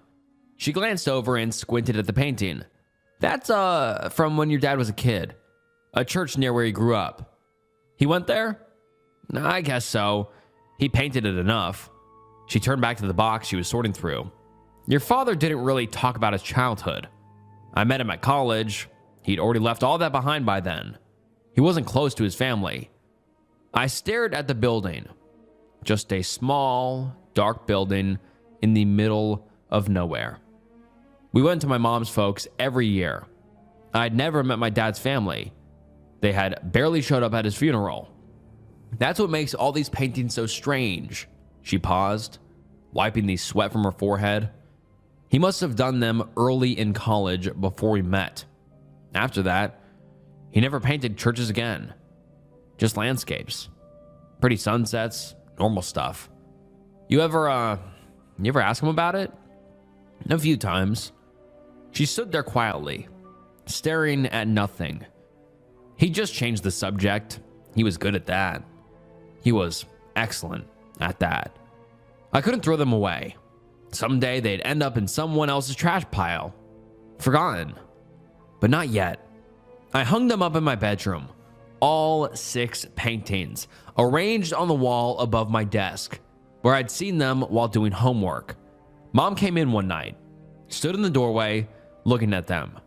She glanced over and squinted at the painting. "That's from when your dad was a kid. A church near where he grew up." "He went there?" "I guess so. He painted it enough." She turned back to the box she was sorting through. "Your father didn't really talk about his childhood. I met him at college. He'd already left all that behind by then. He wasn't close to his family." I stared at the building. Just a small, dark building in the middle of nowhere. We went to my mom's folks every year. I'd never met my dad's family. They had barely showed up at his funeral. "That's what makes all these paintings so strange." She paused, wiping the sweat from her forehead. "He must have done them early in college before we met. After that, he never painted churches again. Just landscapes. Pretty sunsets, normal stuff. You ever ask him about it?" "A few times." She stood there quietly, staring at nothing. He just changed the subject. He was good at that. He was excellent at that. I couldn't throw them away. Someday they'd end up in someone else's trash pile. Forgotten. But not yet. I hung them up in my bedroom. All 6 paintings, arranged on the wall above my desk, where I'd seen them while doing homework. Mom came in one night, stood in the doorway, looking at them.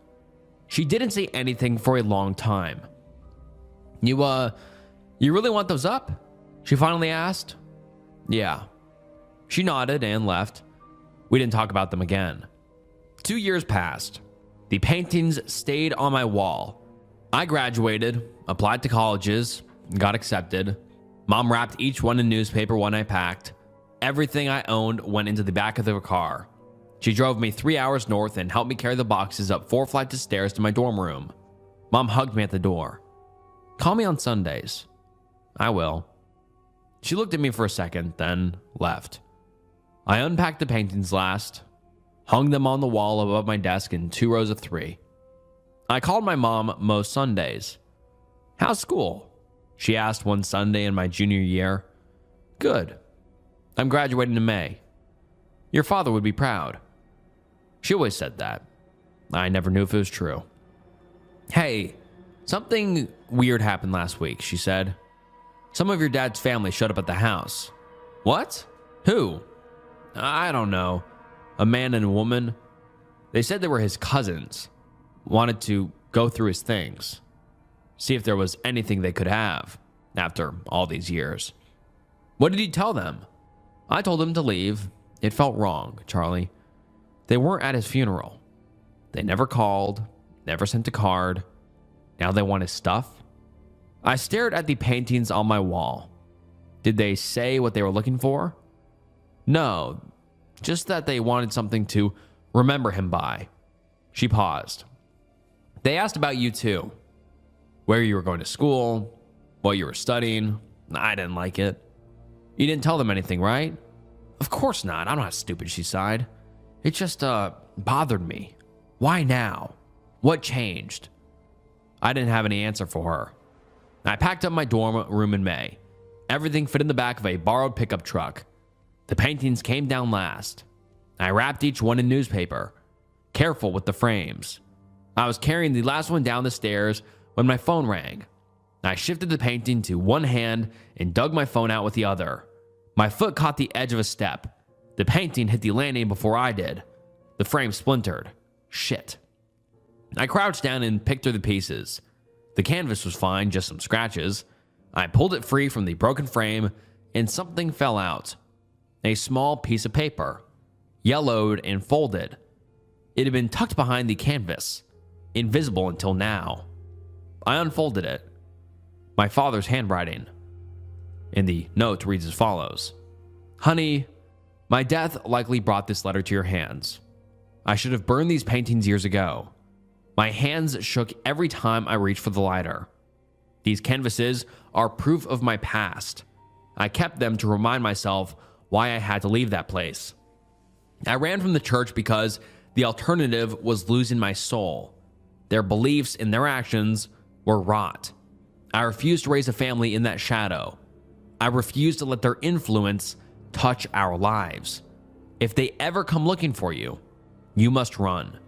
She didn't say anything for a long time. You really want those up?" she finally asked. "Yeah." She nodded and left. We didn't talk about them again. 2 years passed. The paintings stayed on my wall. I graduated, applied to colleges, got accepted. Mom wrapped each one in newspaper when I packed. Everything I owned went into the back of the car. She drove me 3 hours north and helped me carry the boxes up 4 flights of stairs to my dorm room. Mom hugged me at the door. "Call me on Sundays." "I will." She looked at me for a second, then left. I unpacked the paintings last, hung them on the wall above my desk in 2 rows of 3. I called my mom most Sundays. "How's school?" she asked one Sunday in my junior year. "Good. I'm graduating in May. Your father would be proud." She always said that. I never knew if it was true. "Hey, something weird happened last week," she said. "Some of your dad's family showed up at the house." "What? Who?" "I don't know. A man and a woman. They said they were his cousins. Wanted to go through his things. See if there was anything they could have after all these years." "What did you tell them?" "I told them to leave. It felt wrong, Charlie. They weren't at his funeral. They never called, never sent a card. Now they want his stuff." I stared at the paintings on my wall. Did they say what they were looking for? No, just that they wanted something to remember him by. She paused. "They asked about you too. Where you were going to school, what you were studying. I didn't like it." "You didn't tell them anything, right?" "Of course not. I'm not stupid," she sighed. "It just bothered me. Why now? What changed?" I didn't have any answer for her. I packed up my dorm room in May. Everything fit in the back of a borrowed pickup truck. The paintings came down last. I wrapped each one in newspaper, careful with the frames. I was carrying the last one down the stairs when my phone rang. I shifted the painting to one hand and dug my phone out with the other. My foot caught the edge of a step. The painting hit the landing before I did. The frame splintered. Shit. I crouched down and picked through the pieces. The canvas was fine, just some scratches. I pulled it free from the broken frame, and something fell out. A small piece of paper, yellowed and folded. It had been tucked behind the canvas, invisible until now. I unfolded it. My father's handwriting. And the note reads as follows. "Honey, my death likely brought this letter to your hands. I should have burned these paintings years ago. My hands shook every time I reached for the lighter. These canvases are proof of my past. I kept them to remind myself why I had to leave that place. I ran from the church because The alternative was losing my soul. Their beliefs and their actions were rot. I refused to raise a family in that shadow. I refused to let their influence touch our lives. If they ever come looking for you, you must run.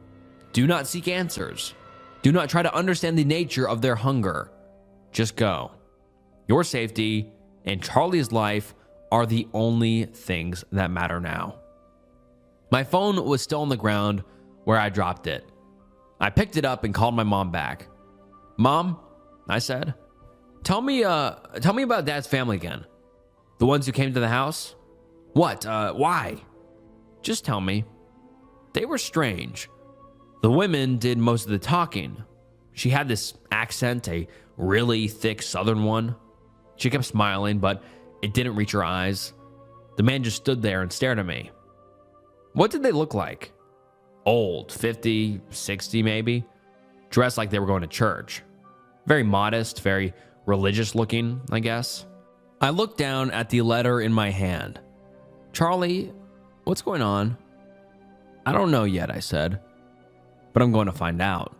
Do not seek answers. Do not try to understand the nature of their hunger. Just go. Your safety and Charlie's life are the only things that matter now. My phone was still on the ground where I dropped it. I picked it up and called my mom back. "Mom," I said, tell me about Dad's family again. The ones who came to the house? What? Why?" "Just tell me." "They were strange. The women did most of the talking. She had this accent, a really thick southern one. She kept smiling, but it didn't reach her eyes. The man just stood there and stared at me." "What did they look like?" "Old, 50, 60 maybe. Dressed like they were going to church. Very modest, very religious looking, I guess." I looked down at the letter in my hand. "Charlie, what's going on?" "I don't know yet," I said, "but I'm going to find out."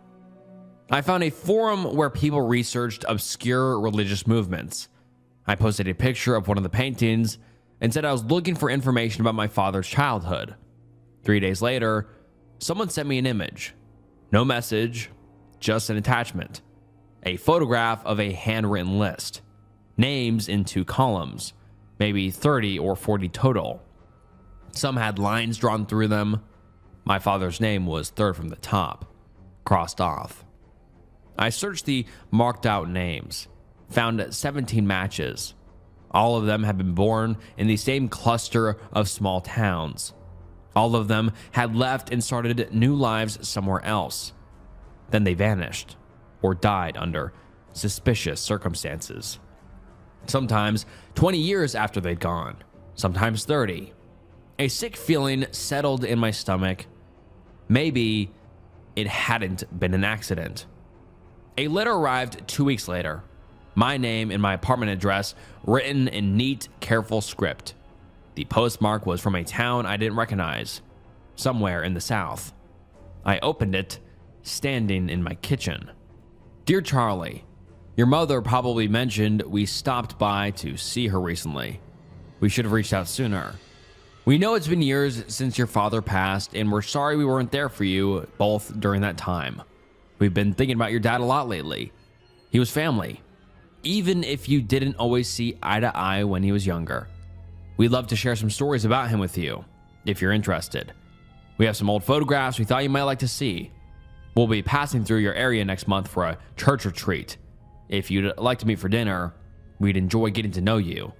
I found a forum where people researched obscure religious movements. I posted a picture of one of the paintings and said I was looking for information about my father's childhood. 3 days later, someone sent me an image. No message, just an attachment. A photograph of a handwritten list. Names in 2 columns, maybe 30 or 40 total. Some had lines drawn through them. My father's name was third from the top, crossed off. I searched the marked out names, found 17 matches. All of them had been born in the same cluster of small towns. All of them had left and started new lives somewhere else. Then they vanished or died under suspicious circumstances. Sometimes 20 years after they'd gone, sometimes 30. A sick feeling settled in my stomach. Maybe it hadn't been an accident. A letter arrived 2 weeks later. My name and my apartment address written in neat, careful script. The postmark was from a town I didn't recognize, somewhere in the South. I opened it, standing in my kitchen. "Dear Charlie, your mother probably mentioned we stopped by to see her recently. We should have reached out sooner. We know it's been years since your father passed, and we're sorry we weren't there for you both during that time. We've been thinking about your dad a lot lately. He was family, even if you didn't always see eye to eye when he was younger. We'd love to share some stories about him with you, if you're interested. We have some old photographs we thought you might like to see. We'll be passing through your area next month for a church retreat. If you'd like to meet for dinner, we'd enjoy getting to know you.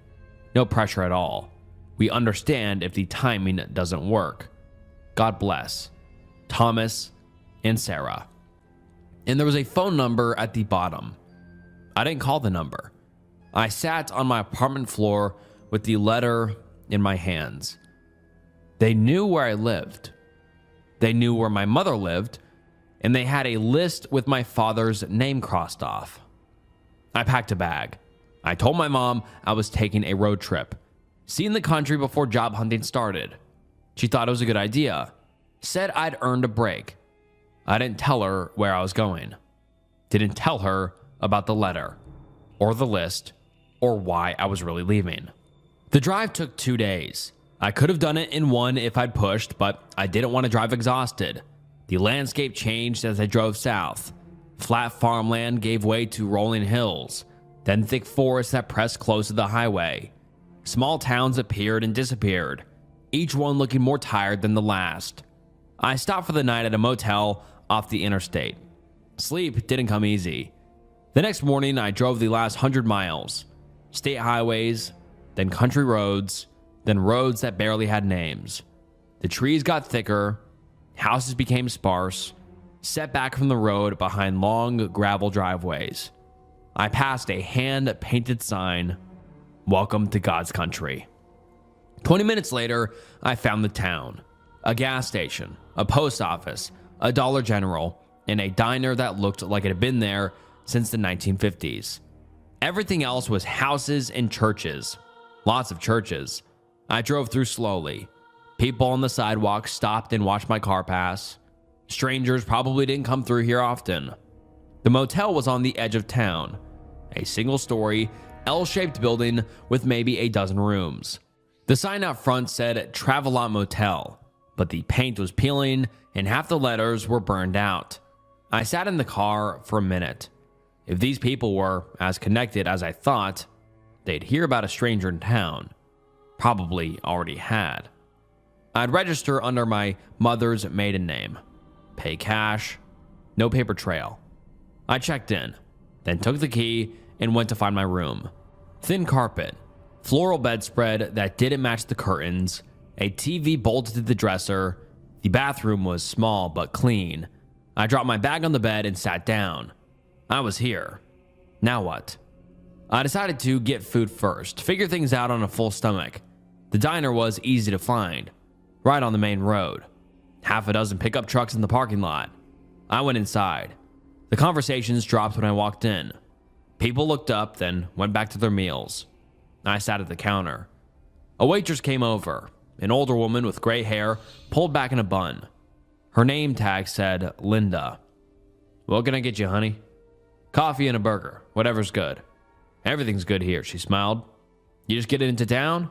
No pressure at all. We understand if the timing doesn't work. God bless. Thomas and Sarah." And there was a phone number at the bottom. I didn't call the number. I sat on my apartment floor with the letter in my hands. They knew where I lived. They knew where my mother lived, and they had a list with my father's name crossed off. I packed a bag. I told my mom I was taking a road trip, seeing the country before job hunting started. She thought it was a good idea, said I'd earned a break. I didn't tell her where I was going. Didn't tell her about the letter, or the list, or why I was really leaving. The drive took 2 days. I could have done it in one if I'd pushed, but I didn't want to drive exhausted. The landscape changed as I drove south. Flat farmland gave way to rolling hills, then thick forests that pressed close to the highway. Small towns appeared and disappeared, each one looking more tired than the last. I stopped for the night at a motel off the interstate. Sleep didn't come easy. The next morning, I drove the last 100 miles. State highways, then country roads, then roads that barely had names. The trees got thicker, houses became sparse, set back from the road behind long gravel driveways. I passed a hand-painted sign, "Welcome to God's Country." 20 minutes later, I found the town. A gas station, a post office, a Dollar General, and a diner that looked like it had been there since the 1950s. Everything else was houses and churches. Lots of churches. I drove through slowly. People on the sidewalk stopped and watched my car pass. Strangers probably didn't come through here often. The motel was on the edge of town, a single-story, L-shaped building with maybe a dozen rooms. The sign out front said Travelot Motel, but the paint was peeling and half the letters were burned out. I sat in the car for a minute. If these people were as connected as I thought, they'd hear about a stranger in town. Probably already had. I'd register under my mother's maiden name. Pay cash. No paper trail. I checked in, then took the key and went to find my room. Thin carpet, floral bedspread that didn't match the curtains, a TV bolted to the dresser. The bathroom was small but clean. I dropped my bag on the bed and sat down. I was here. Now what? I decided to get food first, figure things out on a full stomach. The diner was easy to find, right on the main road. Half a dozen pickup trucks in the parking lot. I went inside. The conversations dropped when I walked in. People looked up, then went back to their meals. I sat at the counter. A waitress came over, an older woman with gray hair pulled back in a bun. Her name tag said Linda. "What can I get you, honey?" "Coffee and a burger, whatever's good." "Everything's good here," she smiled. "You just getting into town?"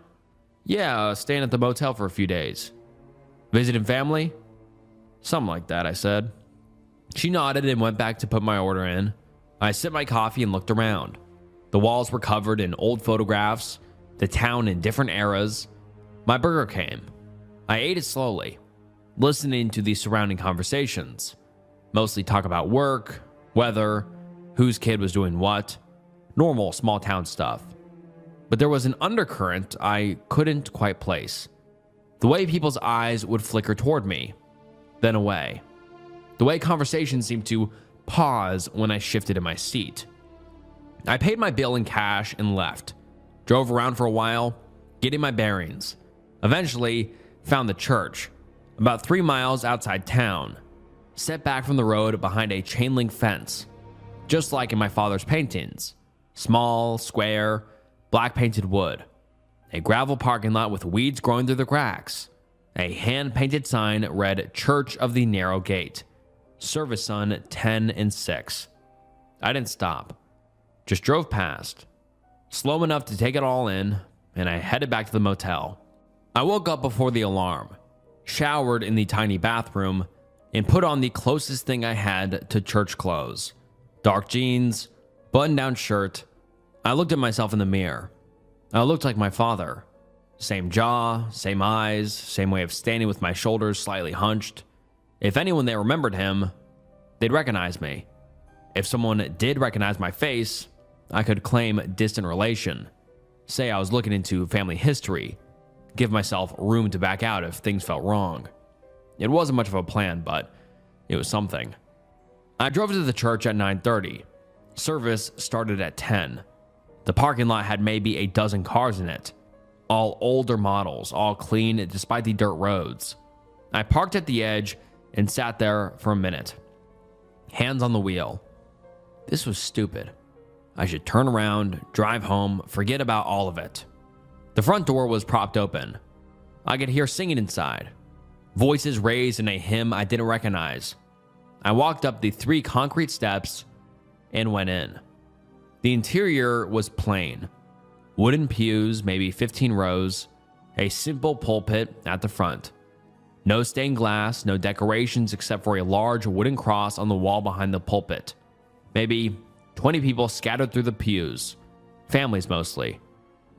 "Yeah, staying at the motel for a few days." "Visiting family?" "Something like that," I said. She nodded and went back to put my order in. I sipped my coffee and looked around. The walls were covered in old photographs, the town in different eras. My burger came. I ate it slowly, listening to the surrounding conversations. Mostly talk about work, weather, whose kid was doing what, normal small town stuff. But there was an undercurrent I couldn't quite place. The way people's eyes would flicker toward me, then away. The way conversation seemed to pause when I shifted in my seat. I paid my bill in cash and left. Drove around for a while, getting my bearings. Eventually, found the church, about 3 miles outside town, set back from the road behind a chain link fence, just like in my father's paintings. Small, square, black painted wood. A gravel parking lot with weeds growing through the cracks. A hand-painted sign read Church of the Narrow Gate. Service on 10 and 6. I didn't stop. Just drove past. Slow enough to take it all in, and I headed back to the motel. I woke up before the alarm, showered in the tiny bathroom, and put on the closest thing I had to church clothes. Dark jeans, button-down shirt. I looked at myself in the mirror. I looked like my father. Same jaw, same eyes, same way of standing with my shoulders slightly hunched. If anyone there remembered him, they'd recognize me. If someone did recognize my face, I could claim distant relation. Say I was looking into family history. Give myself room to back out if things felt wrong. It wasn't much of a plan, but it was something. I drove to the church at 9:30. Service started at 10. The parking lot had maybe a dozen cars in it. All older models, all clean despite the dirt roads. I parked at the edge and sat there for a minute. Hands on the wheel. This was stupid. I should turn around, drive home, forget about all of it. The front door was propped open. I could hear singing inside. Voices raised in a hymn I didn't recognize. I walked up the 3 concrete steps and went in. The interior was plain. Wooden pews, maybe 15 rows, a simple pulpit at the front. No stained glass, no decorations except for a large wooden cross on the wall behind the pulpit. Maybe 20 people scattered through the pews, families mostly,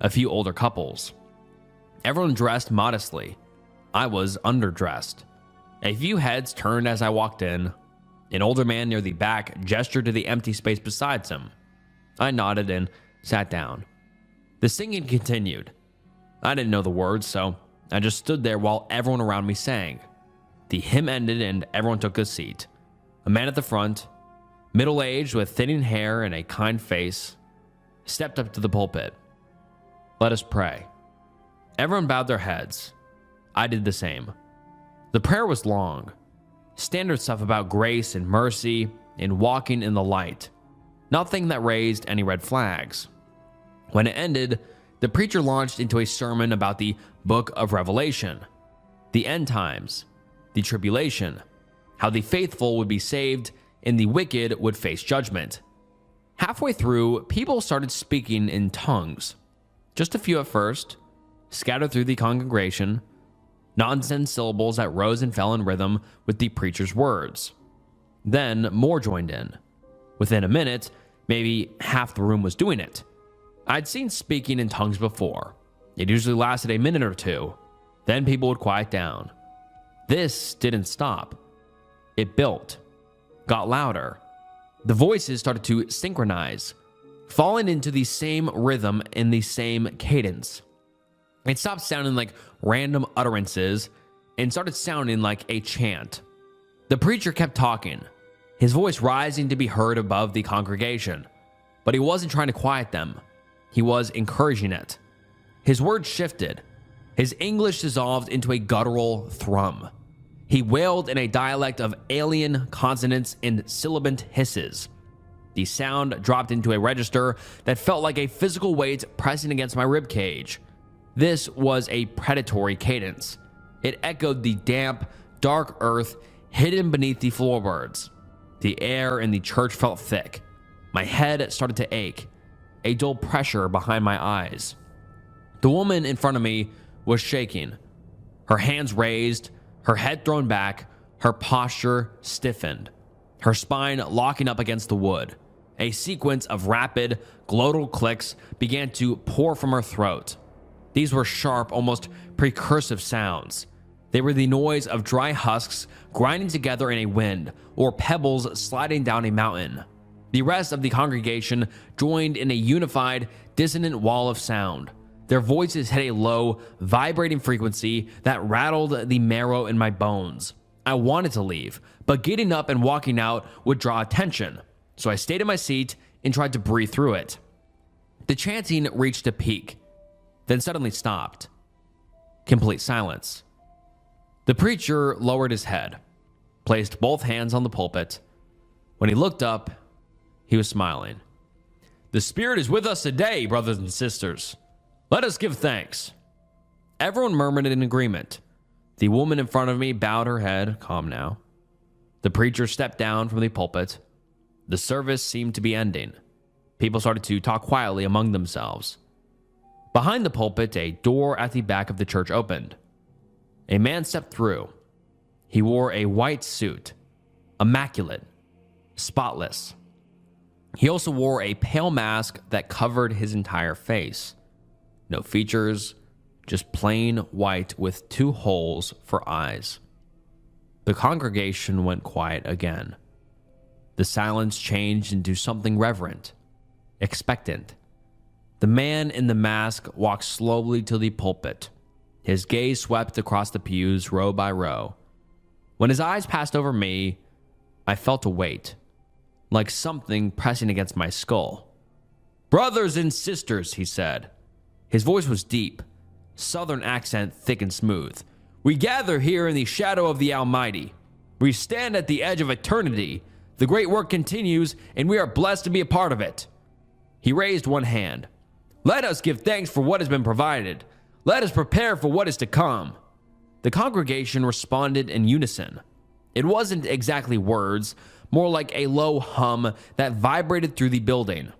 a few older couples. Everyone dressed modestly. I was underdressed. A few heads turned as I walked in. An older man near the back gestured to the empty space beside him. I nodded and sat down. The singing continued. I didn't know the words, so I just stood there while everyone around me sang. The hymn ended and everyone took a seat. A man at the front, middle-aged with thinning hair and a kind face, stepped up to the pulpit. "Let us pray." Everyone bowed their heads. I did the same. The prayer was long. Standard stuff about grace and mercy and walking in the light. Nothing that raised any red flags. When it ended, the preacher launched into a sermon about the book of Revelation, the end times, the tribulation, how the faithful would be saved and the wicked would face judgment. Halfway through, people started speaking in tongues. Just a few at first, scattered through the congregation, nonsense syllables that rose and fell in rhythm with the preacher's words. Then more joined in. Within a minute, maybe half the room was doing it. I'd seen speaking in tongues before. It usually lasted a minute or two. Then people would quiet down. This didn't stop. It built, got louder. The voices started to synchronize, falling into the same rhythm and the same cadence. It stopped sounding like random utterances and started sounding like a chant. The preacher kept talking, his voice rising to be heard above the congregation, but he wasn't trying to quiet them. He was encouraging it. His words shifted. His English dissolved into a guttural thrum. He wailed in a dialect of alien consonants and sibilant hisses. The sound dropped into a register that felt like a physical weight pressing against my ribcage. This was a predatory cadence. It echoed the damp, dark earth hidden beneath the floorboards. The air in the church felt thick. My head started to ache, a dull pressure behind my eyes. The woman in front of me was shaking, her hands raised, her head thrown back, her posture stiffened, her spine locking up against the wood. A sequence of rapid, glottal clicks began to pour from her throat. These were sharp, almost precursive sounds. They were the noise of dry husks grinding together in a wind, or pebbles sliding down a mountain. The rest of the congregation joined in a unified, dissonant wall of sound. Their voices had a low, vibrating frequency that rattled the marrow in my bones. I wanted to leave, but getting up and walking out would draw attention, so I stayed in my seat and tried to breathe through it. The chanting reached a peak, then suddenly stopped. Complete silence. The preacher lowered his head, placed both hands on the pulpit. When he looked up, he was smiling. "The Spirit is with us today, brothers and sisters. Let us give thanks." Everyone murmured in agreement. The woman in front of me bowed her head, calm now. The preacher stepped down from the pulpit. The service seemed to be ending. People started to talk quietly among themselves. Behind the pulpit, a door at the back of the church opened. A man stepped through. He wore a white suit, immaculate, spotless. He also wore a pale mask that covered his entire face. No features, just plain white with 2 holes for eyes. The congregation went quiet again. The silence changed into something reverent, expectant. The man in the mask walked slowly to the pulpit. His gaze swept across the pews row by row. When his eyes passed over me, I felt a weight, like something pressing against my skull. "Brothers and sisters," he said. His voice was deep, southern accent thick and smooth. "We gather here in the shadow of the Almighty. We stand at the edge of eternity. The great work continues, and we are blessed to be a part of it." He raised one hand. "Let us give thanks for what has been provided. Let us prepare for what is to come." The congregation responded in unison. It wasn't exactly words, more like a low hum that vibrated through the building.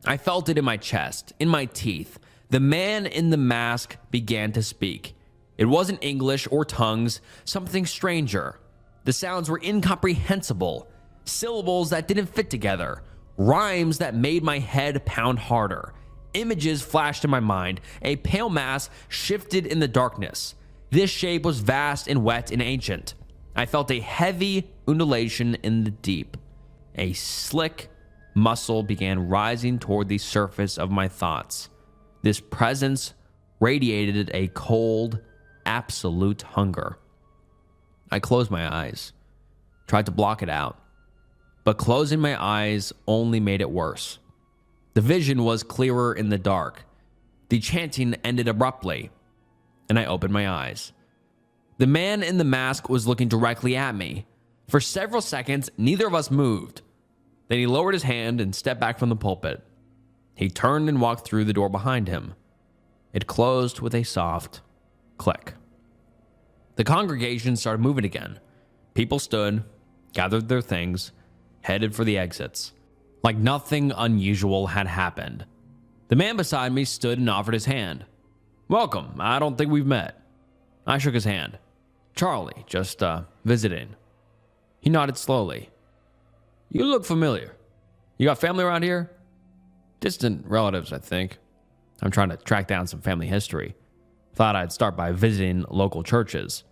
I felt it in my chest, in my teeth. The man in the mask began to speak. It wasn't English or tongues, something stranger. The sounds were incomprehensible, syllables that didn't fit together, rhymes that made my head pound harder. Images flashed in my mind. A pale mass shifted in the darkness. This shape was vast and wet and ancient. I felt a heavy undulation in the deep. A slick muscle began rising toward the surface of my thoughts. This presence radiated a cold, absolute hunger. I closed my eyes, tried to block it out, but closing my eyes only made it worse. The vision was clearer in the dark. The chanting ended abruptly, and I opened my eyes. The man in the mask was looking directly at me. For several seconds, neither of us moved. Then he lowered his hand and stepped back from the pulpit. He turned and walked through the door behind him. It closed with a soft click. The congregation started moving again. People stood, gathered their things, headed for the exits. Like nothing unusual had happened. The man beside me stood and offered his hand. "Welcome, I don't think we've met." I shook his hand. "Charlie, just visiting." He nodded slowly. "You look familiar. You got family around here?" "Distant relatives, I think. I'm trying to track down some family history. Thought I'd start by visiting local churches."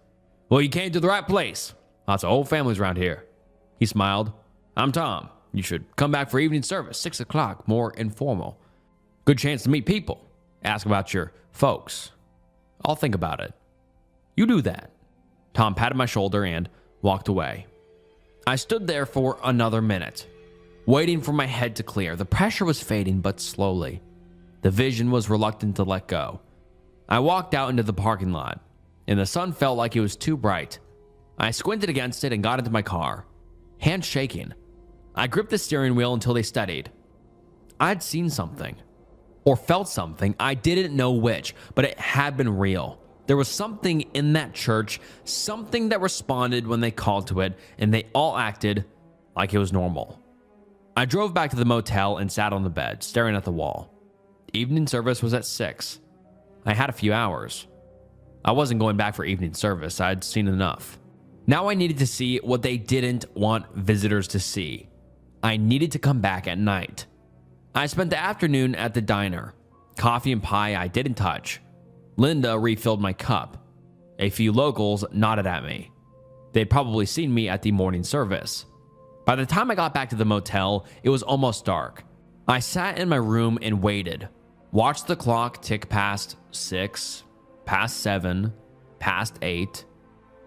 "Well, you came to the right place. Lots of old families around here." He smiled. "I'm Tom. You should come back for evening service, 6 o'clock, more informal. Good chance to meet people. Ask about your folks." "I'll think about it." "You do that." Tom patted my shoulder and walked away. I stood there for another minute, waiting for my head to clear. The pressure was fading, but slowly. The vision was reluctant to let go. I walked out into the parking lot, and the sun felt like it was too bright. I squinted against it and got into my car, hands shaking. I gripped the steering wheel until they steadied. I'd seen something, or felt something. I didn't know which, but it had been real. There was something in that church, something that responded when they called to it, and they all acted like it was normal. I drove back to the motel and sat on the bed, staring at the wall. Evening service was at 6. I had a few hours. I wasn't going back for evening service. I'd seen enough. Now I needed to see what they didn't want visitors to see. I needed to come back at night. I spent the afternoon at the diner. Coffee and pie I didn't touch. Linda refilled my cup. A few locals nodded at me. They'd probably seen me at the morning service. By the time I got back to the motel, it was almost dark. I sat in my room and waited. Watched the clock tick past 6, past 7, past 8.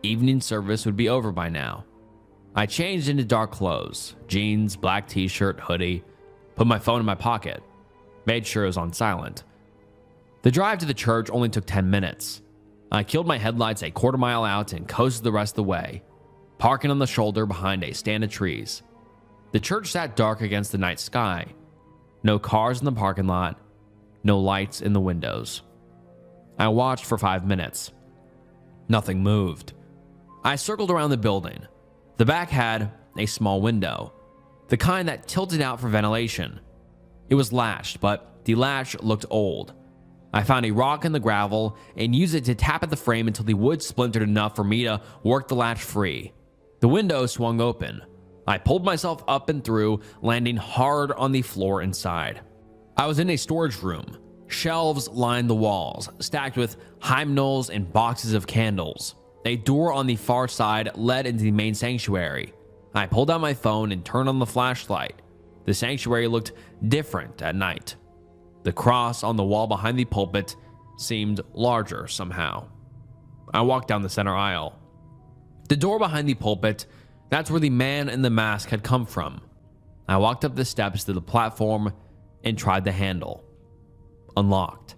Evening service would be over by now. I changed into dark clothes, jeans, black t-shirt, hoodie, put my phone in my pocket, made sure it was on silent. The drive to the church only took 10 minutes. I killed my headlights a quarter mile out and coasted the rest of the way, parking on the shoulder behind a stand of trees. The church sat dark against the night sky. No cars in the parking lot, no lights in the windows. I watched for 5 minutes. Nothing moved. I circled around the building. The back had a small window, the kind that tilted out for ventilation. It was latched, but the latch looked old. I found a rock in the gravel and used it to tap at the frame until the wood splintered enough for me to work the latch free. The window swung open. I pulled myself up and through, landing hard on the floor inside. I was in a storage room. Shelves lined the walls, stacked with hymnals and boxes of candles. A door on the far side led into the main sanctuary. I pulled out my phone and turned on the flashlight. The sanctuary looked different at night. The cross on the wall behind the pulpit seemed larger somehow. I walked down the center aisle. The door behind the pulpit, that's where the man in the mask had come from. I walked up the steps to the platform and tried the handle. Unlocked.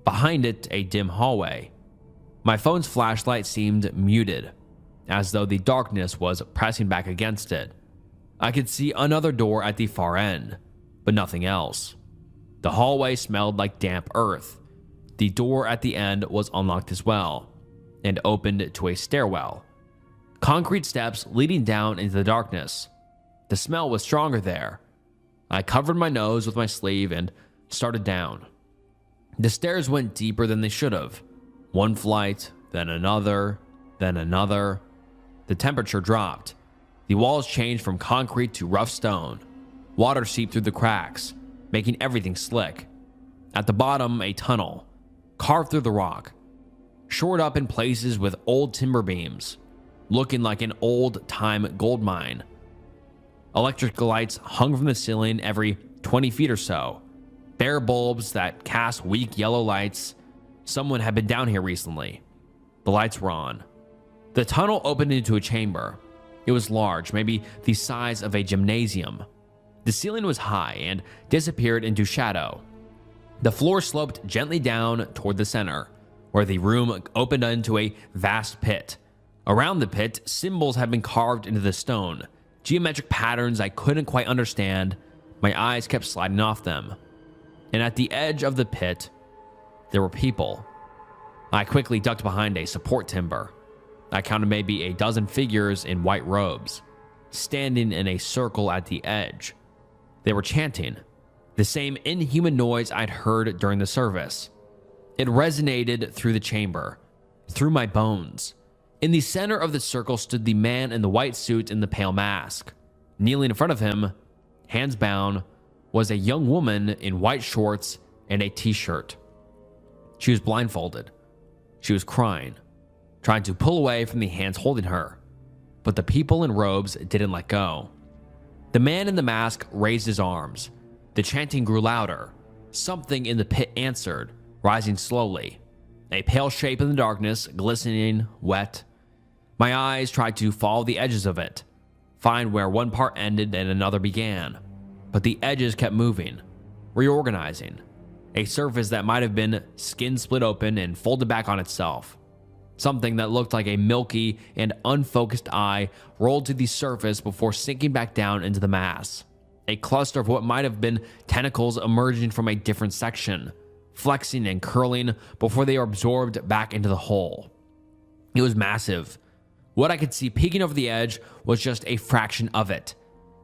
Behind it, a dim hallway. My phone's flashlight seemed muted, as though the darkness was pressing back against it. I could see another door at the far end, but nothing else. The hallway smelled like damp earth. The door at the end was unlocked as well, and opened to a stairwell. Concrete steps leading down into the darkness. The smell was stronger there. I covered my nose with my sleeve and started down. The stairs went deeper than they should have. One flight, then another, then another. The temperature dropped. The walls changed from concrete to rough stone. Water seeped through the cracks, making everything slick. At the bottom, a tunnel, carved through the rock, shored up in places with old timber beams, looking like an old-time gold mine. Electric lights hung from the ceiling every 20 feet or so, bare bulbs that cast weak yellow lights. Someone had been down here recently. The lights were on. The tunnel opened into a chamber. It was large, maybe the size of a gymnasium. The ceiling was high and disappeared into shadow. The floor sloped gently down toward the center, where the room opened into a vast pit. Around the pit, symbols had been carved into the stone, geometric patterns I couldn't quite understand. My eyes kept sliding off them. And at the edge of the pit, there were people. I quickly ducked behind a support timber. I counted maybe a dozen figures in white robes, standing in a circle at the edge. They were chanting, the same inhuman noise I'd heard during the service. It resonated through the chamber, through my bones. In the center of the circle stood the man in the white suit and the pale mask. Kneeling in front of him, hands bound, was a young woman in white shorts and a t-shirt. She was blindfolded. She was crying, trying to pull away from the hands holding her, but the people in robes didn't let go. The man in the mask raised his arms. The chanting grew louder. Something in the pit answered, rising slowly. A pale shape in the darkness, glistening, wet. My eyes tried to follow the edges of it, find where one part ended and another began, but the edges kept moving, reorganizing. A surface that might have been skin split open and folded back on itself. Something that looked like a milky and unfocused eye rolled to the surface before sinking back down into the mass. A cluster of what might have been tentacles emerging from a different section, flexing and curling before they were absorbed back into the hole. It was massive. What I could see peeking over the edge was just a fraction of it.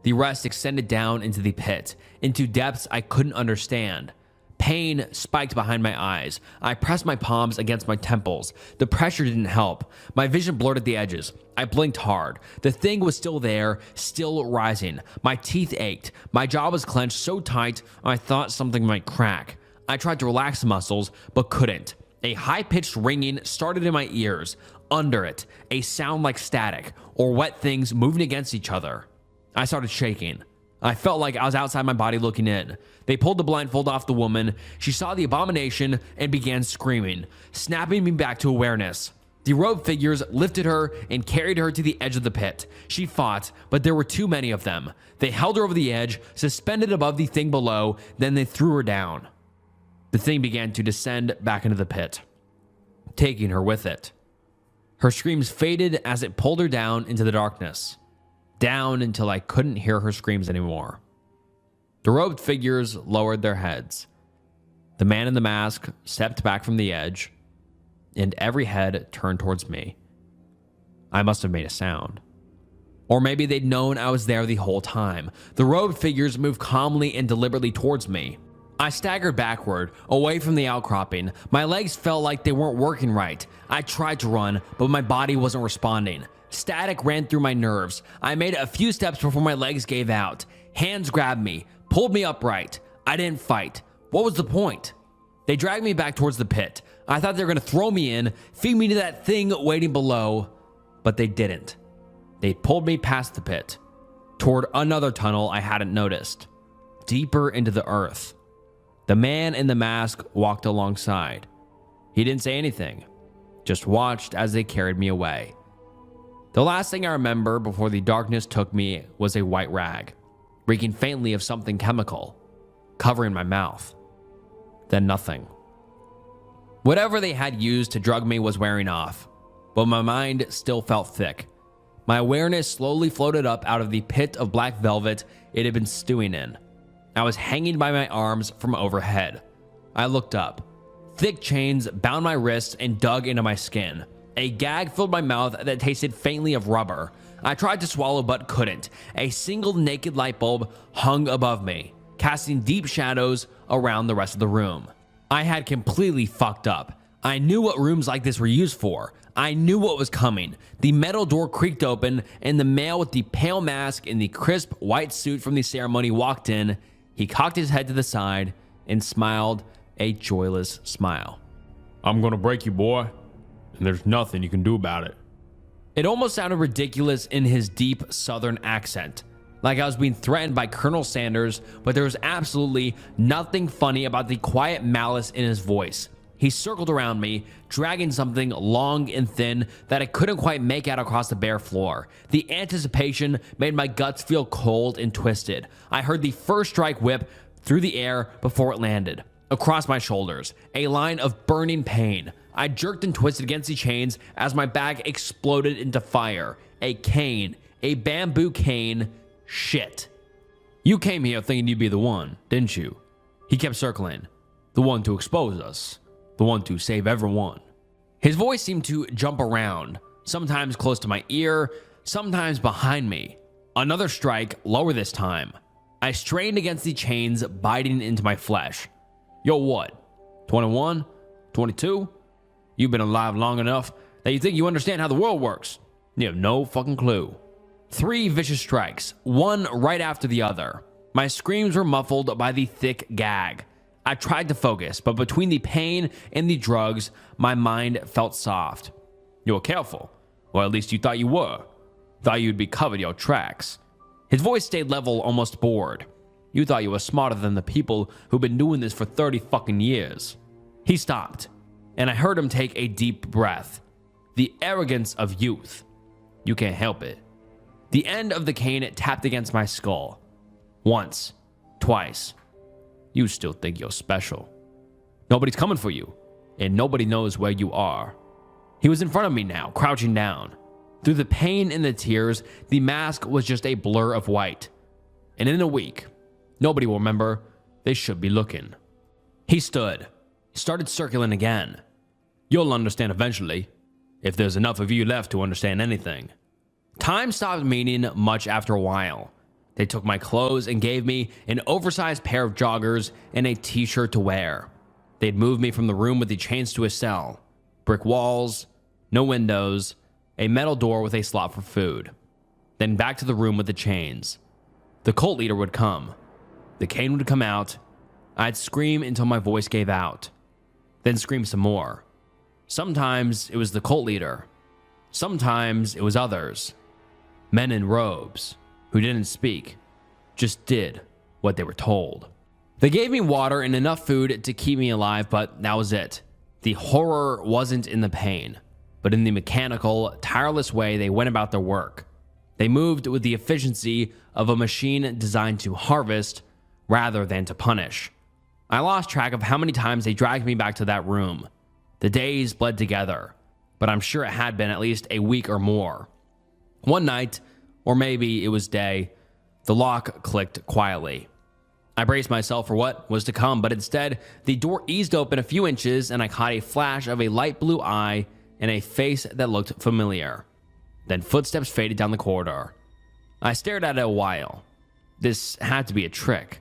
The rest extended down into the pit, into depths I couldn't understand. Pain spiked behind my eyes. I pressed my palms against my temples. The pressure didn't help. My vision blurred at the edges. I blinked hard. The thing was still there, still rising. My teeth ached. My jaw was clenched so tight I thought something might crack. I tried to relax the muscles, but couldn't. A high-pitched ringing started in my ears. Under it, a sound like static, or wet things moving against each other. I started shaking. I felt like I was outside my body looking in. They pulled the blindfold off the woman. She saw the abomination and began screaming, snapping me back to awareness. The robed figures lifted her and carried her to the edge of the pit. She fought, but there were too many of them. They held her over the edge, suspended above the thing below, then they threw her down. The thing began to descend back into the pit, taking her with it. Her screams faded as it pulled her down into the darkness. Down until I couldn't hear her screams anymore. The robed figures lowered their heads. The man in the mask stepped back from the edge, and every head turned towards me. I must have made a sound. Or maybe they'd known I was there the whole time. The robed figures moved calmly and deliberately towards me. I staggered backward, away from the outcropping. My legs felt like they weren't working right. I tried to run, but my body wasn't responding. Static ran through my nerves. I made a few steps before my legs gave out. Hands grabbed me, pulled me upright. I didn't fight. What was the point? They dragged me back towards the pit. I thought they were going to throw me in, feed me to that thing waiting below, but they didn't. They pulled me past the pit, toward another tunnel I hadn't noticed, deeper into the earth. The man in the mask walked alongside. He didn't say anything, just watched as they carried me away. The last thing I remember before the darkness took me was a white rag, reeking faintly of something chemical, covering my mouth. Then nothing. Whatever they had used to drug me was wearing off, but my mind still felt thick. My awareness slowly floated up out of the pit of black velvet it had been stewing in. I was hanging by my arms from overhead. I looked up. Thick chains bound my wrists and dug into my skin. A gag filled my mouth that tasted faintly of rubber. I tried to swallow but couldn't. A single naked light bulb hung above me, casting deep shadows around the rest of the room. I had completely fucked up. I knew what rooms like this were used for. I knew what was coming. The metal door creaked open, and the male with the pale mask and the crisp white suit from the ceremony walked in. He cocked his head to the side and smiled a joyless smile. "I'm gonna break you, boy, and there's nothing you can do about it." It almost sounded ridiculous in his deep southern accent, like I was being threatened by Colonel Sanders, but there was absolutely nothing funny about the quiet malice in his voice. He circled around me, dragging something long and thin that I couldn't quite make out across the bare floor. The anticipation made my guts feel cold and twisted. I heard the first strike whip through the air before it landed. Across my shoulders, a line of burning pain. I jerked and twisted against the chains as my back exploded into fire. A cane, a bamboo cane. Shit. "You came here thinking you'd be the one, didn't you?" He kept circling. "The one to expose us. The one to save everyone." His voice seemed to jump around, sometimes close to my ear, sometimes behind me. Another strike, lower this time. I strained against the chains biting into my flesh. Yo, what? 21? 22? You've been alive long enough that you think you understand how the world works. You have no fucking clue. 3 vicious strikes, one right after the other. My screams were muffled by the thick gag. I tried to focus, but between the pain and the drugs, my mind felt soft. You were careful. Or at least you thought you were. Thought you'd be covered your tracks. His voice stayed level, almost bored. You thought you were smarter than the people who've been doing this for 30 fucking years. He stopped, and I heard him take a deep breath. The arrogance of youth. You can't help it. The end of the cane tapped against my skull. Once. Twice. You still think you're special. Nobody's coming for you, and nobody knows where you are. He was in front of me now, crouching down. Through the pain and the tears, the mask was just a blur of white. And in a week, nobody will remember. They should be looking. He stood, started circling again. You'll understand eventually, if there's enough of you left to understand anything. Time stopped meaning much after a while. They took my clothes and gave me an oversized pair of joggers and a t-shirt to wear. They'd moved me from the room with the chains to a cell. Brick walls, no windows, a metal door with a slot for food. Then back to the room with the chains. The cult leader would come. The cane would come out. I'd scream until my voice gave out. Then scream some more. Sometimes it was the cult leader. Sometimes it was others. Men in robes who didn't speak, just did what they were told. They gave me water and enough food to keep me alive, but that was it. The horror wasn't in the pain, but in the mechanical, tireless way they went about their work. They moved with the efficiency of a machine designed to harvest rather than to punish. I lost track of how many times they dragged me back to that room. The days bled together, but I'm sure it had been at least a week or more. One night, or maybe it was day, the lock clicked quietly. I braced myself for what was to come, but instead, the door eased open a few inches and I caught a flash of a light blue eye and a face that looked familiar. Then footsteps faded down the corridor. I stared at it a while. This had to be a trick.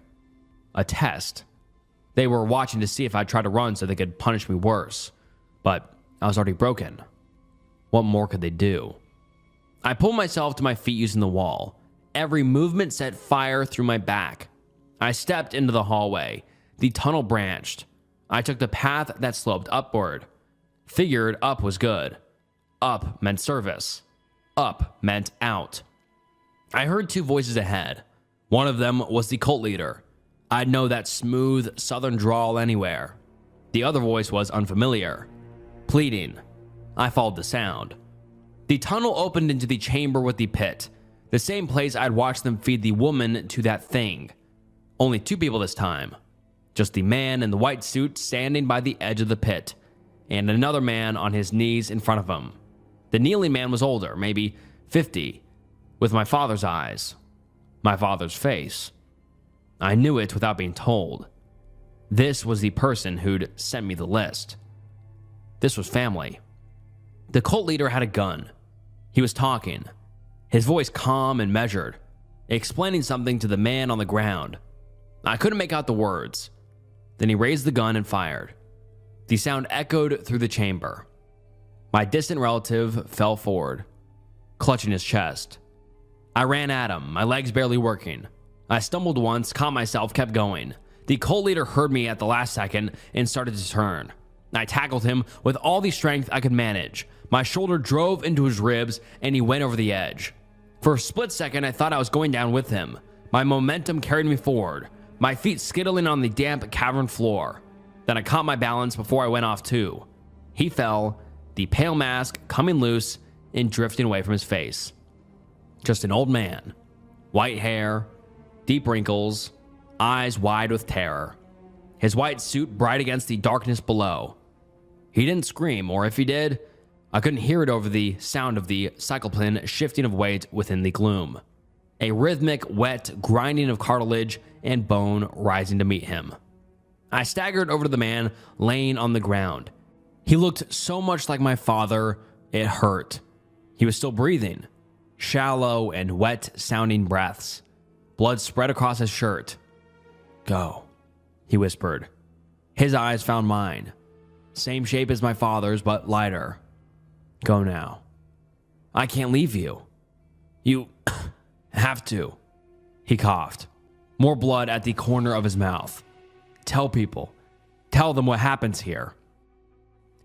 A test. They were watching to see if I'd try to run so they could punish me worse. But I was already broken. What more could they do? I pulled myself to my feet using the wall. Every movement set fire through my back. I stepped into the hallway. The tunnel branched. I took the path that sloped upward. Figured up was good. Up meant service. Up meant out. I heard 2 voices ahead. One of them was the cult leader. I'd know that smooth southern drawl anywhere. The other voice was unfamiliar. Pleading. I followed the sound. The tunnel opened into the chamber with the pit. The same place I'd watched them feed the woman to that thing. Only 2 people this time. Just the man in the white suit standing by the edge of the pit, and another man on his knees in front of him. The kneeling man was older, maybe 50, with my father's eyes. My father's face. I knew it without being told. This was the person who'd sent me the list. This was family. The cult leader had a gun. He was talking, his voice calm and measured, explaining something to the man on the ground. I couldn't make out the words. Then he raised the gun and fired. The sound echoed through the chamber. My distant relative fell forward, clutching his chest. I ran at him, my legs barely working. I stumbled once, caught myself, kept going. The cult leader heard me at the last second and started to turn. I tackled him with all the strength I could manage. My shoulder drove into his ribs and he went over the edge. For a split second, I thought I was going down with him. My momentum carried me forward, my feet skittling on the damp cavern floor. Then I caught my balance before I went off too. He fell, the pale mask coming loose and drifting away from his face. Just an old man. White hair, deep wrinkles, eyes wide with terror. His white suit bright against the darkness below. He didn't scream, or if he did, I couldn't hear it over the sound of the cycloplane shifting of weight within the gloom. A rhythmic, wet grinding of cartilage and bone rising to meet him. I staggered over to the man laying on the ground. He looked so much like my father, it hurt. He was still breathing, shallow and wet-sounding breaths. Blood spread across his shirt. "Go," he whispered. His eyes found mine. Same shape as my father's, but lighter. "Go now. I can't leave you. You have to." He coughed. More blood at the corner of his mouth. "Tell people. Tell them what happens here."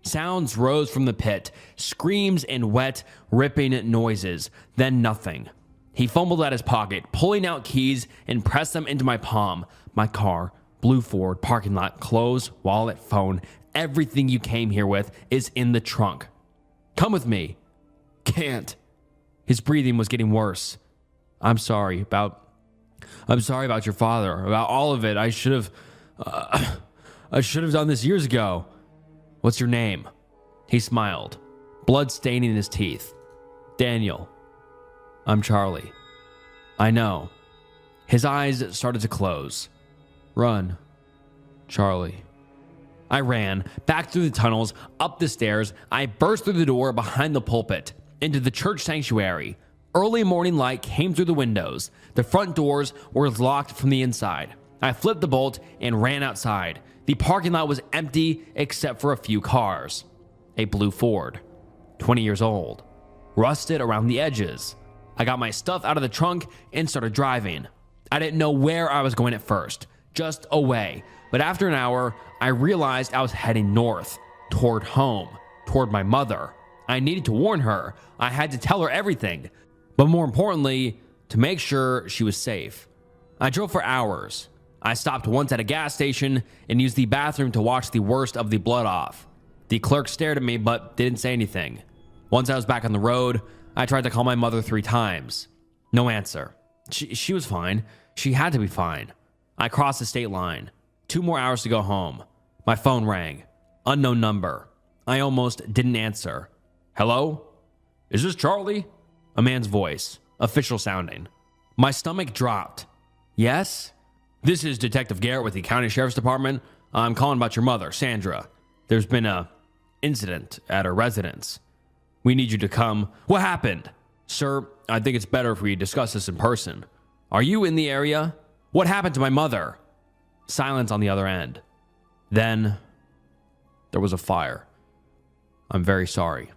Sounds rose from the pit, screams and wet, ripping noises, then nothing. He fumbled at his pocket, pulling out keys and pressed them into my palm. My car, blue Ford, parking lot, clothes, wallet, phone, everything you came here with is in the trunk. "Come with me." "Can't." His breathing was getting worse. I'm sorry about your father, about all of it. I should have done this years ago." "What's your name?" He smiled, blood staining his teeth. "Daniel." "I'm Charlie." "I know." His eyes started to close. "Run, Charlie." I ran, back through the tunnels, up the stairs. I burst through the door behind the pulpit, into the church sanctuary. Early morning light came through the windows. The front doors were locked from the inside. I flipped the bolt and ran outside. The parking lot was empty except for a few cars. A blue Ford, 20 years old, rusted around the edges. I got my stuff out of the trunk and started driving. I didn't know where I was going at first, just away. But after an hour, I realized I was heading north, toward home, toward my mother. I needed to warn her. I had to tell her everything. But more importantly, to make sure she was safe. I drove for hours. I stopped once at a gas station and used the bathroom to wash the worst of the blood off. The clerk stared at me but didn't say anything. Once I was back on the road, I tried to call my mother 3 times. No answer. She was fine. She had to be fine. I crossed the state line. 2 more hours to go home. My phone rang. Unknown number. I almost didn't answer. "Hello? Is this Charlie?" A man's voice, official sounding. My stomach dropped. "Yes?" "This is Detective Garrett with the County Sheriff's Department. I'm calling about your mother, Sandra. There's been a incident at her residence. We need you to come." "What happened?" "Sir, I think it's better if we discuss this in person. Are you in the area? What happened to my mother?" Silence on the other end. Then there was a fire. "I'm very sorry."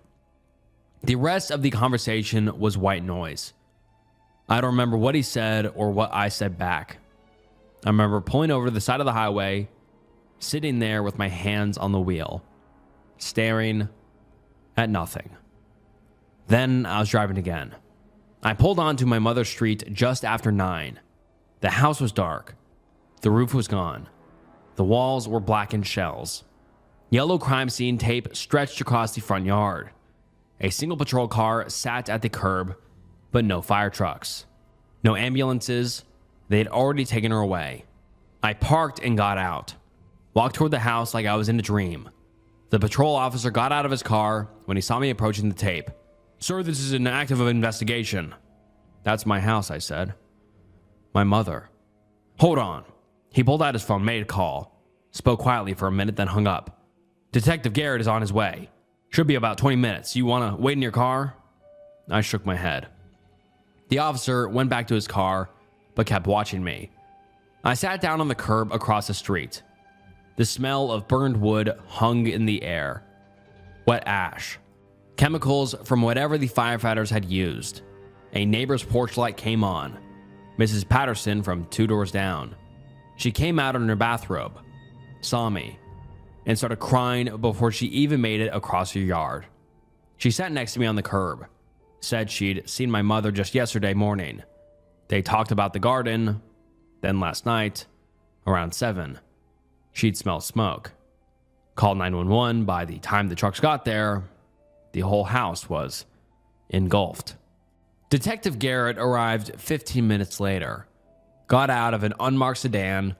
The rest of the conversation was white noise. I don't remember what he said or what I said back. I remember pulling over to the side of the highway, sitting there with my hands on the wheel, staring at nothing. Then I was driving again. I pulled onto my mother's street just after 9. The house was dark. The roof was gone. The walls were blackened shells. Yellow crime scene tape stretched across the front yard. A single patrol car sat at the curb, but no fire trucks. No ambulances. They had already taken her away. I parked and got out. Walked toward the house like I was in a dream. The patrol officer got out of his car when he saw me approaching the tape. "Sir, this is an active investigation." "That's my house," I said. "My mother." "Hold on." He pulled out his phone, made a call. Spoke quietly for a minute, then hung up. "Detective Garrett is on his way. Should be about 20 minutes. You want to wait in your car?" I shook my head. The officer went back to his car, but kept watching me. I sat down on the curb across the street. The smell of burned wood hung in the air. Wet ash. Chemicals from whatever the firefighters had used. A neighbor's porch light came on. Mrs. Patterson from 2 doors down. She came out in her bathrobe, saw me, and started crying before she even made it across her yard. She sat next to me on the curb. Said she'd seen my mother just yesterday morning. They talked about the garden. Then last night, around 7, she'd smelled smoke. Called 911. By the time the trucks got there, the whole house was engulfed. Detective Garrett arrived 15 minutes later. Got out of an unmarked sedan,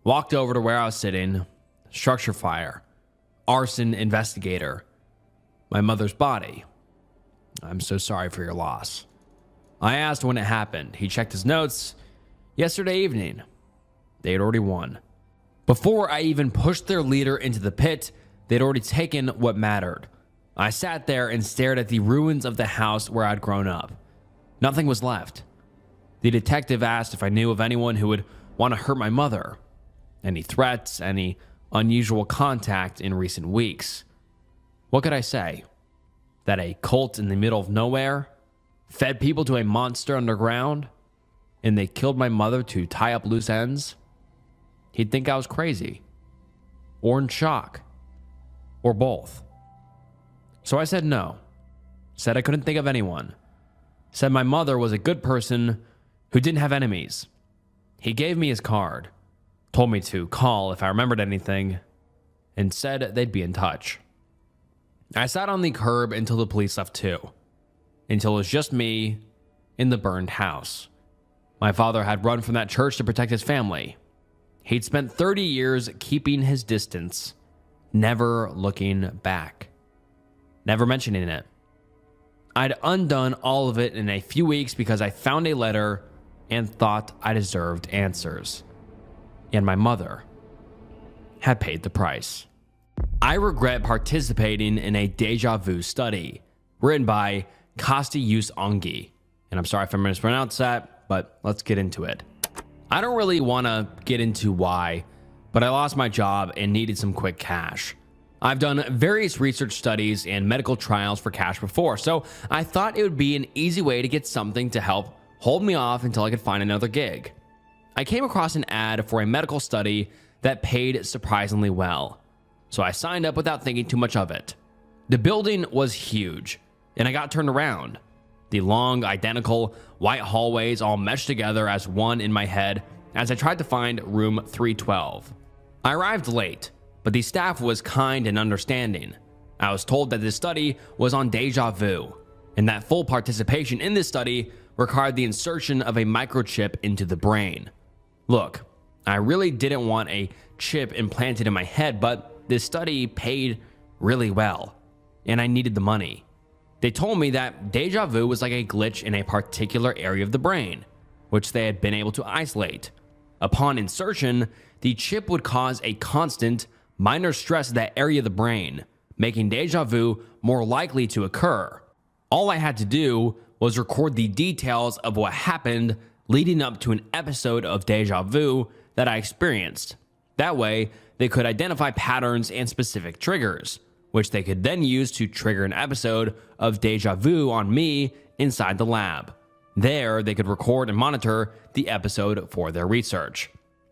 walked over to where I was sitting. Structure fire. Arson investigator. My mother's body. "I'm so sorry for your loss." I asked when it happened. He checked his notes. Yesterday evening. They had already won. Before I even pushed their leader into the pit, they'd already taken what mattered. I sat there and stared at the ruins of the house where I'd grown up. Nothing was left. The detective asked if I knew of anyone who would want to hurt my mother. Any threats, any unusual contact in recent weeks. What could I say? That a cult in the middle of nowhere fed people to a monster underground, and they killed my mother to tie up loose ends? He'd think I was crazy, or in shock, or both. So I said no. Said I couldn't think of anyone. Said my mother was a good person who didn't have enemies. He gave me his card, told me to call if I remembered anything, and said they'd be in touch. I sat on the curb until the police left too, until it was just me in the burned house. My father had run from that church to protect his family. He'd spent 30 years keeping his distance, never looking back, never mentioning it. I'd undone all of it in a few weeks because I found a letter and thought I deserved answers. And my mother had paid the price. I regret participating in a deja vu study written by Kostyus Ongi. And I'm sorry if I mispronounced that, but let's get into it. I don't really want to get into why, but I lost my job and needed some quick cash. I've done various research studies and medical trials for cash before, so I thought it would be an easy way to get something to help hold me off until I could find another gig. I came across an ad for a medical study that paid surprisingly well, so I signed up without thinking too much of it. The building was huge, and I got turned around. The long, identical, white hallways all meshed together as one in my head as I tried to find room 312. I arrived late, but the staff was kind and understanding. I was told that this study was on deja vu, and that full participation in this study required the insertion of a microchip into the brain. Look, I really didn't want a chip implanted in my head, but this study paid really well, and I needed the money. They told me that deja vu was like a glitch in a particular area of the brain, which they had been able to isolate. Upon insertion, the chip would cause a constant, minor stress in that area of the brain, making deja vu more likely to occur. All I had to do was record the details of what happened leading up to an episode of deja vu that I experienced. That way, they could identify patterns and specific triggers, which they could then use to trigger an episode of deja vu on me inside the lab. There, they could record and monitor the episode for their research.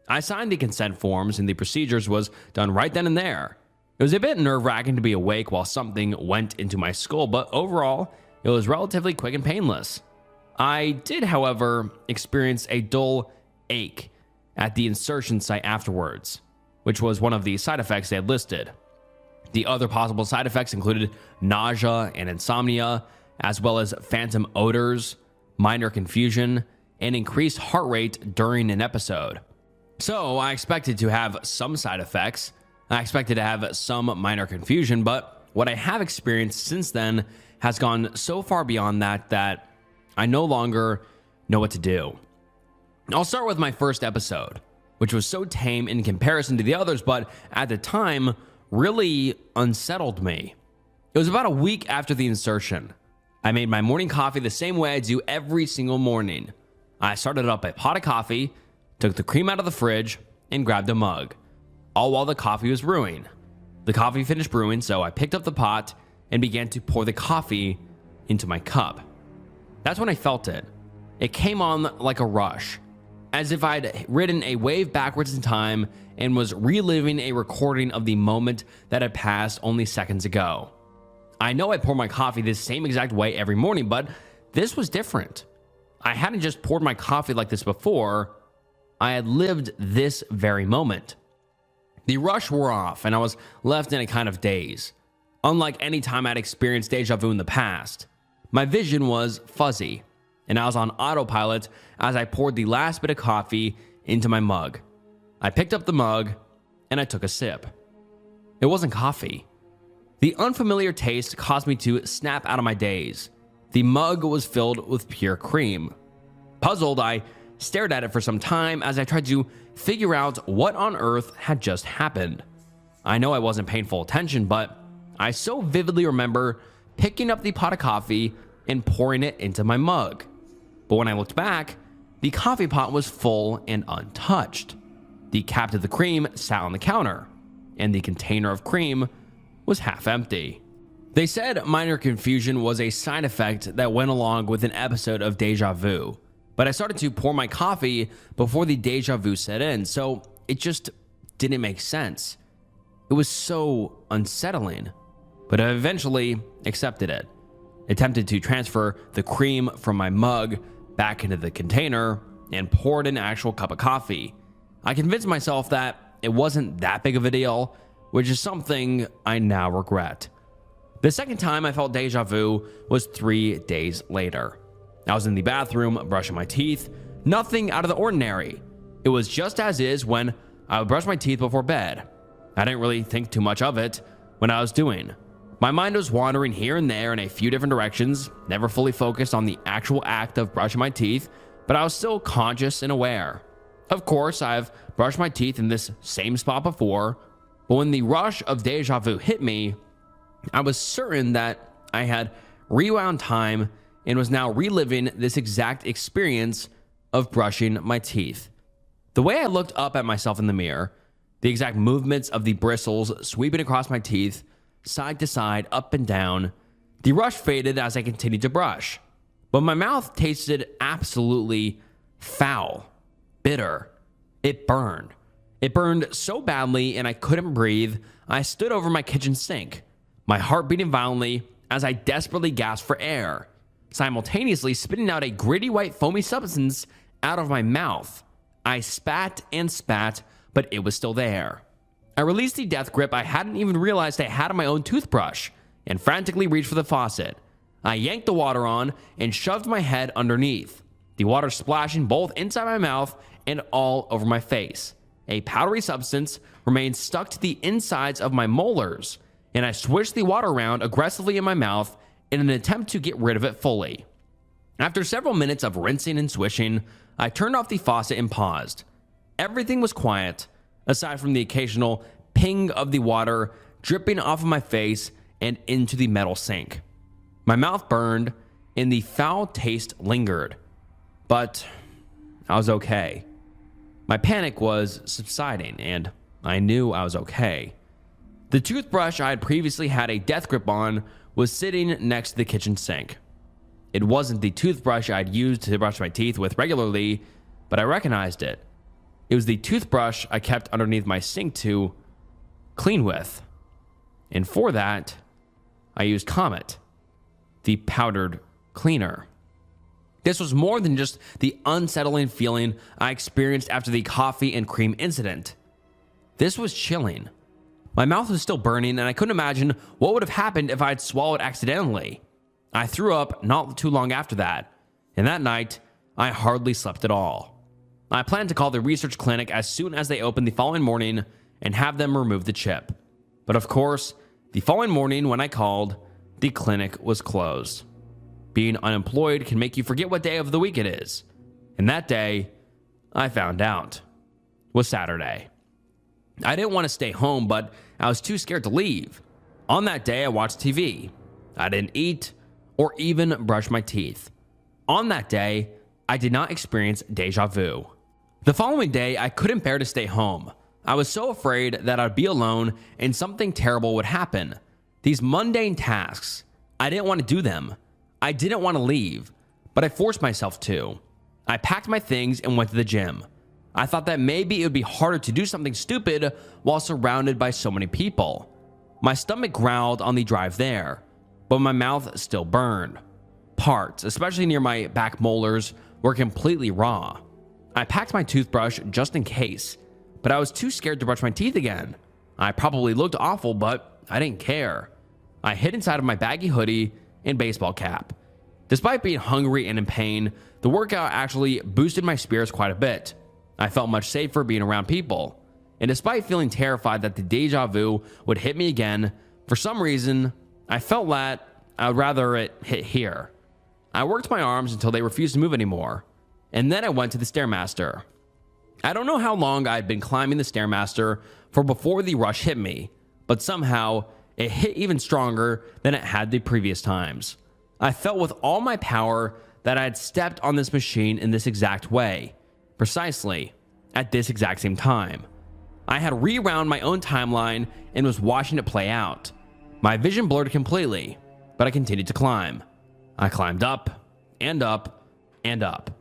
I signed the consent forms and the procedures was done right then and there. It was a bit nerve-wracking to be awake while something went into my skull, but overall, it was relatively quick and painless. I did, however, experience a dull ache at the insertion site afterwards, which was one of the side effects they had listed. The other possible side effects included nausea and insomnia, as well as phantom odors, minor confusion, and increased heart rate during an episode. So I expected to have some side effects. I expected to have some minor confusion, but what I have experienced since then has gone so far beyond that I no longer know what to do. I'll start with my first episode, which was so tame in comparison to the others, but at the time, really unsettled me. It was about a week after the insertion. I made my morning coffee the same way I do every single morning. I started up a pot of coffee, took the cream out of the fridge, and grabbed a mug, all while the coffee was brewing. The coffee finished brewing, so I picked up the pot and began to pour the coffee into my cup. That's when I felt it. It came on like a rush, as if I'd ridden a wave backwards in time and was reliving a recording of the moment that had passed only seconds ago. I know I pour my coffee the same exact way every morning, but this was different. I hadn't just poured my coffee like this before. I had lived this very moment. The rush wore off, and I was left in a kind of daze. Unlike any time I'd experienced deja vu in the past, my vision was fuzzy, and I was on autopilot as I poured the last bit of coffee into my mug. I picked up the mug, and I took a sip. It wasn't coffee. The unfamiliar taste caused me to snap out of my daze. The mug was filled with pure cream. Puzzled, I stared at it for some time as I tried to figure out what on earth had just happened. I know I wasn't paying full attention, but I so vividly remember picking up the pot of coffee and pouring it into my mug. But when I looked back, the coffee pot was full and untouched. The cap to the cream sat on the counter, and the container of cream was half empty. They said minor confusion was a side effect that went along with an episode of Deja Vu, but I started to pour my coffee before the deja vu set in, so it just didn't make sense. It was so unsettling, but I eventually accepted it. Attempted to transfer the cream from my mug back into the container and poured an actual cup of coffee. I convinced myself that it wasn't that big of a deal, which is something I now regret. The second time I felt deja vu was 3 days later. I was in the bathroom brushing my teeth, nothing out of the ordinary. It was just as is when I would brush my teeth before bed. I didn't really think too much of it when I was doing. My mind was wandering here and there in a few different directions, never fully focused on the actual act of brushing my teeth, but I was still conscious and aware. Of course, I've brushed my teeth in this same spot before, but when the rush of deja vu hit me, I was certain that I had rewound time and was now reliving this exact experience of brushing my teeth. The way I looked up at myself in the mirror, the exact movements of the bristles sweeping across my teeth, side to side, up and down, the rush faded as I continued to brush. But my mouth tasted absolutely foul, bitter. It burned. It burned so badly and I couldn't breathe. I stood over my kitchen sink, my heart beating violently as I desperately gasped for air, simultaneously spitting out a gritty white foamy substance out of my mouth. I spat and spat, but it was still there. I released the death grip I hadn't even realized I had on my own toothbrush and frantically reached for the faucet. I yanked the water on and shoved my head underneath, the water splashing both inside my mouth and all over my face. A powdery substance remained stuck to the insides of my molars, and I swished the water around aggressively in my mouth in an attempt to get rid of it fully. After several minutes of rinsing and swishing, I turned off the faucet and paused. Everything was quiet, aside from the occasional ping of the water dripping off of my face and into the metal sink. My mouth burned, and the foul taste lingered. But I was okay. My panic was subsiding, and I knew I was okay. The toothbrush I had previously had a death grip on was sitting next to the kitchen sink. It wasn't the toothbrush I'd used to brush my teeth with regularly, but I recognized it. It was the toothbrush I kept underneath my sink to clean with. And for that, I used Comet, the powdered cleaner. This was more than just the unsettling feeling I experienced after the coffee and cream incident. This was chilling. My mouth was still burning, and I couldn't imagine what would have happened if I had swallowed accidentally. I threw up not too long after that, and that night, I hardly slept at all. I planned to call the research clinic as soon as they opened the following morning and have them remove the chip. But of course, the following morning when I called, the clinic was closed. Being unemployed can make you forget what day of the week it is. And that day, I found out, was Saturday. I didn't want to stay home, but I was too scared to leave. On that day, I watched TV. I didn't eat or even brush my teeth. On that day, I did not experience deja vu. The following day, I couldn't bear to stay home. I was so afraid that I'd be alone and something terrible would happen. These mundane tasks, I didn't want to do them. I didn't want to leave, but I forced myself to. I packed my things and went to the gym. I thought that maybe it would be harder to do something stupid while surrounded by so many people. My stomach growled on the drive there, but my mouth still burned. Parts, especially near my back molars, were completely raw. I packed my toothbrush just in case, but I was too scared to brush my teeth again. I probably looked awful, but I didn't care. I hid inside of my baggy hoodie and baseball cap. Despite being hungry and in pain, the workout actually boosted my spirits quite a bit. I felt much safer being around people. And despite feeling terrified that the deja vu would hit me again, for some reason, I felt that I would rather it hit here. I worked my arms until they refused to move anymore, and then I went to the Stairmaster. I don't know how long I had been climbing the Stairmaster for before the rush hit me, but somehow It hit even stronger than it had the previous times. I felt with all my power that I had stepped on this machine in this exact way, precisely at this exact same time. I had rewound my own timeline and was watching it play out. My vision blurred completely, but I continued to climb. I climbed up and up and up.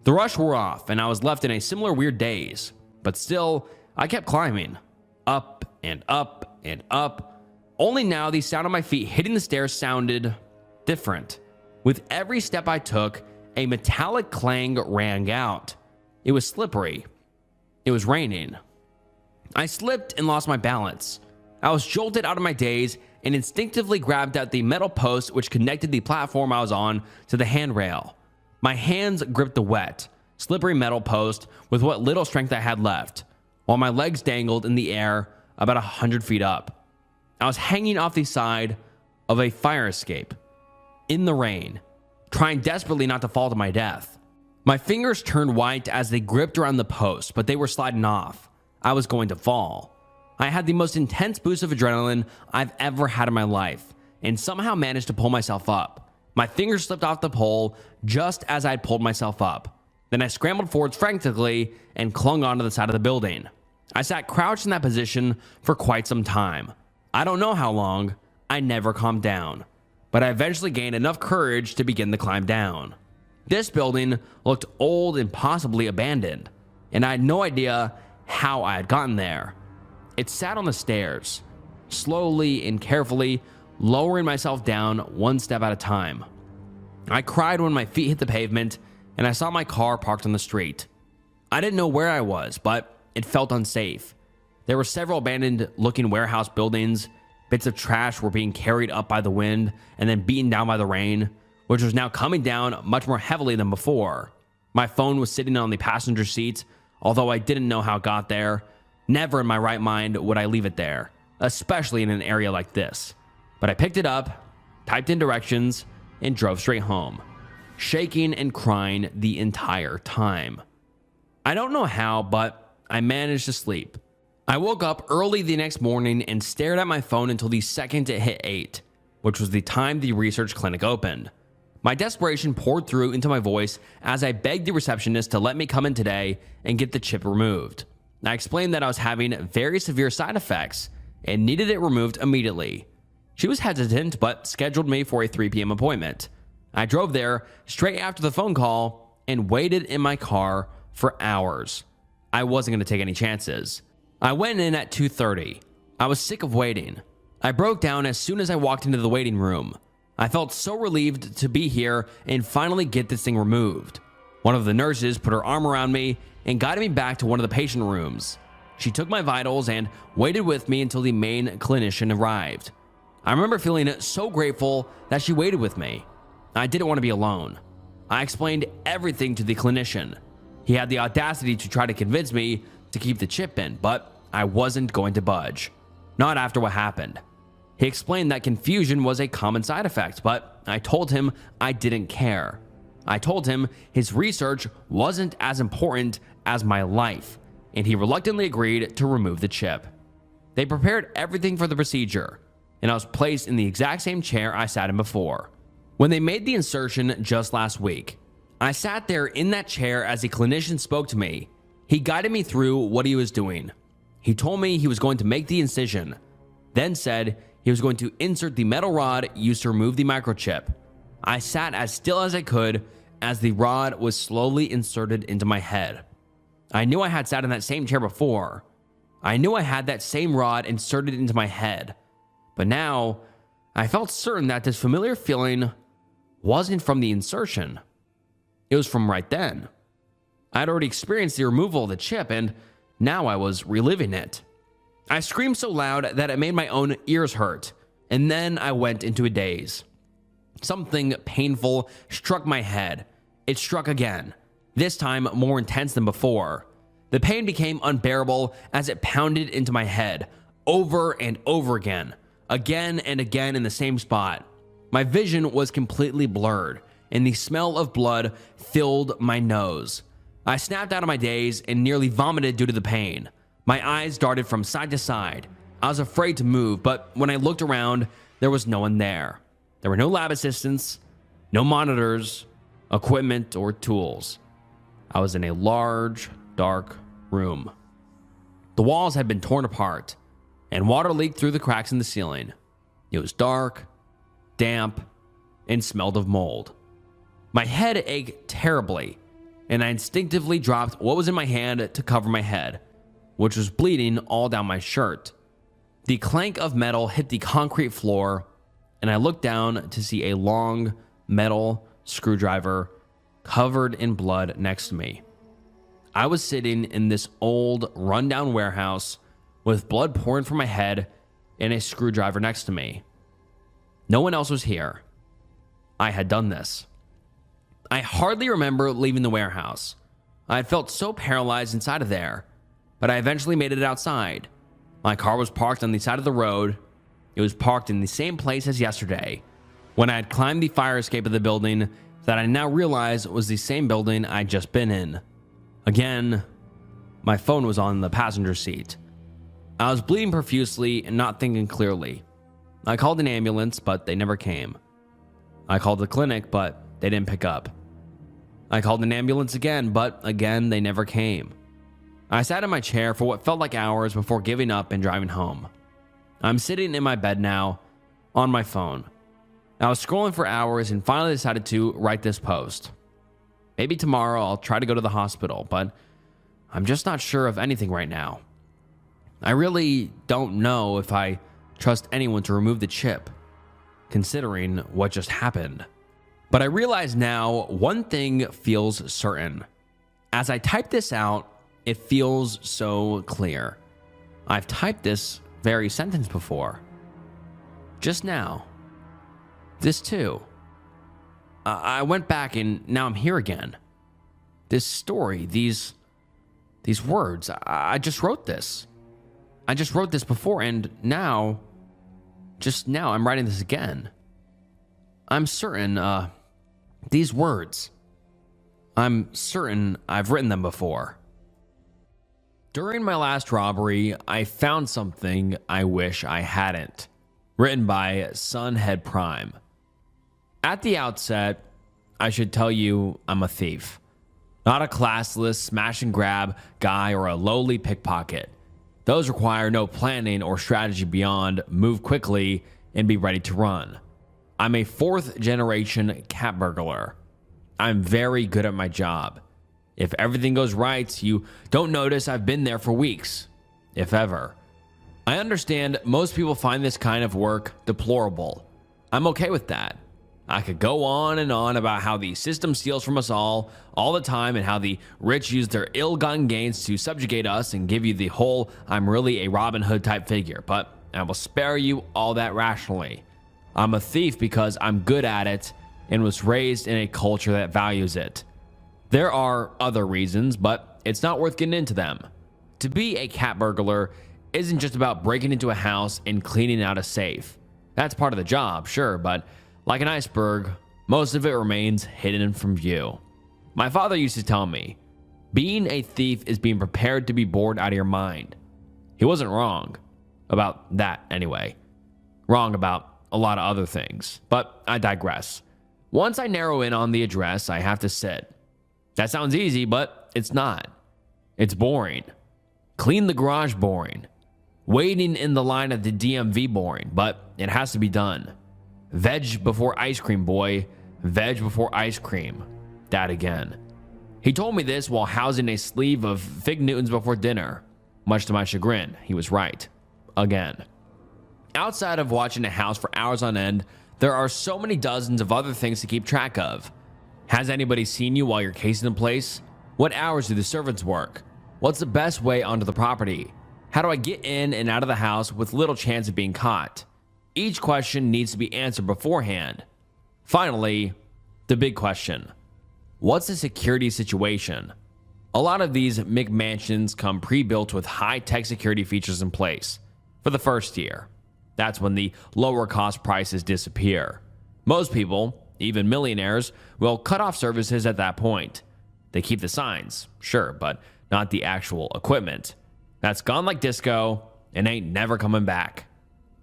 The rush wore off and I was left in a similar weird daze, but still, I kept climbing. Up and up and up. Only now the sound of my feet hitting the stairs sounded different. With every step I took, a metallic clang rang out. It was slippery. It was raining. I slipped and lost my balance. I was jolted out of my daze and instinctively grabbed at the metal post which connected the platform I was on to the handrail. My hands gripped the wet, slippery metal post with what little strength I had left, while my legs dangled in the air about 100 feet up. I was hanging off the side of a fire escape, in the rain, trying desperately not to fall to my death. My fingers turned white as they gripped around the post, but they were sliding off. I was going to fall. I had the most intense boost of adrenaline I've ever had in my life, and somehow managed to pull myself up. My fingers slipped off the pole just as I had pulled myself up. Then I scrambled forwards frantically and clung onto the side of the building. I sat crouched in that position for quite some time. I don't know how long. I never calmed down, but I eventually gained enough courage to begin the climb down. This building looked old and possibly abandoned, and I had no idea how I had gotten there. It sat on the stairs, slowly and carefully lowering myself down one step at a time. I cried when my feet hit the pavement and I saw my car parked on the street. I didn't know where I was, but it felt unsafe. There were several abandoned looking warehouse buildings. Bits of trash were being carried up by the wind and then beaten down by the rain, which was now coming down much more heavily than before. My phone was sitting on the passenger seat, although I didn't know how it got there. Never in my right mind would I leave it there, especially in an area like this. But I picked it up, typed in directions, and drove straight home, shaking and crying the entire time. I don't know how, but I managed to sleep. I woke up early the next morning and stared at my phone until the second it hit 8, which was the time the research clinic opened. My desperation poured through into my voice as I begged the receptionist to let me come in today and get the chip removed. I explained that I was having very severe side effects and needed it removed immediately. She was hesitant, but scheduled me for a 3 p.m. appointment. I drove there straight after the phone call and waited in my car for hours. I wasn't going to take any chances. I went in at 2:30. I was sick of waiting. I broke down as soon as I walked into the waiting room. I felt so relieved to be here and finally get this thing removed. One of the nurses put her arm around me and guided me back to one of the patient rooms. She took my vitals and waited with me until the main clinician arrived. I remember feeling so grateful that she waited with me. I didn't want to be alone. I explained everything to the clinician. He had the audacity to try to convince me to keep the chip in, but I wasn't going to budge. Not after what happened. He explained that confusion was a common side effect, but I told him I didn't care. I told him his research wasn't as important as my life, and he reluctantly agreed to remove the chip. They prepared everything for the procedure, and I was placed in the exact same chair I sat in before. When they made the insertion just last week, I sat there in that chair as the clinician spoke to me. He guided me through what he was doing. He told me he was going to make the incision, then said he was going to insert the metal rod used to remove the microchip. I sat as still as I could as the rod was slowly inserted into my head. I knew I had sat in that same chair before. I knew I had that same rod inserted into my head. But now, I felt certain that this familiar feeling wasn't from the insertion. It was from right then. I had already experienced the removal of the chip, and now I was reliving it. I screamed so loud that it made my own ears hurt, and then I went into a daze. Something painful struck my head. It struck again, this time more intense than before. The pain became unbearable as it pounded into my head, over and over again and again in the same spot. My vision was completely blurred, and the smell of blood filled my nose. I snapped out of my daze and nearly vomited due to the pain. My eyes darted from side to side. I was afraid to move, but when I looked around, there was no one there. There were no lab assistants, no monitors, equipment, or tools. I was in a large, dark room. The walls had been torn apart, and water leaked through the cracks in the ceiling. It was dark, damp, and smelled of mold. My head ached terribly, and I instinctively dropped what was in my hand to cover my head, which was bleeding all down my shirt. The clank of metal hit the concrete floor, and I looked down to see a long metal screwdriver covered in blood next to me. I was sitting in this old, rundown warehouse with blood pouring from my head and a screwdriver next to me. No one else was here. I had done this. I hardly remember leaving the warehouse. I had felt so paralyzed inside of there, but I eventually made it outside. My car was parked on the side of the road. It was parked in the same place as yesterday, when I had climbed the fire escape of the building that I now realize was the same building I'd just been in. Again, my phone was on the passenger seat. I was bleeding profusely and not thinking clearly. I called an ambulance, but they never came. I called the clinic, but they didn't pick up. I called an ambulance again, but again, they never came. I sat in my chair for what felt like hours before giving up and driving home. I'm sitting in my bed now, on my phone. I was scrolling for hours and finally decided to write this post. Maybe tomorrow I'll try to go to the hospital, but I'm just not sure of anything right now. I really don't know if I trust anyone to remove the chip, considering what just happened. But I realize now one thing feels certain. As I type this out, it feels so clear. I've typed this very sentence before. Just now. This too. I went back and now I'm here again. This story, these words, I just wrote this. I just wrote this before and now, just now I'm writing this again. I'm certain, these words, I'm certain I've written them before. During my last robbery, I found something I wish I hadn't. Written by Sunhead Prime. At the outset, I should tell you I'm a thief. Not a classless smash and grab guy or a lowly pickpocket. Those require no planning or strategy beyond move quickly and be ready to run. I'm a fourth generation cat burglar. I'm very good at my job. If everything goes right, you don't notice I've been there for weeks, if ever. I understand most people find this kind of work deplorable. I'm okay with that. I could go on and on about how the system steals from us all the time, and how the rich use their ill-gotten gains to subjugate us and give you the whole I'm really a Robin Hood type figure, but I will spare you all that rationally. I'm a thief because I'm good at it and was raised in a culture that values it. There are other reasons, but it's not worth getting into them. To be a cat burglar isn't just about breaking into a house and cleaning out a safe. That's part of the job, sure, but like an iceberg, most of it remains hidden from view. My father used to tell me, being a thief is being prepared to be bored out of your mind. He wasn't wrong about that anyway. Wrong about a lot of other things, but I digress. Once I narrow in on the address, I have to sit. That sounds easy, but it's not. It's boring. Clean the garage boring. Waiting in the line at the DMV boring, but it has to be done. Veg before ice cream, boy. Veg before ice cream. Dad again. He told me this while housing a sleeve of Fig Newtons before dinner. Much to my chagrin, he was right. Again. Outside of watching a house for hours on end, there are so many dozens of other things to keep track of. Has anybody seen you while you're casing the place? What hours do the servants work? What's the best way onto the property? How do I get in and out of the house with little chance of being caught? Each question needs to be answered beforehand. Finally, the big question. What's the security situation? A lot of these McMansions come pre-built with high-tech security features in place for the first year. That's when the lower cost prices disappear. Most people, even millionaires, will cut off services at that point. They keep the signs, sure, but not the actual equipment. That's gone like disco, and ain't never coming back.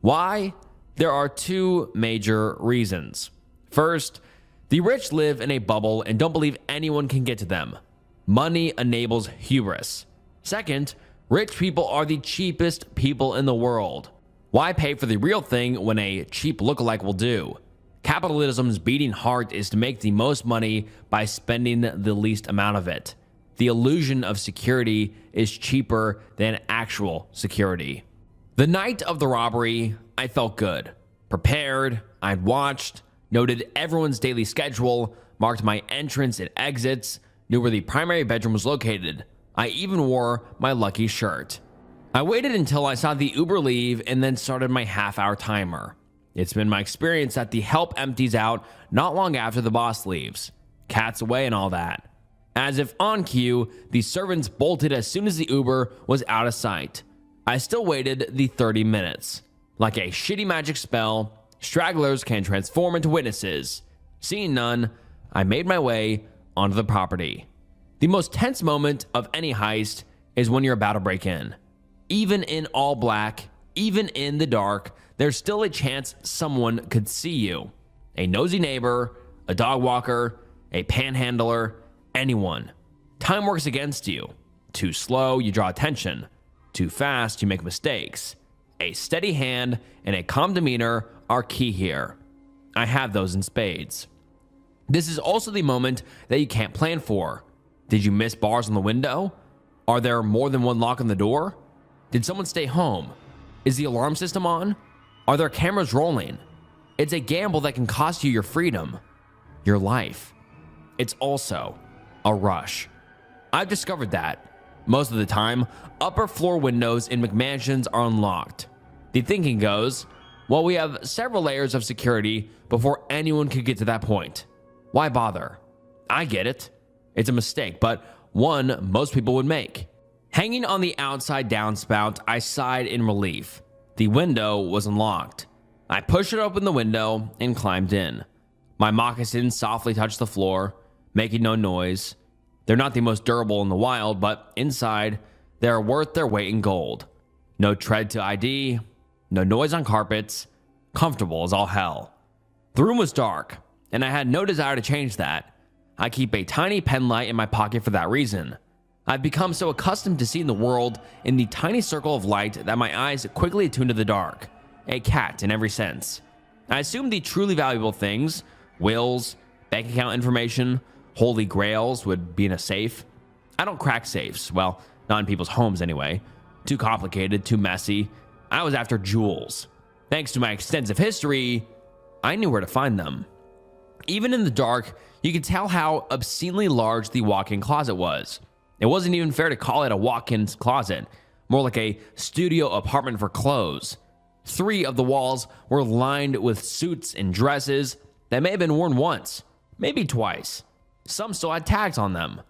Why? There are two major reasons. First, the rich live in a bubble and don't believe anyone can get to them. Money enables hubris. Second, rich people are the cheapest people in the world. Why pay for the real thing when a cheap lookalike will do? Capitalism's beating heart is to make the most money by spending the least amount of it. The illusion of security is cheaper than actual security. The night of the robbery, I felt good. Prepared, I'd watched, noted everyone's daily schedule, marked my entrance and exits, knew where the primary bedroom was located. I even wore my lucky shirt. I waited until I saw the Uber leave and then started my half-hour timer. It's been my experience that the help empties out not long after the boss leaves. Cat's away and all that. As if on cue, the servants bolted as soon as the Uber was out of sight. I still waited the 30 minutes. Like a shitty magic spell, stragglers can transform into witnesses. Seeing none, I made my way onto the property. The most tense moment of any heist is when you're about to break in. Even in all black, even in the dark, there's still a chance someone could see you. A nosy neighbor, a dog walker, a panhandler, anyone. Time works against you. Too slow, you draw attention. Too fast, you make mistakes. A steady hand and a calm demeanor are key here. I have those in spades. This is also the moment that you can't plan for. Did you miss bars on the window? Are there more than one lock on the door? Did someone stay home? Is the alarm system on? Are there cameras rolling? It's a gamble that can cost you your freedom, your life. It's also a rush. I've discovered that most of the time, upper floor windows in McMansions are unlocked. The thinking goes, well, we have several layers of security before anyone could get to that point. Why bother? I get it. It's a mistake, but one most people would make. Hanging on the outside downspout, I sighed in relief. The window was unlocked. I pushed it open the window and climbed in. My moccasins softly touched the floor, making no noise. They're not the most durable in the wild, but inside, they are worth their weight in gold. No tread to ID, no noise on carpets, comfortable as all hell. The room was dark, and I had no desire to change that. I keep a tiny pen light in my pocket for that reason. I've become so accustomed to seeing the world in the tiny circle of light that my eyes quickly attune to the dark. A cat in every sense. I assume the truly valuable things, wills, bank account information, holy grails would be in a safe. I don't crack safes. Well, not in people's homes anyway. Too complicated, too messy. I was after jewels. Thanks to my extensive history, I knew where to find them. Even in the dark, you could tell how obscenely large the walk-in closet was. It wasn't even fair to call it a walk-in closet, more like a studio apartment for clothes. 3 of the walls were lined with suits and dresses that may have been worn once, maybe twice. Some still had tags on them.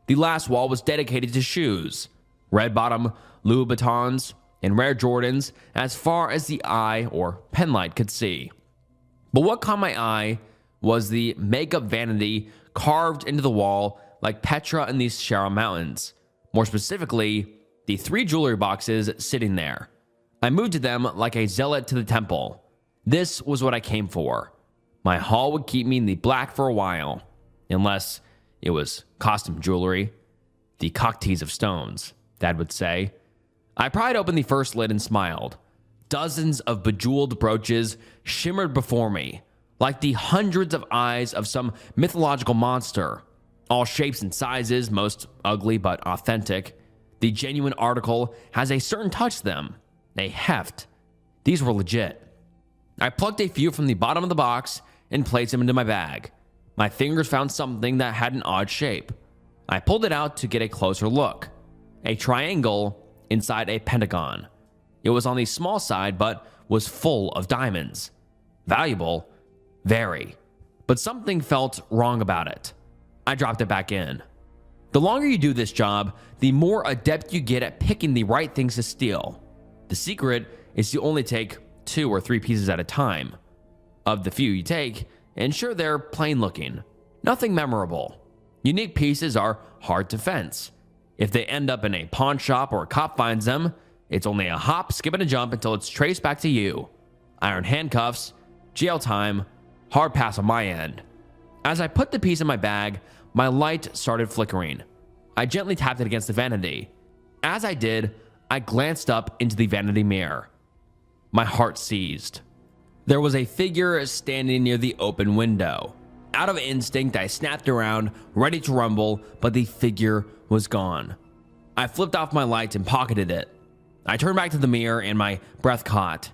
The last wall was dedicated to shoes, red bottom Louis Vuittons and rare Jordans as far as the eye or penlight could see. But what caught my eye was the makeup vanity carved into the wall like Petra in these Sharrow Mountains. More specifically, the 3 jewelry boxes sitting there. I moved to them like a zealot to the temple. This was what I came for. My haul would keep me in the black for a while, unless it was costume jewelry. The cocktease of stones, Dad would say. I pried open the first lid and smiled. Dozens of bejeweled brooches shimmered before me, like the hundreds of eyes of some mythological monster. All shapes and sizes, most ugly but authentic. The genuine article has a certain touch to them, a heft. These were legit. I plucked a few from the bottom of the box and placed them into my bag. My fingers found something that had an odd shape. I pulled it out to get a closer look. A triangle inside a pentagon. It was on the small side, but was full of diamonds. Valuable, very. But something felt wrong about it. I dropped it back in. The longer you do this job, the more adept you get at picking the right things to steal. The secret is to only take 2 or 3 pieces at a time. Of the few you take, ensure they're plain looking, nothing memorable. Unique pieces are hard to fence. If they end up in a pawn shop or a cop finds them, It's only a hop, skip, and a jump until it's traced back to you. Iron handcuffs, jail time, hard pass on my end. As I put the piece in my bag, my light started flickering. I gently tapped it against the vanity. As I did, I glanced up into the vanity mirror. My heart seized. There was a figure standing near the open window. Out of instinct, I snapped around, ready to rumble, but the figure was gone. I flipped off my light and pocketed it. I turned back to the mirror and my breath caught.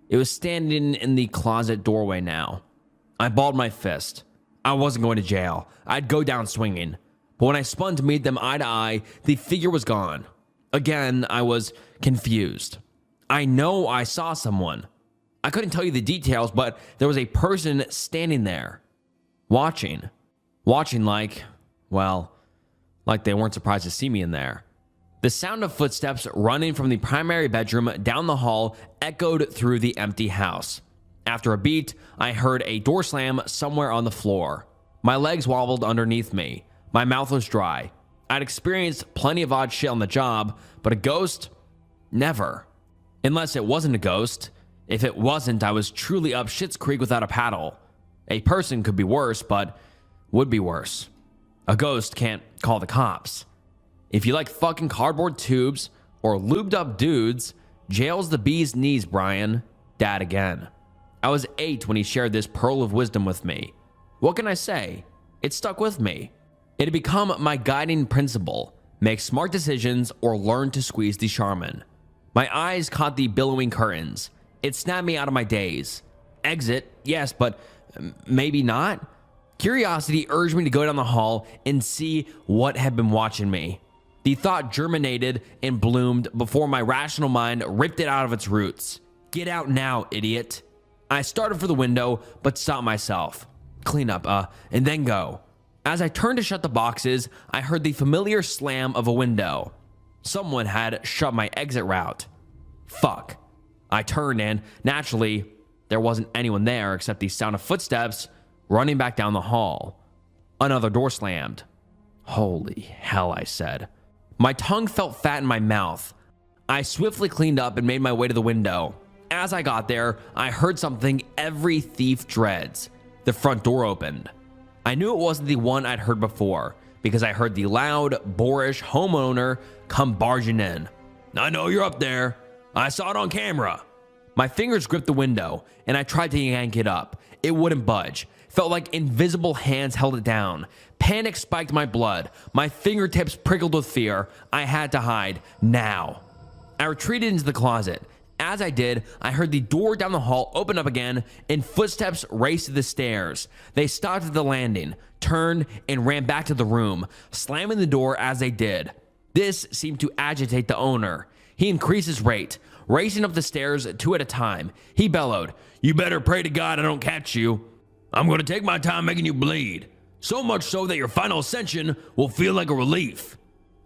It was standing in the closet doorway now. I balled my fist. I wasn't going to jail. I'd go down swinging. But when I spun to meet them eye to eye, the figure was gone. Again, I was confused. I know I saw someone. I couldn't tell you the details, but there was a person standing there. Watching. Watching like they weren't surprised to see me in there. The sound of footsteps running from the primary bedroom down the hall echoed through the empty house. After a beat, I heard a door slam somewhere on the floor. My legs wobbled underneath me. My mouth was dry. I'd experienced plenty of odd shit on the job, but a ghost? Never. Unless it wasn't a ghost. If it wasn't, I was truly up Schitt's Creek without a paddle. A person could be worse, but would be worse. A ghost can't call the cops. If you like fucking cardboard tubes or lubed up dudes, jail's the bee's knees, Brian. Dad again. I was 8 when he shared this pearl of wisdom with me. What can I say? It stuck with me. It had become my guiding principle. Make smart decisions or learn to squeeze the Charmin. My eyes caught the billowing curtains. It snapped me out of my daze. Exit, yes, but maybe not. Curiosity urged me to go down the hall and see what had been watching me. The thought germinated and bloomed before my rational mind ripped it out of its roots. Get out now, idiot. I started for the window, but stopped myself. Clean up, and then go. As I turned to shut the boxes, I heard the familiar slam of a window. Someone had shut my exit route. Fuck. I turned and, naturally, there wasn't anyone there except the sound of footsteps running back down the hall. Another door slammed. Holy hell, I said. My tongue felt fat in my mouth. I swiftly cleaned up and made my way to the window. As I got there, I heard something every thief dreads. The front door opened. I knew it wasn't the one I'd heard before because I heard the loud, boorish homeowner come barging in. I know you're up there. I saw it on camera. My fingers gripped the window and I tried to yank it up. It wouldn't budge. Felt like invisible hands held it down. Panic spiked my blood. My fingertips prickled with fear. I had to hide now. I retreated into the closet. As I did, I heard the door down the hall open up again and footsteps raced to the stairs. They stopped at the landing, turned, and ran back to the room, slamming the door as they did. This seemed to agitate the owner. He increased his rate, racing up the stairs 2 at a time. He bellowed, "You better pray to God I don't catch you. I'm going to take my time making you bleed. So much so that your final ascension will feel like a relief."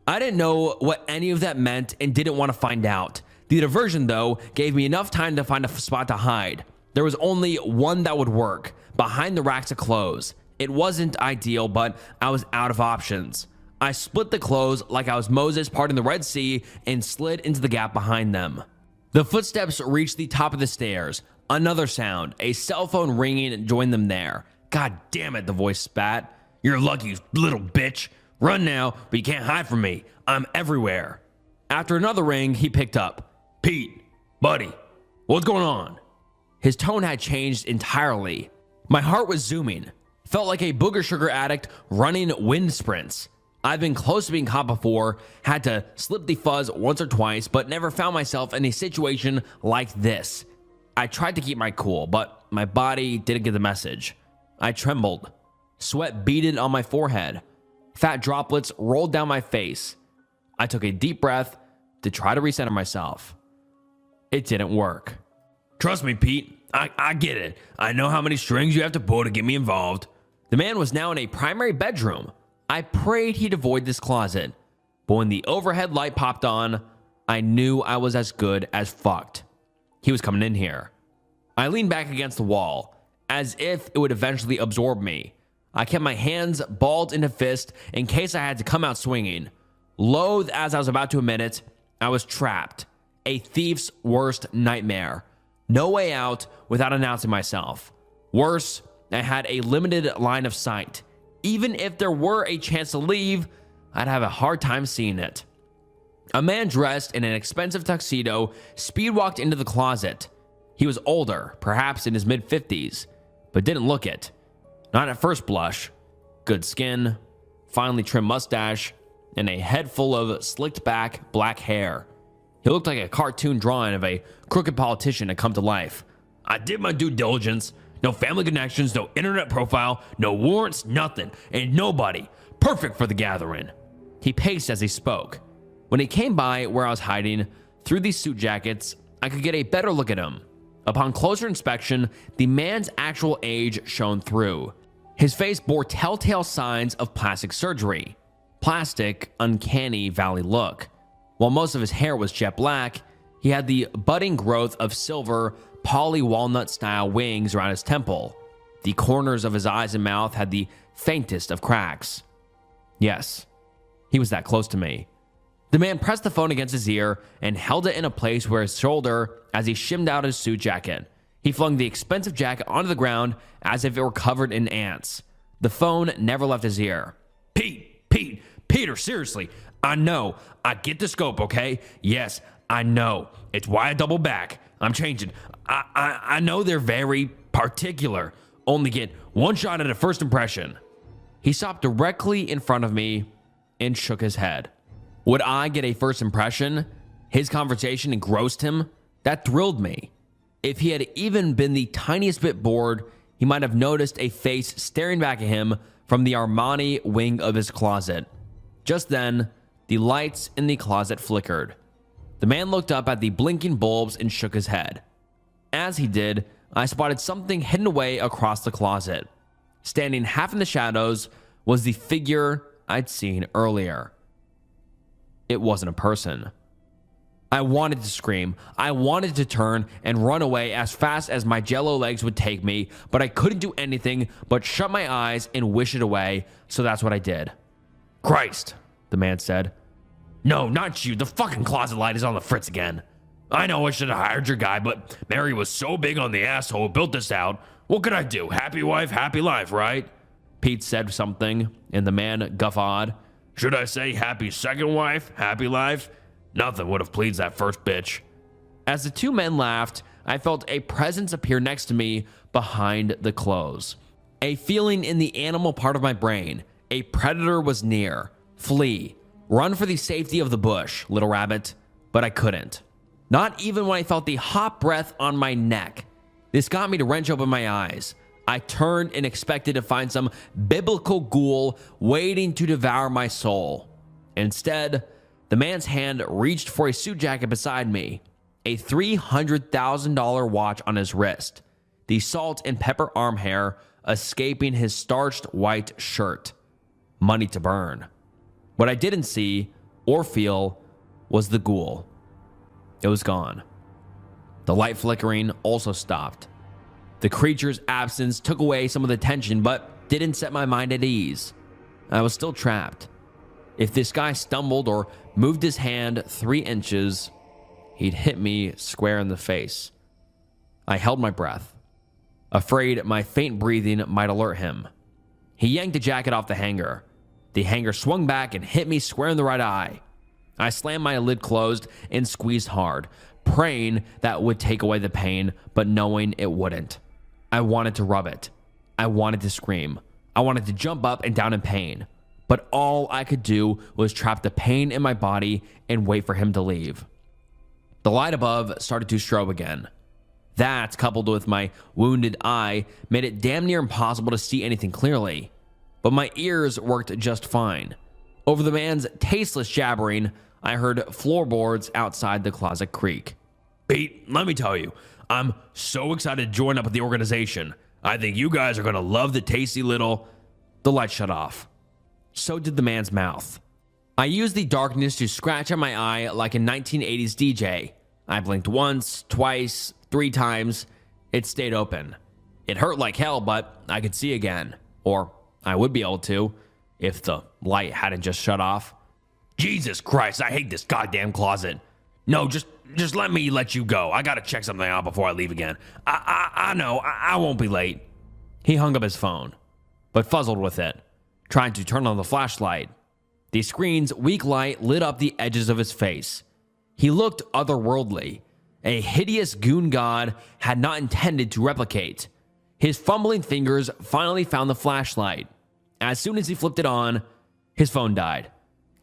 I didn't know what any of that meant and didn't want to find out. The diversion, though, gave me enough time to find a spot to hide. There was only one that would work, behind the racks of clothes. It wasn't ideal, but I was out of options. I split the clothes like I was Moses parting the Red Sea and slid into the gap behind them. The footsteps reached the top of the stairs. Another sound, a cell phone ringing, joined them there. God damn it, the voice spat. "You're lucky, you little bitch. Run now, but you can't hide from me. I'm everywhere." After another ring, he picked up. "Pete, buddy, what's going on?" His tone had changed entirely. My heart was zooming. Felt like a booger sugar addict running wind sprints. I've been close to being caught before, had to slip the fuzz once or twice, but never found myself in a situation like this. I tried to keep my cool, but my body didn't get the message. I trembled. Sweat beaded on my forehead. Fat droplets rolled down my face. I took a deep breath to try to recenter myself. It didn't work. "Trust me, Pete. I get it. I know how many strings you have to pull to get me involved." The man was now in a primary bedroom. I prayed he'd avoid this closet. But when the overhead light popped on, I knew I was as good as fucked. He was coming in here. I leaned back against the wall, as if it would eventually absorb me. I kept my hands balled into fist in case I had to come out swinging. Loath as I was about to admit it, I was trapped. a thief's worst nightmare. No way out without announcing myself. Worse, I had a limited line of sight. Even if there were a chance to leave, I'd have a hard time seeing it. A man dressed in an expensive tuxedo speed walked into the closet. He was older, perhaps in his mid-50s, but didn't look it. Not at first blush. Good skin, finely trimmed mustache, and a head full of slicked back black hair. He looked like a cartoon drawing of a crooked politician had come to life. I did my due diligence. No family connections, no internet profile, no warrants, nothing, and nobody. Perfect for the gathering. He paced as he spoke. When he came by where I was hiding, through these suit jackets, I could get a better look at him. Upon closer inspection, the man's actual age shone through. His face bore telltale signs of plastic surgery. Plastic, uncanny valley look. While most of his hair was jet black, he had the budding growth of silver, poly walnut style wings around his temple. The corners of his eyes and mouth had the faintest of cracks. Yes, he was that close to me. The man pressed the phone against his ear and held it in a place where his shoulder as he shimmed out his suit jacket. He flung the expensive jacket onto the ground as if it were covered in ants. The phone never left his ear. Peter, seriously, I know. I get the scope, okay? Yes, I know. It's why I double back. I'm changing. I know they're very particular. Only get one shot at a first impression. He stopped directly in front of me and shook his head. Would I get a first impression? His conversation engrossed him. That thrilled me. If he had even been the tiniest bit bored, he might have noticed a face staring back at him from the Armani wing of his closet. Just then, the lights in the closet flickered. The man looked up at the blinking bulbs and shook his head. As he did, I spotted something hidden away across the closet. Standing half in the shadows was the figure I'd seen earlier. It wasn't a person. I wanted to scream. I wanted to turn and run away as fast as my jello legs would take me, but I couldn't do anything but shut my eyes and wish it away, so that's what I did. Christ, the man said. No, not you. The fucking closet light is on the fritz again. I know I should have hired your guy, but Mary was so big on the asshole who built this out. What could I do? Happy wife, happy life, right? Pete said something, and the man guffawed. Should I say happy second wife, happy life? Nothing would have pleased that first bitch. As the two men laughed, I felt a presence appear next to me behind the clothes. A feeling in the animal part of my brain. A predator was near. Flee. Run for the safety of the bush, little rabbit. But I couldn't. Not even when I felt the hot breath on my neck. This got me to wrench open my eyes. I turned and expected to find some biblical ghoul waiting to devour my soul. Instead, the man's hand reached for a suit jacket beside me, a $300,000 watch on his wrist, the salt and pepper arm hair escaping his starched white shirt. Money to burn. What I didn't see or feel was the ghoul. It was gone. The light flickering also stopped. The creature's absence took away some of the tension, but didn't set my mind at ease. I was still trapped. If this guy stumbled or moved his hand 3 inches, he'd hit me square in the face. I held my breath, afraid my faint breathing might alert him. He yanked the jacket off the hanger. The hanger swung back and hit me square in the right eye. I slammed my lid closed and squeezed hard, praying that would take away the pain, but knowing it wouldn't. I wanted to rub it. I wanted to scream. I wanted to jump up and down in pain. But all I could do was trap the pain in my body and wait for him to leave. The light above started to strobe again. That, coupled with my wounded eye, made it damn near impossible to see anything clearly. But my ears worked just fine. Over the man's tasteless jabbering, I heard floorboards outside the closet creak. Pete, let me tell you, I'm so excited to join up with the organization. I think you guys are going to love the tasty little... The light shut off. So did the man's mouth. I used the darkness to scratch at my eye like a 1980s DJ. I blinked once, twice, 3 times. It stayed open. It hurt like hell, but I could see again. Or I would be able to, if the light hadn't just shut off. Jesus Christ, I hate this goddamn closet. No, just let you go. I gotta check something out before I leave again. I know, I won't be late. He hung up his phone, but fuzzled with it, trying to turn on the flashlight. The screen's weak light lit up the edges of his face. He looked otherworldly. A hideous goon god had not intended to replicate. His fumbling fingers finally found the flashlight. As soon as he flipped it on, his phone died.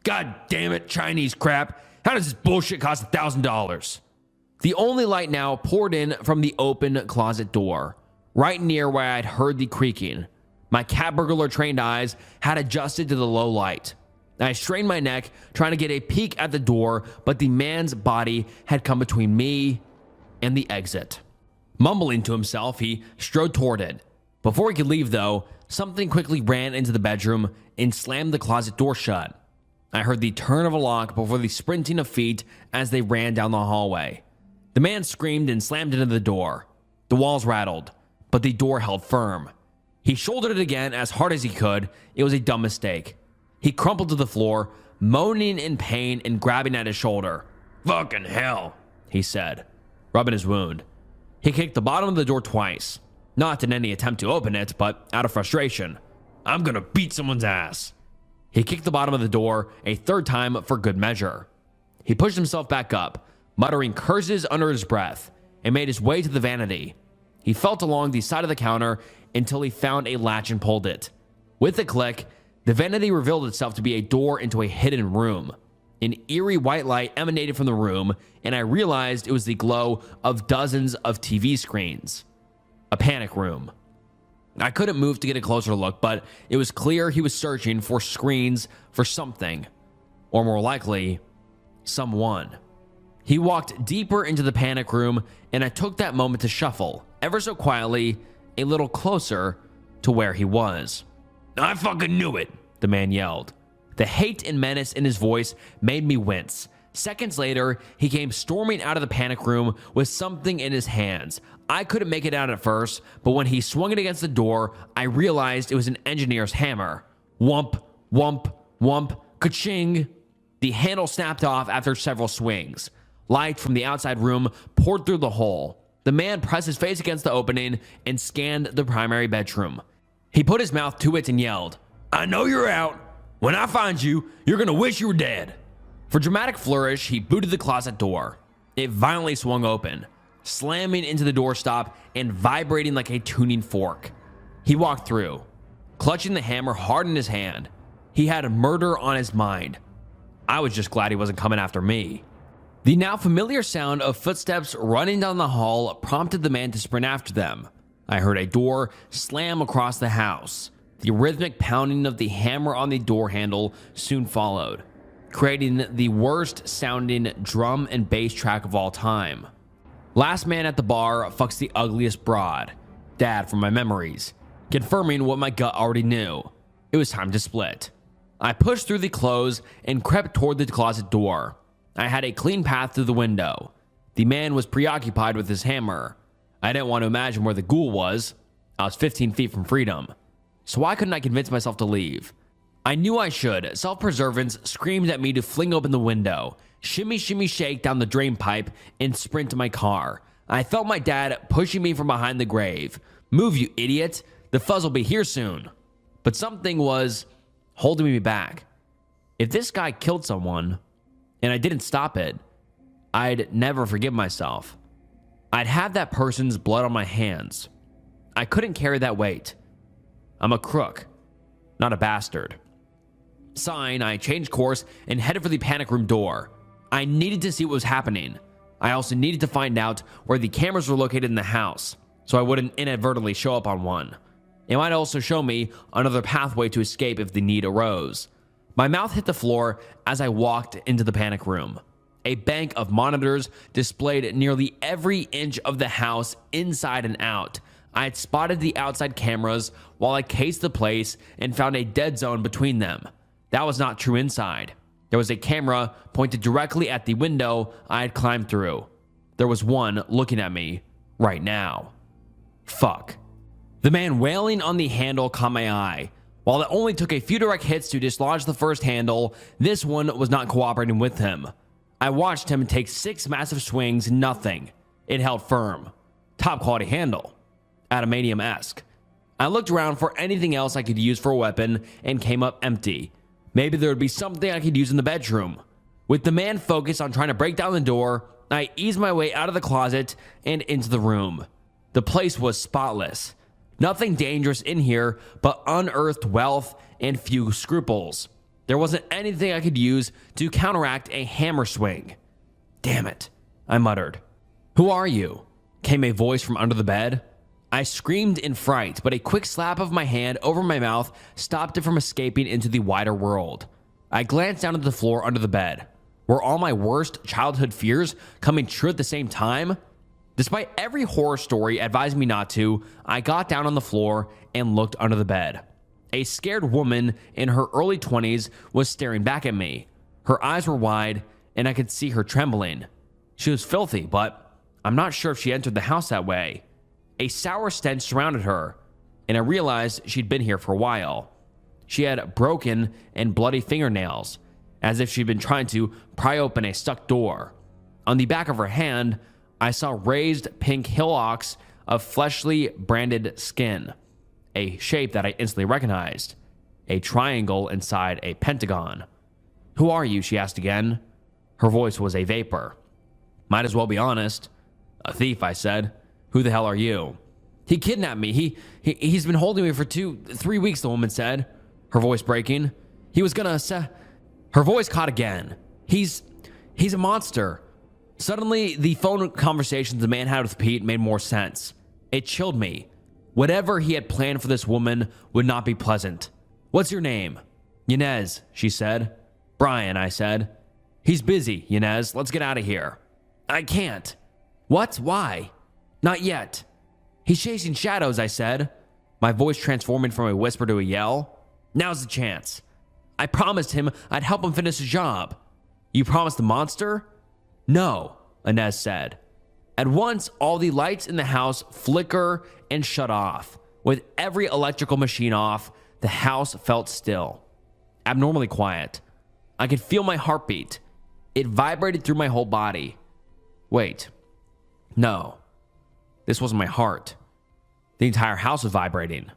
God damn it, Chinese crap. How does this bullshit cost $1,000? The only light now poured in from the open closet door, right near where I'd heard the creaking. My cat burglar trained eyes had adjusted to the low light. I strained my neck, trying to get a peek at the door, but the man's body had come between me and the exit. Mumbling to himself, he strode toward it. Before he could leave, though, something quickly ran into the bedroom and slammed the closet door shut. I heard the turn of a lock before the sprinting of feet as they ran down the hallway. The man screamed and slammed into the door. The walls rattled, but the door held firm. He shouldered it again as hard as he could. It was a dumb mistake. He crumpled to the floor, moaning in pain and grabbing at his shoulder. Fucking hell, he said, rubbing his wound. He kicked the bottom of the door twice, not in any attempt to open it, but out of frustration. I'm gonna beat someone's ass. He kicked the bottom of the door a third time for good measure. He pushed himself back up, muttering curses under his breath, and made his way to the vanity. He felt along the side of the counter until he found a latch and pulled it. With a click, the vanity revealed itself to be a door into a hidden room. An eerie white light emanated from the room, and I realized it was the glow of dozens of TV screens. A panic room. I couldn't move to get a closer look, but it was clear he was searching for screens for something, or more likely, someone. He walked deeper into the panic room, and I took that moment to shuffle, ever so quietly, a little closer to where he was. I fucking knew it, the man yelled. The hate and menace in his voice made me wince. Seconds later, he came storming out of the panic room with something in his hands. I couldn't make it out at first, but when he swung it against the door, I realized it was an engineer's hammer. Whump, whump, whump, ka-ching. The handle snapped off after several swings. Light from the outside room poured through the hole. The man pressed his face against the opening and scanned the primary bedroom. He put his mouth to it and yelled, I know you're out. When I find you, you're gonna wish you were dead. For dramatic flourish, he booted the closet door. It violently swung open, slamming into the doorstop and vibrating like a tuning fork. He walked through, clutching the hammer hard in his hand. He had murder on his mind. I was just glad he wasn't coming after me. The now familiar sound of footsteps running down the hall prompted the man to sprint after them. I heard a door slam across the house. The rhythmic pounding of the hammer on the door handle soon followed, creating the worst sounding drum and bass track of all time. Last man at the bar fucks the ugliest broad. Dad from my memories, confirming what my gut already knew. It was time to split. I pushed through the clothes and crept toward the closet door. I had a clean path to the window. The man was preoccupied with his hammer. I didn't want to imagine where the ghoul was. I was 15 feet from freedom. So why couldn't I convince myself to leave? I knew I should. Self-preservance screamed at me to fling open the window, shimmy, shimmy, shake down the drain pipe, and sprint to my car. I felt my dad pushing me from behind the grave. Move, you idiot. The fuzz will be here soon. But something was holding me back. If this guy killed someone, and I didn't stop it, I'd never forgive myself. I'd have that person's blood on my hands. I couldn't carry that weight. I'm a crook, not a bastard. Sighing, I changed course and headed for the panic room door. I needed to see what was happening. I also needed to find out where the cameras were located in the house, so I wouldn't inadvertently show up on one. It might also show me another pathway to escape if the need arose. My mouth hit the floor as I walked into the panic room. A bank of monitors displayed nearly every inch of the house inside and out. I had spotted the outside cameras while I cased the place and found a dead zone between them. That was not true inside. There was a camera pointed directly at the window I had climbed through. There was one looking at me right now. Fuck. The man wailing on the handle caught my eye. While it only took a few direct hits to dislodge the first handle, this one was not cooperating with him. I watched him take 6 massive swings, nothing. It held firm. Top quality handle. Adamantium-esque. I looked around for anything else I could use for a weapon and came up empty. Maybe there would be something I could use in the bedroom. With the man focused on trying to break down the door, I eased my way out of the closet and into the room. The place was spotless. Nothing dangerous in here but unearthed wealth and few scruples. There wasn't anything I could use to counteract a hammer swing. Damn it, I muttered. Who are you? Came a voice from under the bed. I screamed in fright, but a quick slap of my hand over my mouth stopped it from escaping into the wider world. I glanced down at the floor under the bed. Were all my worst childhood fears coming true at the same time? Despite every horror story advising me not to, I got down on the floor and looked under the bed. A scared woman in her early 20s was staring back at me. Her eyes were wide, and I could see her trembling. She was filthy, but I'm not sure if she entered the house that way. A sour stench surrounded her, and I realized she'd been here for a while. She had broken and bloody fingernails, as if she'd been trying to pry open a stuck door. On the back of her hand, I saw raised pink hillocks of fleshly branded skin, a shape that I instantly recognized, a triangle inside a pentagon. Who are you? She asked again. Her voice was a vapor. Might as well be honest. A thief, I said. Who the hell are you? He kidnapped me. He's been holding me for 3 weeks, the woman said, her voice breaking. He was gonna Her voice caught again. He's a monster. Suddenly, the phone conversations the man had with Pete made more sense. It chilled me. Whatever he had planned for this woman would not be pleasant. What's your name? Yanez, she said. Brian, I said. He's busy, Yanez. Let's get out of here. I can't. What? Why? Not yet. He's chasing shadows, I said, my voice transforming from a whisper to a yell. Now's the chance. I promised him I'd help him finish the job. You promised the monster? No, Inez said. At once, all the lights in the house flicker and shut off. With every electrical machine off, the house felt still. Abnormally quiet. I could feel my heartbeat. It vibrated through my whole body. Wait. No. This wasn't my heart. The entire house was vibrating.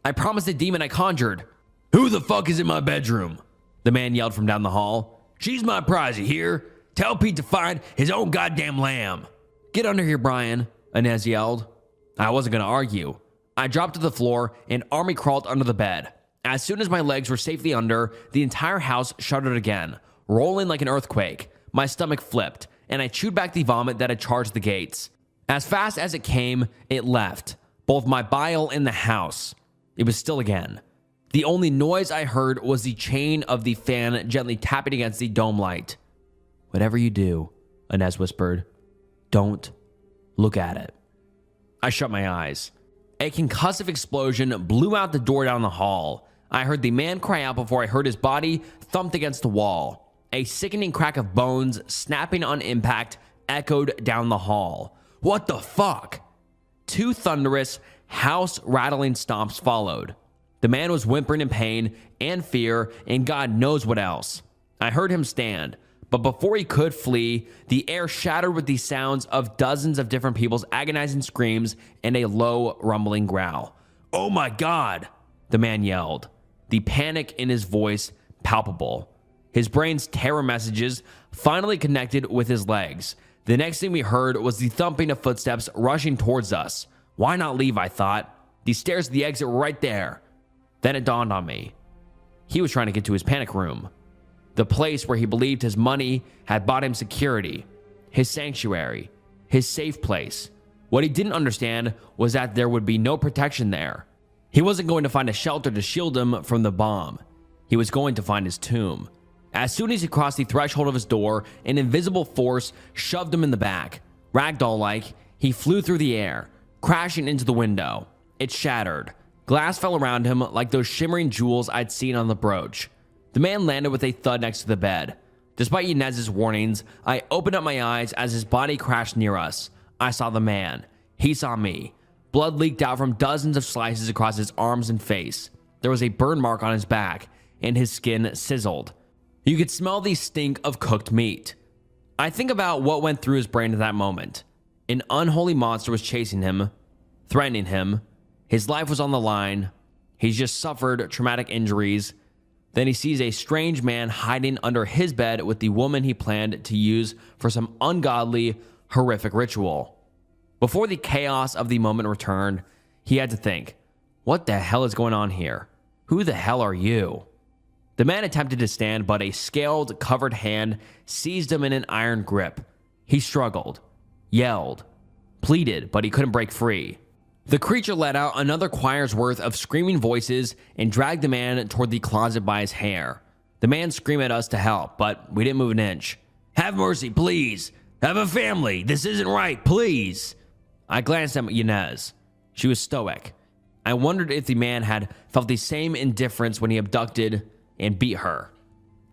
I promised the demon I conjured. Who the fuck is in my bedroom? The man yelled from down the hall. She's my prize, you hear? Tell Pete to find his own goddamn lamb. Get under here, Brian, Inez yelled. I wasn't going to argue. I dropped to the floor and army crawled under the bed. As soon as my legs were safely under, the entire house shuddered again, rolling like an earthquake. My stomach flipped, and I chewed back the vomit that had charged the gates. As fast as it came, it left, both my bile and the house. It was still again. The only noise I heard was the chain of the fan gently tapping against the dome light. Whatever you do, Inez whispered, don't look at it. I shut my eyes. A concussive explosion blew out the door down the hall. I heard the man cry out before I heard his body thumped against the wall. A sickening crack of bones snapping on impact echoed down the hall. What the fuck? 2 thunderous, house-rattling stomps followed. The man was whimpering in pain and fear and God knows what else. I heard him stand, but before he could flee, the air shattered with the sounds of dozens of different people's agonizing screams and a low, rumbling growl. Oh my God, the man yelled, the panic in his voice palpable. His brain's terror messages finally connected with his legs. The next thing we heard was the thumping of footsteps rushing towards us. Why not leave, I thought. The stairs to the exit were right there. Then it dawned on me. He was trying to get to his panic room. The place where he believed his money had bought him security. His sanctuary. His safe place. What he didn't understand was that there would be no protection there. He wasn't going to find a shelter to shield him from the bomb. He was going to find his tomb. As soon as he crossed the threshold of his door, an invisible force shoved him in the back. Ragdoll-like, he flew through the air, crashing into the window. It shattered. Glass fell around him like those shimmering jewels I'd seen on the brooch. The man landed with a thud next to the bed. Despite Yanez's warnings, I opened up my eyes as his body crashed near us. I saw the man. He saw me. Blood leaked out from dozens of slices across his arms and face. There was a burn mark on his back, and his skin sizzled. You could smell the stink of cooked meat. I think about what went through his brain at that moment. An unholy monster was chasing him, threatening him. His life was on the line. He's just suffered traumatic injuries. Then he sees a strange man hiding under his bed with the woman he planned to use for some ungodly, horrific ritual. Before the chaos of the moment returned, he had to think, what the hell is going on here? Who the hell are you? The man attempted to stand, but a scaled, covered hand seized him in an iron grip. He struggled, yelled, pleaded, but he couldn't break free. The creature let out another choir's worth of screaming voices and dragged the man toward the closet by his hair. The man screamed at us to help, but we didn't move an inch. Have mercy, please. Have a family. This isn't right, please. I glanced at Yanez. She was stoic. I wondered if the man had felt the same indifference when he abducted and beat her.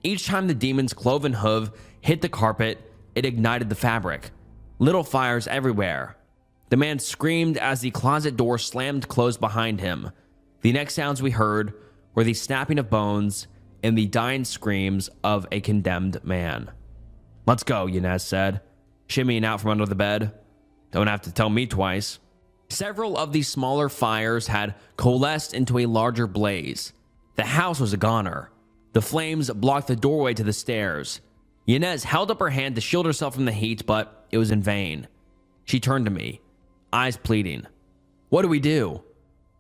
Each time the demon's cloven hoof hit the carpet, it ignited the fabric. Little fires everywhere. The man screamed as the closet door slammed closed behind him. The next sounds we heard were the snapping of bones and the dying screams of a condemned man. Let's go, Yanez said, shimmying out from under the bed. Don't have to tell me twice. Several of the smaller fires had coalesced into a larger blaze. The house was a goner. The flames blocked the doorway to the stairs. Yanez held up her hand to shield herself from the heat, but it was in vain. She turned to me, eyes pleading. What do we do?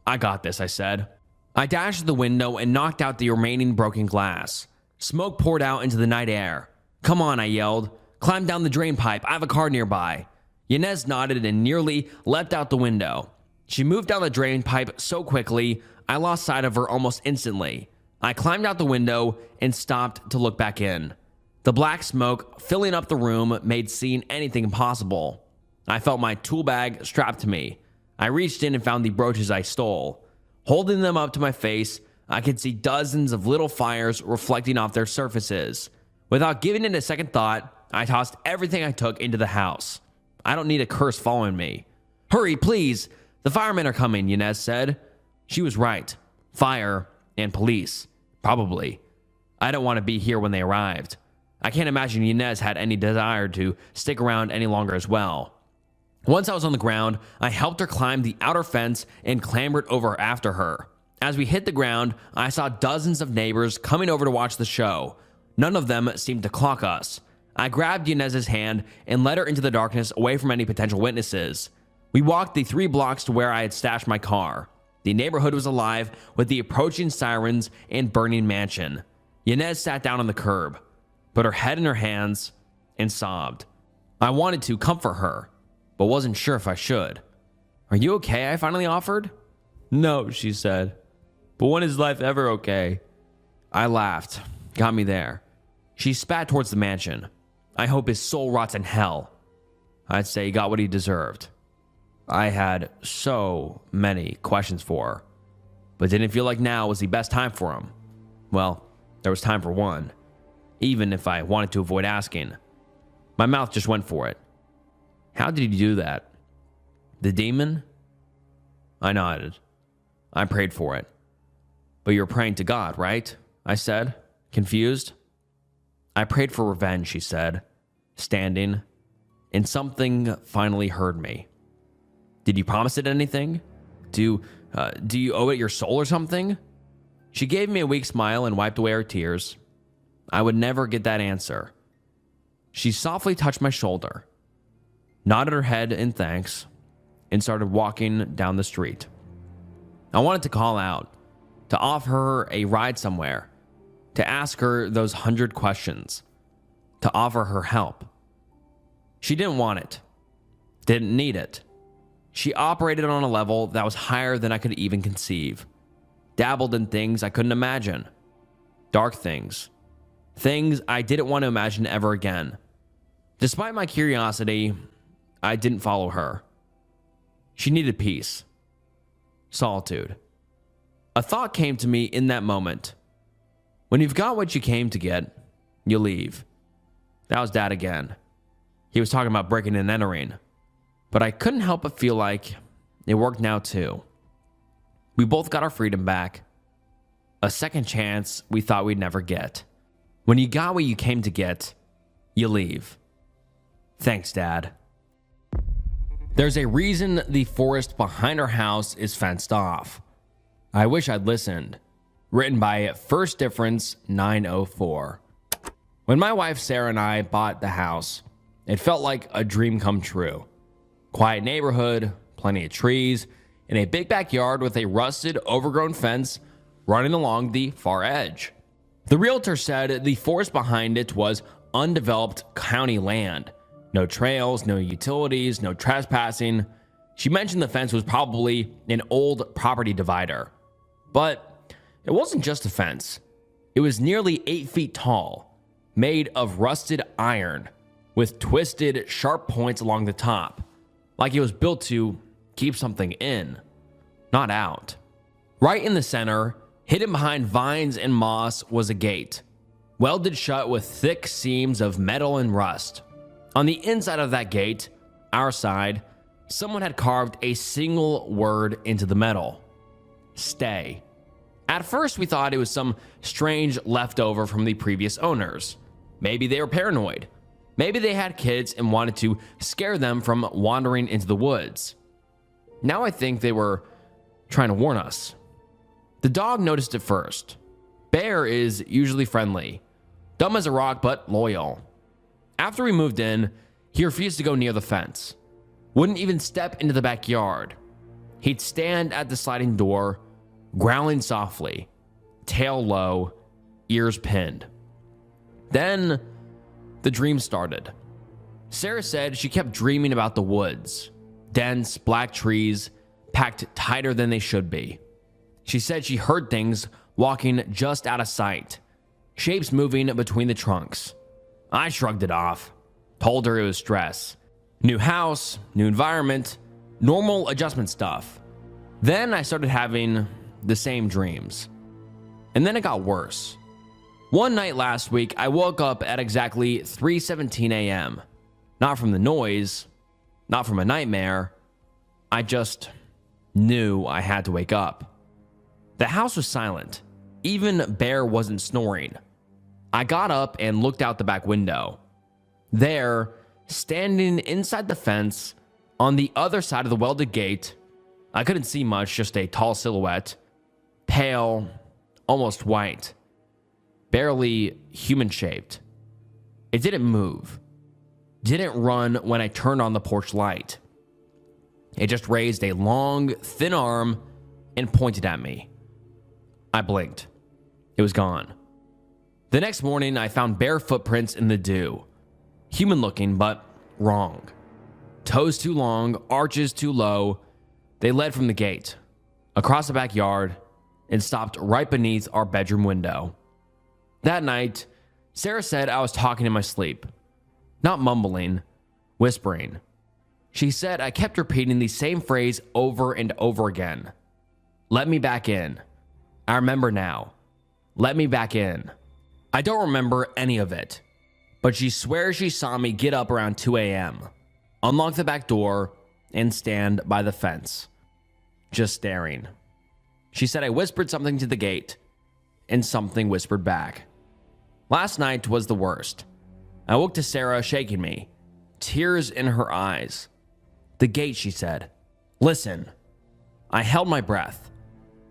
I got this, I said. I dashed to the window and knocked out the remaining broken glass. Smoke poured out into the night air. Come on, I yelled. Climb down the drain pipe. I have a car nearby. Yanez nodded and nearly leapt out the window. She moved down the drain pipe so quickly, I lost sight of her almost instantly. I climbed out the window and stopped to look back in. The black smoke filling up the room made seeing anything impossible. I felt my tool bag strapped to me. I reached in and found the brooches I stole. Holding them up to my face, I could see dozens of little fires reflecting off their surfaces. Without giving it a second thought, I tossed everything I took into the house. I don't need a curse following me. Hurry, please. The firemen are coming, Yanez said. She was right. Fire and police. Probably. I don't want to be here when they arrived. I can't imagine Yanez had any desire to stick around any longer as well. Once I was on the ground, I helped her climb the outer fence and clambered over after her. As we hit the ground, I saw dozens of neighbors coming over to watch the show. None of them seemed to clock us. I grabbed Yanez's hand and led her into the darkness away from any potential witnesses. We walked the 3 blocks to where I had stashed my car. The neighborhood was alive with the approaching sirens and burning mansion. Yanez sat down on the curb, put her head in her hands, and sobbed. I wanted to comfort her, but wasn't sure if I should. Are you okay? I finally offered. No, she said. But when is life ever okay? I laughed. Got me there. She spat towards the mansion. I hope his soul rots in hell. I'd say he got what he deserved. I had so many questions for her, but didn't feel like now was the best time for him. Well, there was time for one, even if I wanted to avoid asking. My mouth just went for it. How did he do that? The demon? I nodded. I prayed for it. But you're praying to God, right? I said, confused. I prayed for revenge, she said, standing, and something finally heard me. Did you promise it anything? Do you owe it your soul or something? She gave me a weak smile and wiped away her tears. I would never get that answer. She softly touched my shoulder, nodded her head in thanks, and started walking down the street. I wanted to call out, to offer her a ride somewhere, to ask her those 100 questions, to offer her help. She didn't want it, didn't need it. She operated on a level that was higher than I could even conceive, dabbled in things I couldn't imagine, dark things, things I didn't want to imagine ever again. Despite my curiosity, I didn't follow her. She needed peace, solitude. A thought came to me in that moment. When you've got what you came to get, you leave. That was Dad again. He was talking about breaking and entering, but I couldn't help but feel like it worked now too. We both got our freedom back. A second chance we thought we'd never get. When you got what you came to get, you leave. Thanks, Dad. There's a reason the forest behind our house is fenced off. I wish I'd listened. Written by First Difference 904. When my wife Sarah and I bought the house, it felt like a dream come true. Quiet neighborhood, plenty of trees, and a big backyard with a rusted, overgrown fence running along the far edge. The realtor said the forest behind it was undeveloped county land. No trails, no utilities, no trespassing. She mentioned the fence was probably an old property divider. But it wasn't just a fence. It was nearly 8 feet tall, made of rusted iron, with twisted, sharp points along the top, like it was built to keep something in, not out. Right in the center, hidden behind vines and moss, was a gate, welded shut with thick seams of metal and rust. On the inside of that gate, our side, someone had carved a single word into the metal: stay. At first, we thought it was some strange leftover from the previous owners. Maybe they were paranoid. Maybe they had kids and wanted to scare them from wandering into the woods. Now I think they were trying to warn us. The dog noticed it first. Bear is usually friendly, dumb as a rock but loyal. After we moved in, he refused to go near the fence. Wouldn't even step into the backyard. He'd stand at the sliding door, growling softly, tail low, ears pinned. Then the dream started. Sarah said she kept dreaming about the woods, dense black trees packed tighter than they should be. She said she heard things walking just out of sight, shapes moving between the trunks. I shrugged it off, told her it was stress. New house, new environment, normal adjustment stuff. Then I started having the same dreams. And then it got worse. One night last week, I woke up at exactly 3:17 a.m. Not from the noise, not from a nightmare. I just knew I had to wake up. The house was silent. Even Bear wasn't snoring. I got up and looked out the back window. There, standing inside the fence, on the other side of the welded gate, I couldn't see much, just a tall silhouette, pale, almost white, barely human-shaped. It didn't move, didn't run when I turned on the porch light. It just raised a long, thin arm and pointed at me. I blinked. It was gone. The next morning, I found bare footprints in the dew. Human-looking, but wrong. Toes too long, arches too low. They led from the gate, across the backyard, and stopped right beneath our bedroom window. That night, Sarah said I was talking in my sleep. Not mumbling, whispering. She said I kept repeating the same phrase over and over again. Let me back in. I remember now. Let me back in. I don't remember any of it, but she swears she saw me get up around 2 a.m., unlock the back door, and stand by the fence, just staring. She said I whispered something to the gate, and something whispered back. Last night was the worst. I woke to Sarah shaking me, tears in her eyes. The gate, she said. Listen. I held my breath.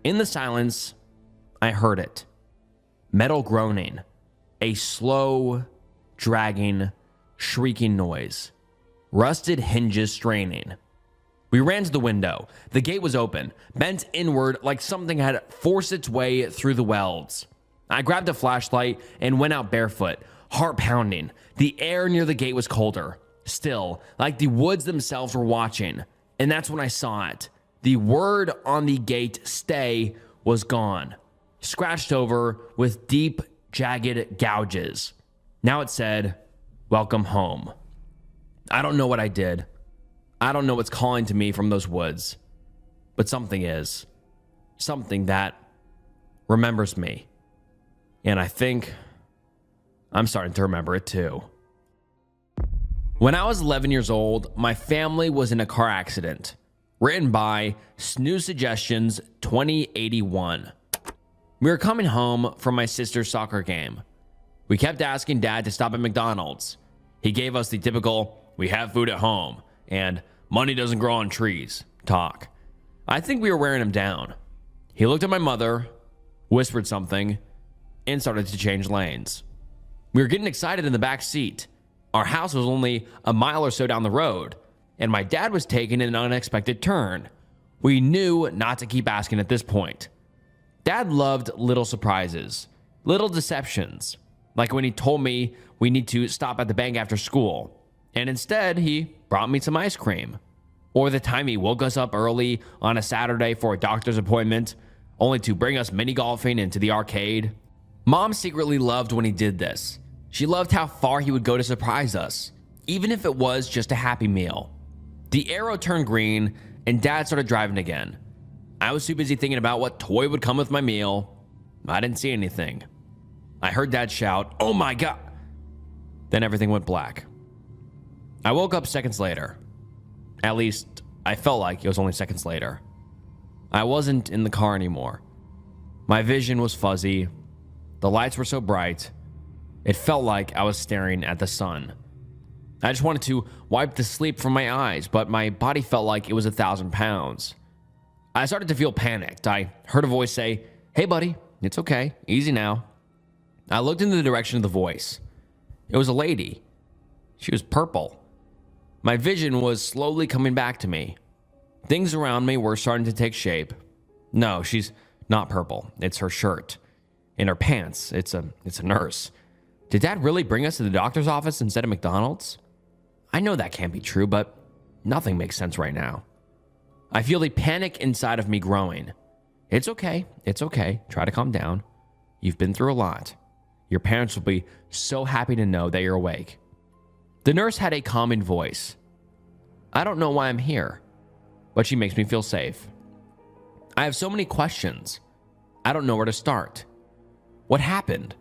In the silence, I heard it. Metal groaning. A slow, dragging, shrieking noise. Rusted hinges straining. We ran to the window. The gate was open, bent inward like something had forced its way through the welds. I grabbed a flashlight and went out barefoot, heart pounding. The air near the gate was colder, still, like the woods themselves were watching. And that's when I saw it. The word on the gate, stay, was gone, scratched over with deep, jagged gouges. Now it said, welcome home. I don't know what I did. I don't know what's calling to me from those woods, but something is. Something that remembers me. And I think I'm starting to remember it too. When I was 11 years old, my family was in a car accident. Written by Snooze Suggestions 2081. We were coming home from my sister's soccer game. We kept asking Dad to stop at McDonald's. He gave us the typical, we have food at home, and money doesn't grow on trees talk. I think we were wearing him down. He looked at my mother, whispered something, and started to change lanes. We were getting excited in the back seat. Our house was only a mile or so down the road, and my dad was taking an unexpected turn. We knew not to keep asking at this point. Dad loved little surprises, little deceptions, like when he told me we need to stop at the bank after school, and instead he brought me some ice cream. Or the time he woke us up early on a Saturday for a doctor's appointment, only to bring us mini golfing into the arcade. Mom secretly loved when he did this. She loved how far he would go to surprise us, even if it was just a Happy Meal. The arrow turned green, and Dad started driving again. I was too busy thinking about what toy would come with my meal. I didn't see anything. I heard Dad shout, "Oh my God!" Then everything went black. I woke up seconds later. At least, I felt like it was only seconds later. I wasn't in the car anymore. My vision was fuzzy. The lights were so bright. It felt like I was staring at the sun. I just wanted to wipe the sleep from my eyes, but my body felt like it was 1,000 pounds. I started to feel panicked. I heard a voice say, "Hey buddy, it's okay, easy now." I looked in the direction of the voice. It was a lady. She was purple. My vision was slowly coming back to me. Things around me were starting to take shape. No, she's not purple. It's her shirt. In her pants, it's a nurse. Did Dad really bring us to the doctor's office instead of McDonald's? I know that can't be true, but nothing makes sense right now. I feel the panic inside of me growing. It's okay. Try to calm down. You've been through a lot. Your parents will be so happy to know that you're awake. The nurse had a calming voice. I don't know why I'm here, but she makes me feel safe. I have so many questions. I don't know where to start. What happened?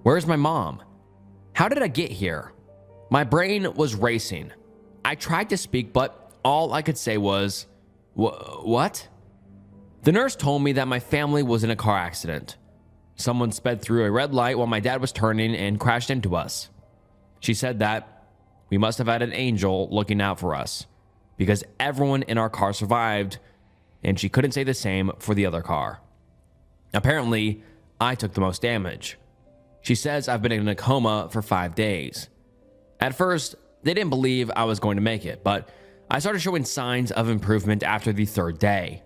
Where's my mom? How did I get here? My brain was racing. I tried to speak, but all I could say was, what? The nurse told me that my family was in a car accident. Someone sped through a red light while my dad was turning and crashed into us. She said that we must have had an angel looking out for us because everyone in our car survived, and she couldn't say the same for the other car. Apparently, I took the most damage. She says I've been in a coma for 5 days. At first, they didn't believe I was going to make it, but I started showing signs of improvement after the 3rd day.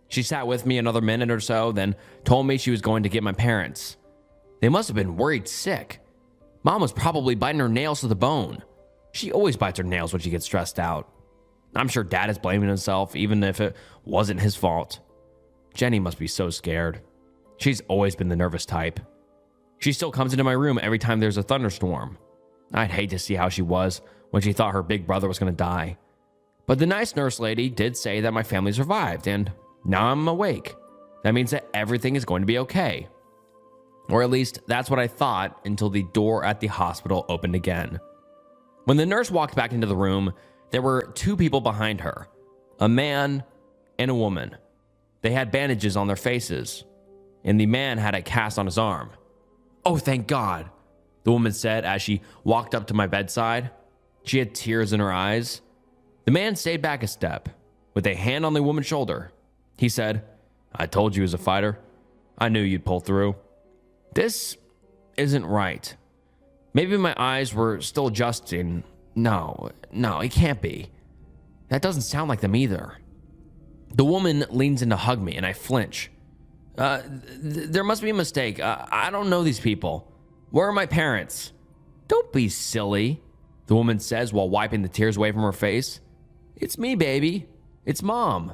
She sat with me another minute or so, then told me she was going to get my parents. They must have been worried sick. Mom was probably biting her nails to the bone. She always bites her nails when she gets stressed out. I'm sure Dad is blaming himself, even if it wasn't his fault. Jenny must be so scared. She's always been the nervous type. She still comes into my room every time there's a thunderstorm. I'd hate to see how she was when she thought her big brother was going to die. But the nice nurse lady did say that my family survived, and now I'm awake. That means that everything is going to be okay. Or at least that's what I thought until the door at the hospital opened again. When the nurse walked back into the room, there were 2 people behind her, a man and a woman. They had bandages on their faces, and the man had a cast on his arm. "Oh, thank God," the woman said as she walked up to my bedside. She had tears in her eyes. The man stayed back a step, with a hand on the woman's shoulder. He said, "I told you he was a fighter. I knew you'd pull through." This isn't right. Maybe my eyes were still adjusting. No, it can't be. That doesn't sound like them either. The woman leans in to hug me, and I flinch. There must be a mistake. I don't know these people. Where are my parents? Don't be silly, the woman says while wiping the tears away from her face. It's me, baby. It's Mom.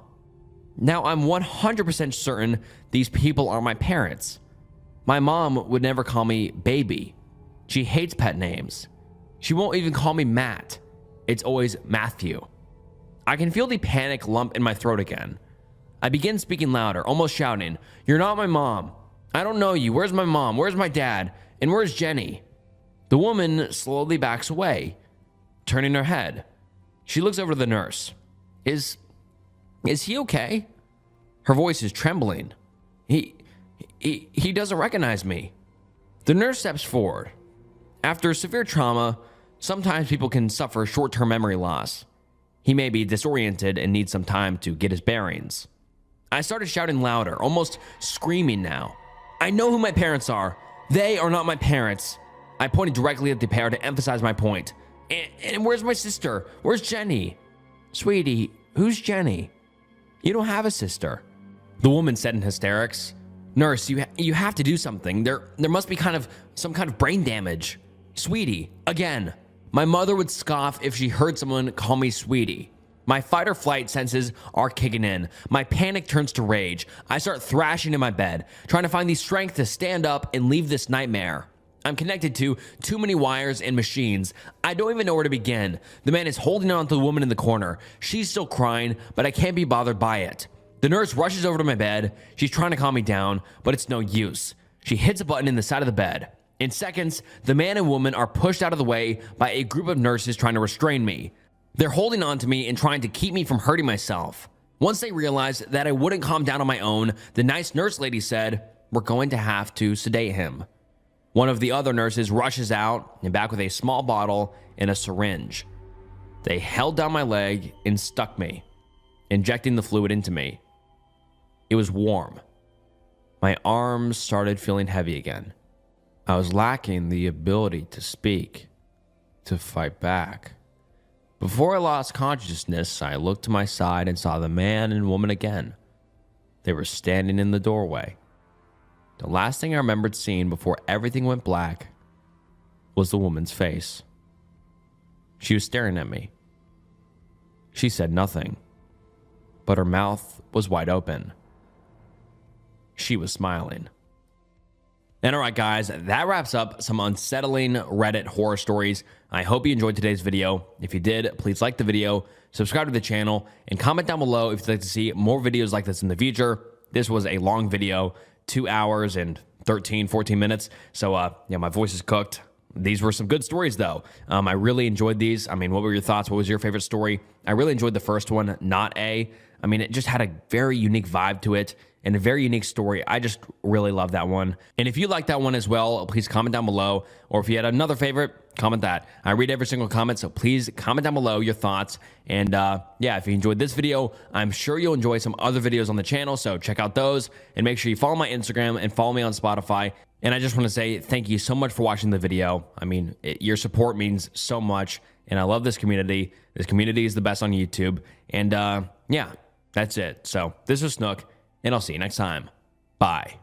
Now I'm 100% certain these people are my parents. My mom would never call me baby. She hates pet names. She won't even call me Matt. It's always Matthew. I can feel the panic lump in my throat again. I begin speaking louder, almost shouting, "You're not my mom. I don't know you. Where's my mom? Where's my dad? And where's Jenny?" The woman slowly backs away, turning her head. She looks over to the nurse. Is he okay? Her voice is trembling. He doesn't recognize me. The nurse steps forward. After severe trauma, Sometimes people can suffer short-term memory loss. He may be disoriented and need some time to get his bearings. I started shouting louder, almost screaming now. I know who my parents are. They are not my parents. I pointed directly at the pair to emphasize my point. And where's my sister? Where's Jenny? Sweetie, who's Jenny? You don't have a sister. The woman said in hysterics. Nurse, you have to do something. There must be some kind of brain damage. Sweetie, again. My mother would scoff if she heard someone call me sweetie. My fight or flight senses are kicking in. My panic turns to rage. I start thrashing in my bed, trying to find the strength to stand up and leave this nightmare. I'm connected to too many wires and machines. I don't even know where to begin. The man is holding on to the woman in the corner. She's still crying, but I can't be bothered by it. The nurse rushes over to my bed. She's trying to calm me down, but it's no use. She hits a button in the side of the bed. In seconds, the man and woman are pushed out of the way by a group of nurses trying to restrain me. They're holding on to me and trying to keep me from hurting myself. Once they realized that I wouldn't calm down on my own, the nice nurse lady said, "We're going to have to sedate him." One of the other nurses rushes out and back with a small bottle and a syringe. They held down my leg and stuck me, injecting the fluid into me. It was warm. My arms started feeling heavy again. I was lacking the ability to speak, to fight back. Before I lost consciousness, I looked to my side and saw the man and woman again. They were standing in the doorway. The last thing I remembered seeing before everything went black was the woman's face. She was staring at me. She said nothing, but her mouth was wide open. She was smiling. And all right, guys, that wraps up some unsettling Reddit horror stories. I hope you enjoyed today's video. If you did, please like the video, subscribe to the channel, and comment down below if you'd like to see more videos like this in the future. This was a long video, 2 hours and 14 minutes. So, yeah, my voice is cooked. These were some good stories, though. I really enjoyed these. I mean, what were your thoughts? What was your favorite story? I really enjoyed the first one, Not A. I mean, it just had a very unique vibe to it and a very unique story. I just really love that one. And if you like that one as well, please comment down below. Or if you had another favorite, comment that. I read every single comment, so please comment down below your thoughts. And yeah, if you enjoyed this video, I'm sure you'll enjoy some other videos on the channel, so check out those. And make sure you follow my Instagram and follow me on Spotify. And I just want to say thank you so much for watching the video. I mean, your support means so much, and I love this community. This community is the best on YouTube. And yeah, that's it. So this was Snook, and I'll see you next time. Bye.